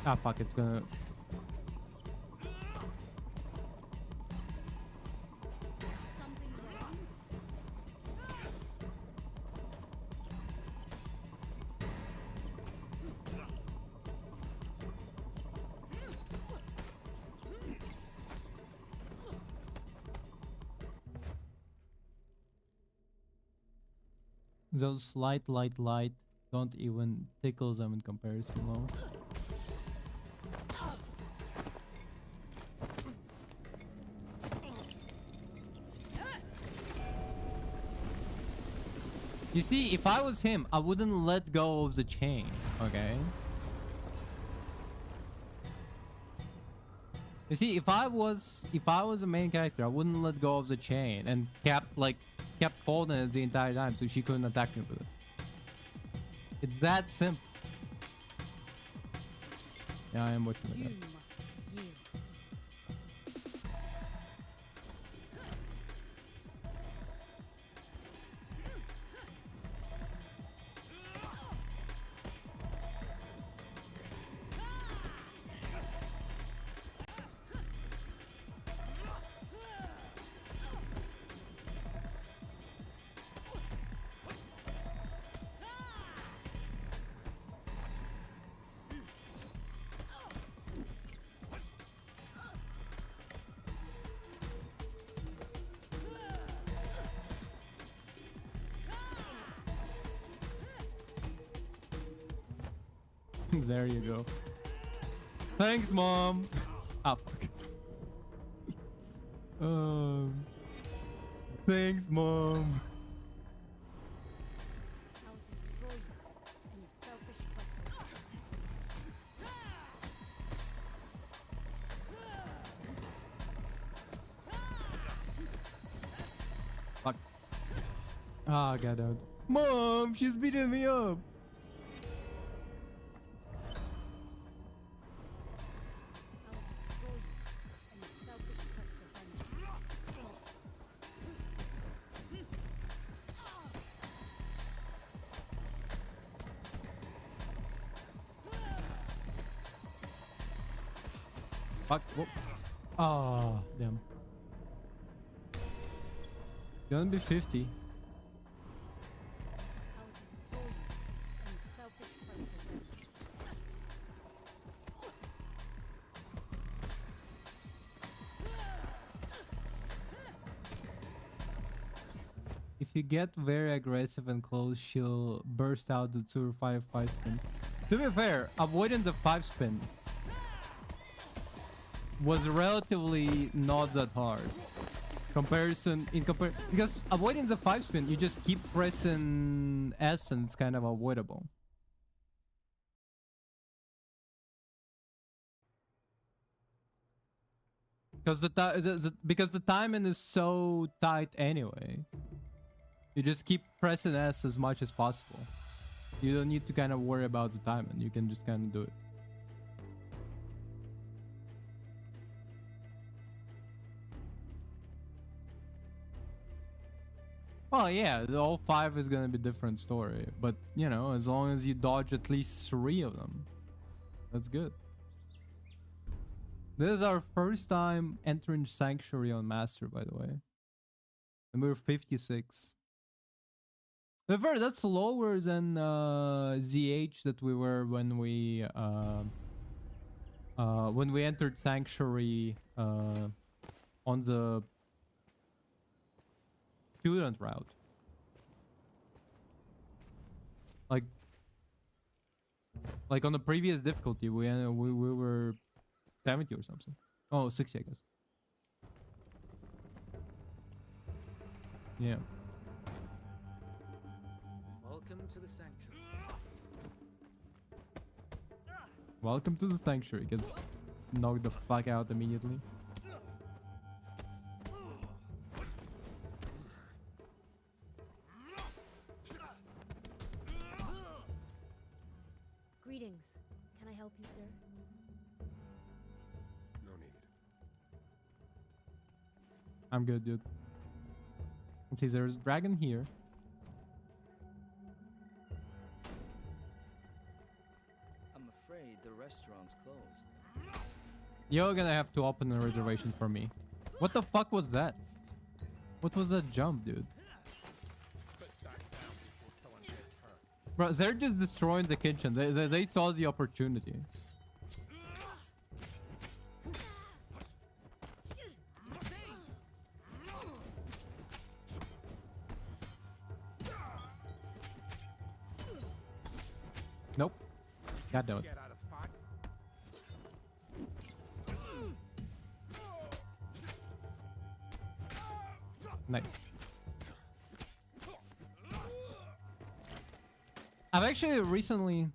Ah, fuck, it's gonna... Those light don't even tickle them in comparison, low. You see, if I was him, I wouldn't let go of the chain, okay? You see, if I was a main character, I wouldn't let go of the chain and kept holding it the entire time so she couldn't attack me with it. It's that simple. Yeah, I am watching it. There you go. Thanks, Mom. Ah, fuck. Thanks, Mom. I'll destroy you and your selfish husband. Fuck. Ah, got out. Mom, she's beating me up. Fuck. Whoop. Oh, damn. Gonna be 50. If you get very aggressive and close, she'll burst out the 2 or 5 spin. To be fair, avoiding the 5 spin was relatively not that hard. Because avoiding the 5 spin, you just keep pressing S and it's kind of avoidable. Because the timing is so tight anyway. You just keep pressing S as much as possible. You don't need to kind of worry about the timing. You can just kind of do it. Well, yeah, all 5 is gonna be a different story. But, you know, as long as you dodge at least 3 of them. That's good. This is our first time entering Sanctuary on Master, by the way. And we're 56. However, that's lower than ZH that we were when we entered Sanctuary on the student route. Like on the previous difficulty, we were 70 or something. Oh, 60, I guess. Yeah. Welcome to the sanctuary. Welcome to the Sanctuary. Gets knocked the fuck out immediately. Greetings. Can I help you, sir? No need. I'm good, dude. Let's see, there's a dragon here. I'm afraid the restaurant's closed. You're gonna have to open a reservation for me. What the fuck was that? What was that jump, dude? Bro, they're just destroying the kitchen. They saw the opportunity. Nope. God damn it. Get out of fight. Nice. I've actually recently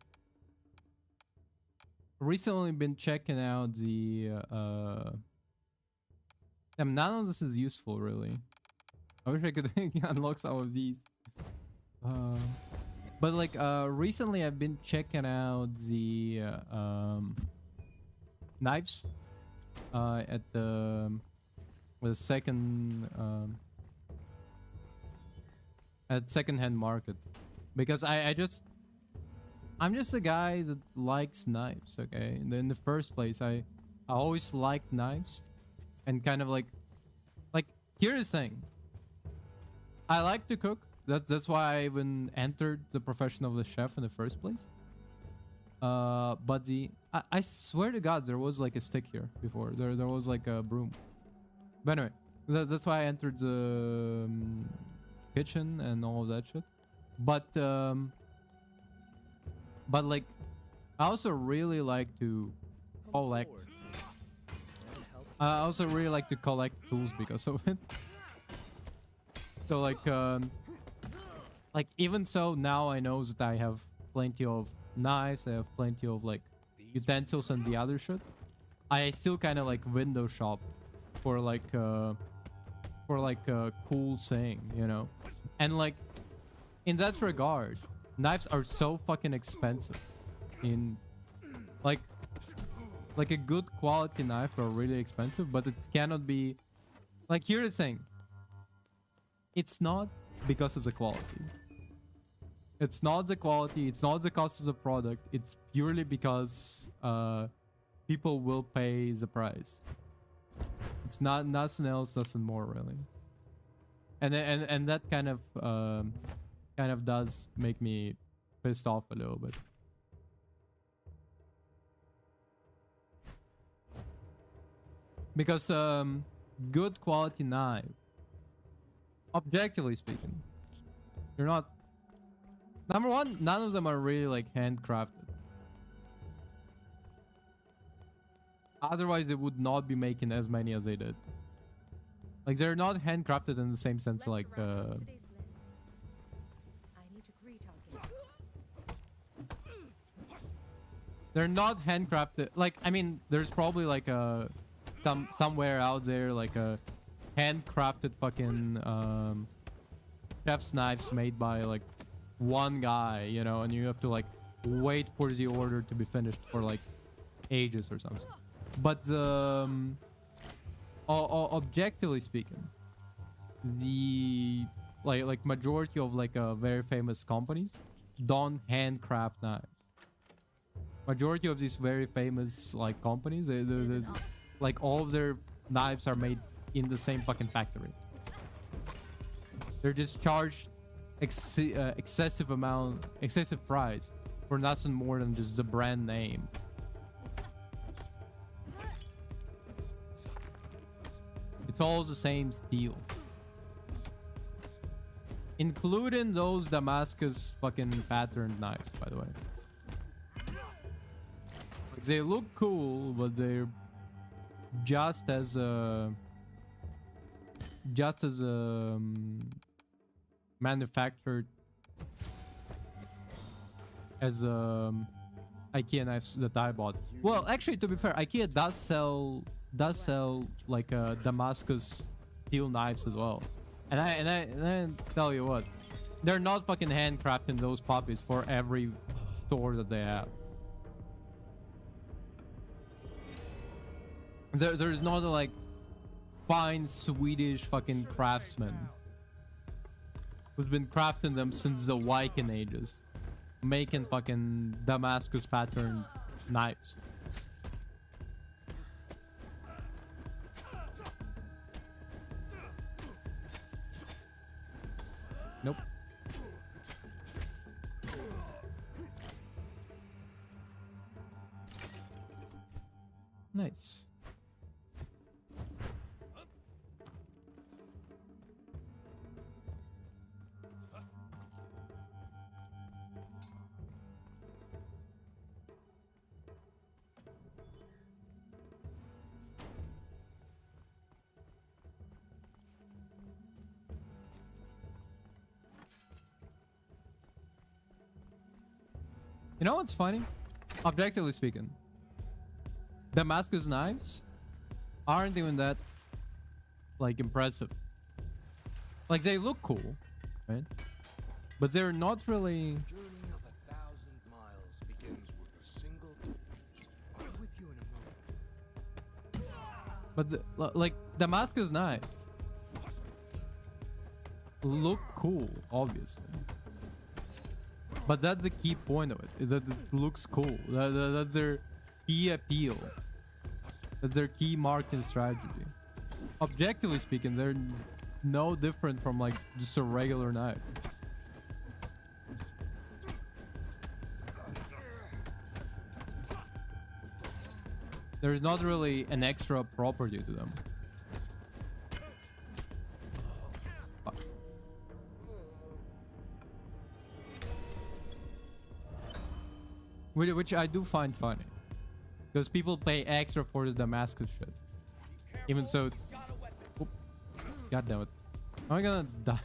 been checking out the none of this is useful really. I wish I could unlock some of these. But like recently I've been checking out the knives at the second at secondhand market, because I'm just a guy that likes knives. Okay, in the first place, I always liked knives, and kind of like here's the thing. I like to cook. That's why I even entered the profession of the chef in the first place. But I swear to God, there was like a stick here before. There was like a broom. But anyway, that's why I entered the kitchen and all of that shit. But like, I also really like to collect. I also really like to collect tools because of it. So like even so now I know that I have plenty of knives, I have plenty of like utensils and the other shit. I still kind of like window shop for like a cool thing, you know? And like in that regard, knives are so fucking expensive. In like a good quality knife are really expensive, but it cannot be like, here's the thing. It's not because of the quality. It's not the quality. It's not the cost of the product. It's purely because people will pay the price. It's not nothing else, nothing more really. And that kind of does make me pissed off a little bit. Because good quality knife, objectively speaking, you're not. Number one, none of them are really like handcrafted. Otherwise, they would not be making as many as they did. Like they're not handcrafted in the same sense, like. I need to greet our guests. They're not handcrafted. Like, I mean, there's probably like a somewhere out there like a handcrafted fucking chef's knives made by like one guy, you know, and you have to like wait for the order to be finished for like ages or something. But objectively speaking, the like majority of like very famous companies don't handcraft knives. majority of these very famous like companies, like all of their knives are made in the same fucking factory. They're just charged excessive price for nothing more than just the brand name. It's all the same steel, including those Damascus fucking patterned knives, by the way. They look cool, but they're just as manufactured as IKEA knives that I bought. Well, actually, to be fair, IKEA does sell like Damascus steel knives as well. And I tell you what, they're not fucking handcrafting those puppies for every store that they have. There's not a like fine Swedish fucking craftsman who's been crafting them since the Viking ages, making fucking Damascus pattern knives. Nope. Nice. You know what's funny? Objectively speaking, Damascus knives aren't even that like impressive. Like they look cool, right? But they're not really. Journey of 1,000 miles begins with a single. I'll be with you in a moment. But like Damascus knife look cool, obviously. But that's the key point of it, is that it looks cool. That's their key appeal. That's their key marketing strategy. Objectively speaking, they're no different from like just a regular knife. There's not really an extra property to them. Which I do find funny, because people pay extra for the Damascus shit. Even so, oh, God damn it! Am I gonna die?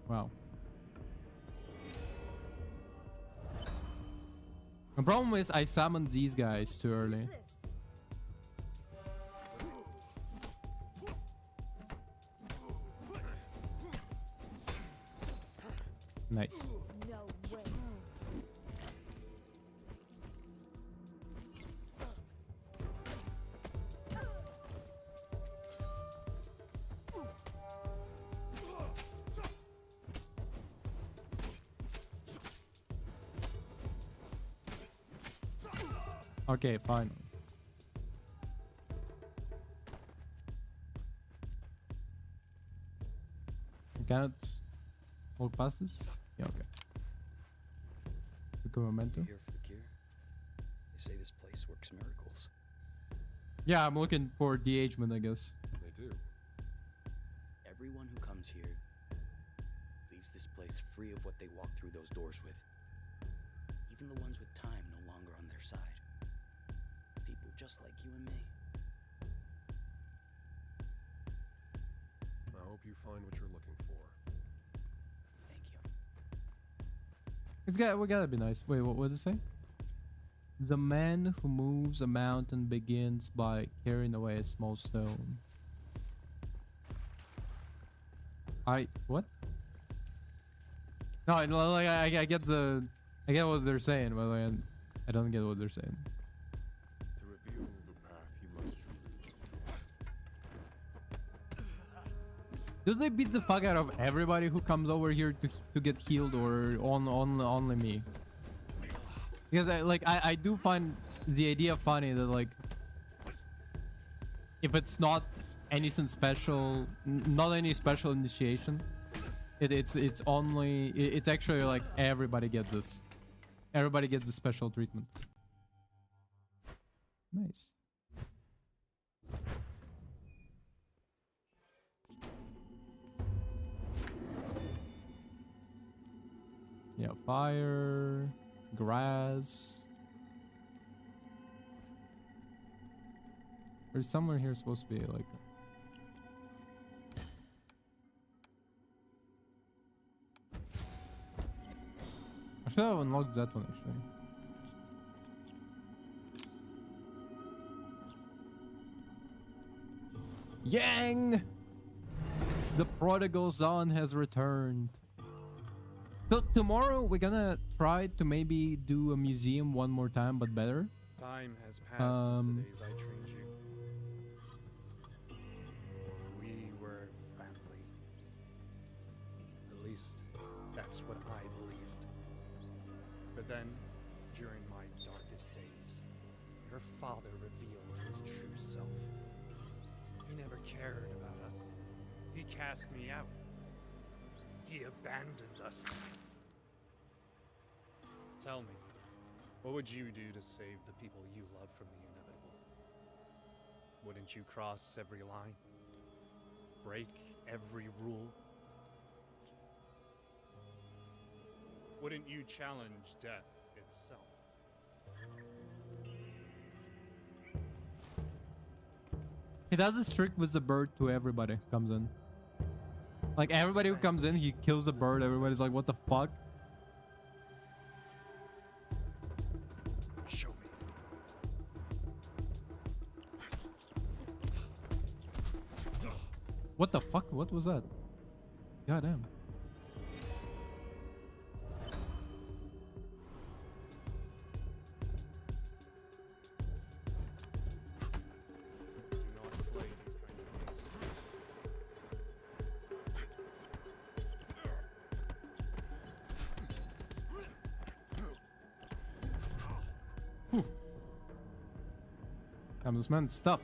Wow. The problem is I summoned these guys too early. Nice. No way. Okay, fine. You cannot walk past this? Yeah, okay. Quick momentum. Here for the cure. They say this place works miracles. Yeah, I'm looking for de-agement, I guess. They do. Everyone who comes here leaves this place free of what they walk through those doors with. Even the ones with time no longer on their side. People just like you and me. I hope you find what you're looking for. Thank you. We gotta be nice. Wait, what does it say? The man who moves a mountain begins by carrying away a small stone. What? No, like I get what they're saying, but like, I don't get what they're saying. To reveal the path you must choose. Do they beat the fuck out of everybody who comes over here to get healed, or only me? Because I do find the idea funny that like if it's not anything special, not any special initiation, it's only it's actually like everybody gets this. Everybody gets the special treatment. Nice. Yeah, fire, grass. There's somewhere here supposed to be like. I should have unlocked that one actually. Yang! The prodigal son has returned. So tomorrow we're gonna try to maybe do a museum one more time, but better. Time has passed since the days I trained you. We were family. At least, that's what I believed. But then, during my darkest days, your father revealed his true self. He never cared about us. He cast me out. He abandoned us. Tell me, what would you do to save the people you love from the inevitable? Wouldn't you cross every line? Break every rule? Wouldn't you challenge death itself? He does this trick with the bird to everybody who comes in. Like everybody who comes in, he kills the bird. Everybody's like, what the fuck? Show me. What the fuck? What was that? Goddamn. Do not play these kinds of games. Damn, this man's stuck.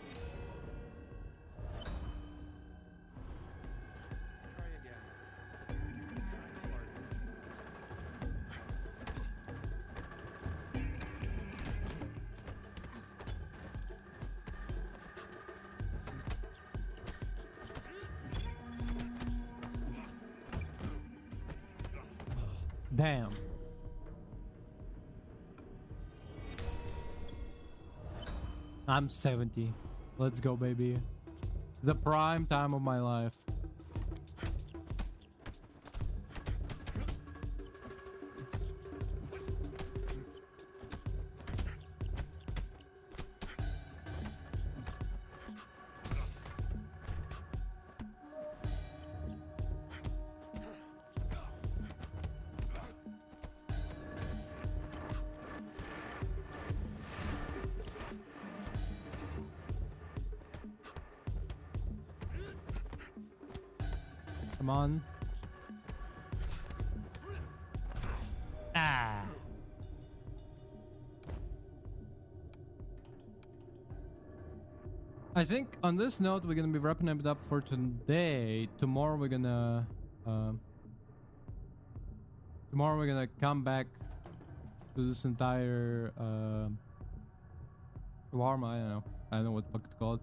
Try again. Try harder. Damn. I'm 70. Let's go, baby. The prime time of my life. Come on. Ah. I think on this note, we're gonna be wrapping it up for today. Tomorrow we're gonna come back to this entire shawarma. I don't know what the fuck it's called.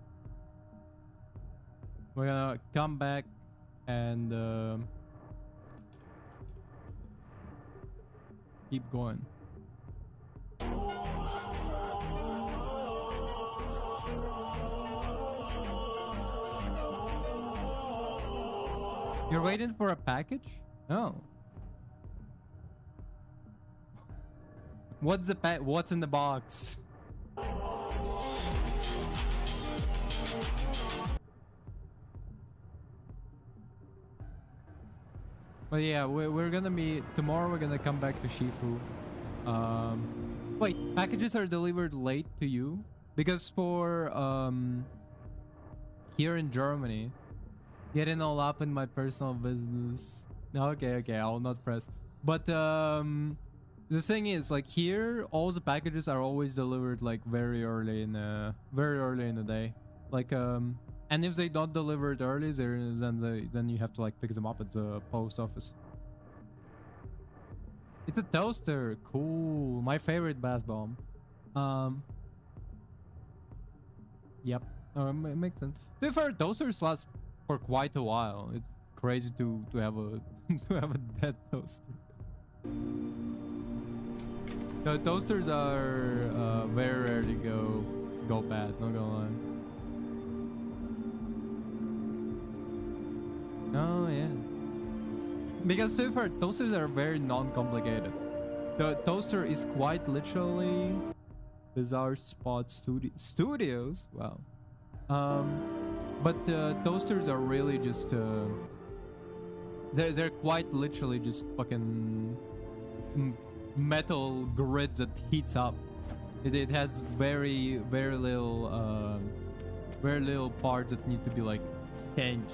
We're gonna come back and keep going. You're waiting for a package? Oh. What's what's in the box? But yeah, we're gonna be tomorrow. We're gonna come back to Sifu. Wait, packages are delivered late to you because for here in Germany, Getting all up in my personal business. Okay, okay, I will not press. But the thing is, like here, all the packages are always delivered like very early in the day. Like and if they don't deliver it early, then you have to like pick them up at the post office. It's a toaster. Cool. My favorite bath bomb. Yep. It makes sense. To be fair, toasters last for quite a while. It's crazy to have a to have a dead toaster. The toasters are very rarely go bad. Not gonna lie. Oh yeah. Because to be fair, toasters are very non-complicated. The toaster is quite literally Bizarre Spot Studios. Wow. But toasters are really just they're quite literally just fucking metal grids that heats up. It has very little parts that need to be like changed.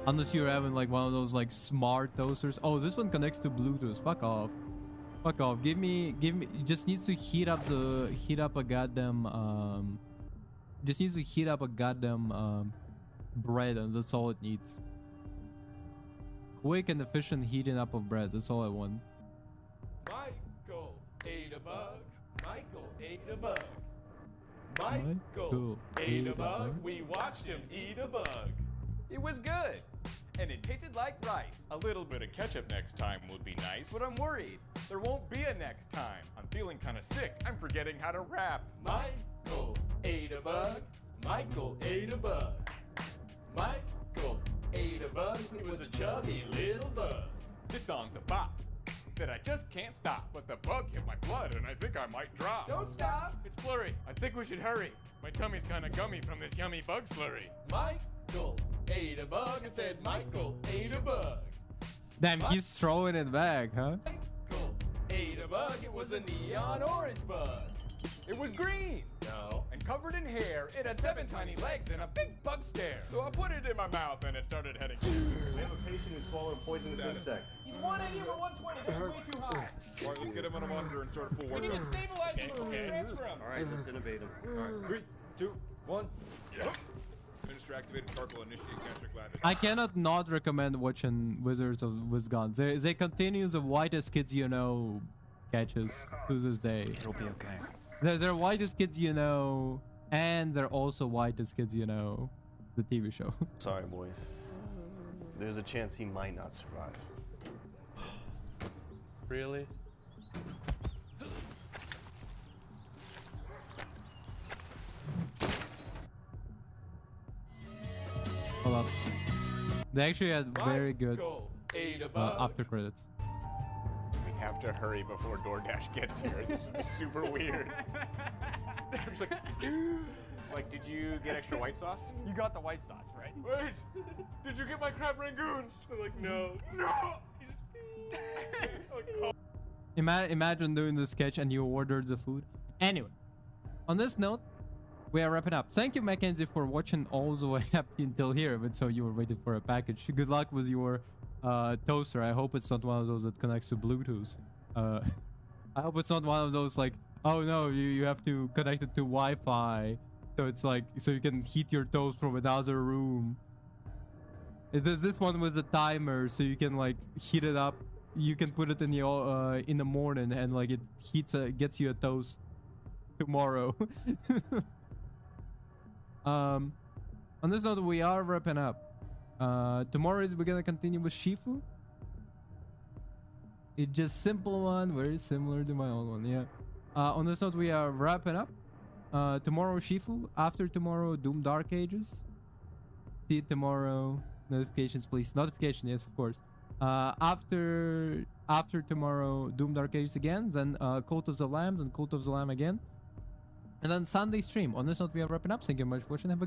Unless you're having like one of those like smart toasters. Oh, this one connects to Bluetooth. Fuck off. Fuck off. Give me it just needs to heat up a goddamn just needs to heat up a goddamn bread, and that's all it needs. Quick and efficient heating up of bread. That's all I want. Michael ate a bug. Michael ate a bug. Michael ate a bug. We watched him eat a bug. It was good. And it tasted like rice. A little bit of ketchup next time would be nice, but I'm worried there won't be a next time. I'm feeling kind of sick. I'm forgetting how to rap. Michael ate a bug. Michael ate a bug. Michael ate a bug. It was a chubby little bug. This song's a bop that I just can't stop. But the bug hit my blood and I think I might drop. Don't stop. It's blurry. I think we should hurry. My tummy's kind of gummy from this yummy bug slurry. Michael ate a bug. I said Michael ate a bug. Damn, he's throwing it back, huh? Michael ate a bug. It was a neon orange bug. It was green, no, and covered in hair. It had 7 tiny legs and a big bug stare. So I put it in my mouth and it started heading. We have a patient who swallowed a poisonous insect. He's 180 over 120. That's way too high. All right, let's get him on a monitor and start full workup. We need to stabilize him before we transfer him. All right, let's intubate him. All right, 3, 2, 1. Yeah. Minister activated charcoal, initiate gastric lavage. I cannot not recommend watching Wizards of Wisconsin. They continue the whitest kids you know sketches to this day. It'll be okay. They're whitest kids you know, and they're also whitest kids you know, the TV show. Sorry, boys. There's a chance he might not survive. Really? Hold up. They actually had very good after credits. We have to hurry before DoorDash gets here. This would be super weird. It's like, did you get extra white sauce? You got the white sauce, right? Wait, did you get my crab rangoons? I'm like, no. You just Imagine doing the sketch and you ordered the food. Anyway, on this note, we are wrapping up. Thank you, Mackenzie, for watching all the way up until here. But so you were waiting for a package. Good luck with your toaster. I hope it's not one of those that connects to Bluetooth. I hope it's not one of those like, oh no, you have to connect it to Wi-Fi. So it's like, so you can heat your toast from another room. There's this one with the timer, so you can like heat it up. You can put it in the morning, and like it gets you a toast tomorrow. On this note, we are wrapping up. Tomorrow we're gonna continue with Sifu. It's just simple one, very similar to my old one. Yeah. On this note, we are wrapping up. Tomorrow Sifu. After tomorrow, Doom Dark Ages. See you tomorrow. Notifications, please. Notification, yes, of course. After tomorrow, Doom Dark Ages again. Then Cult of the Lambs and Cult of the Lamb again. And then Sunday stream. On this note, we are wrapping up. Thank you very much for watching. Have a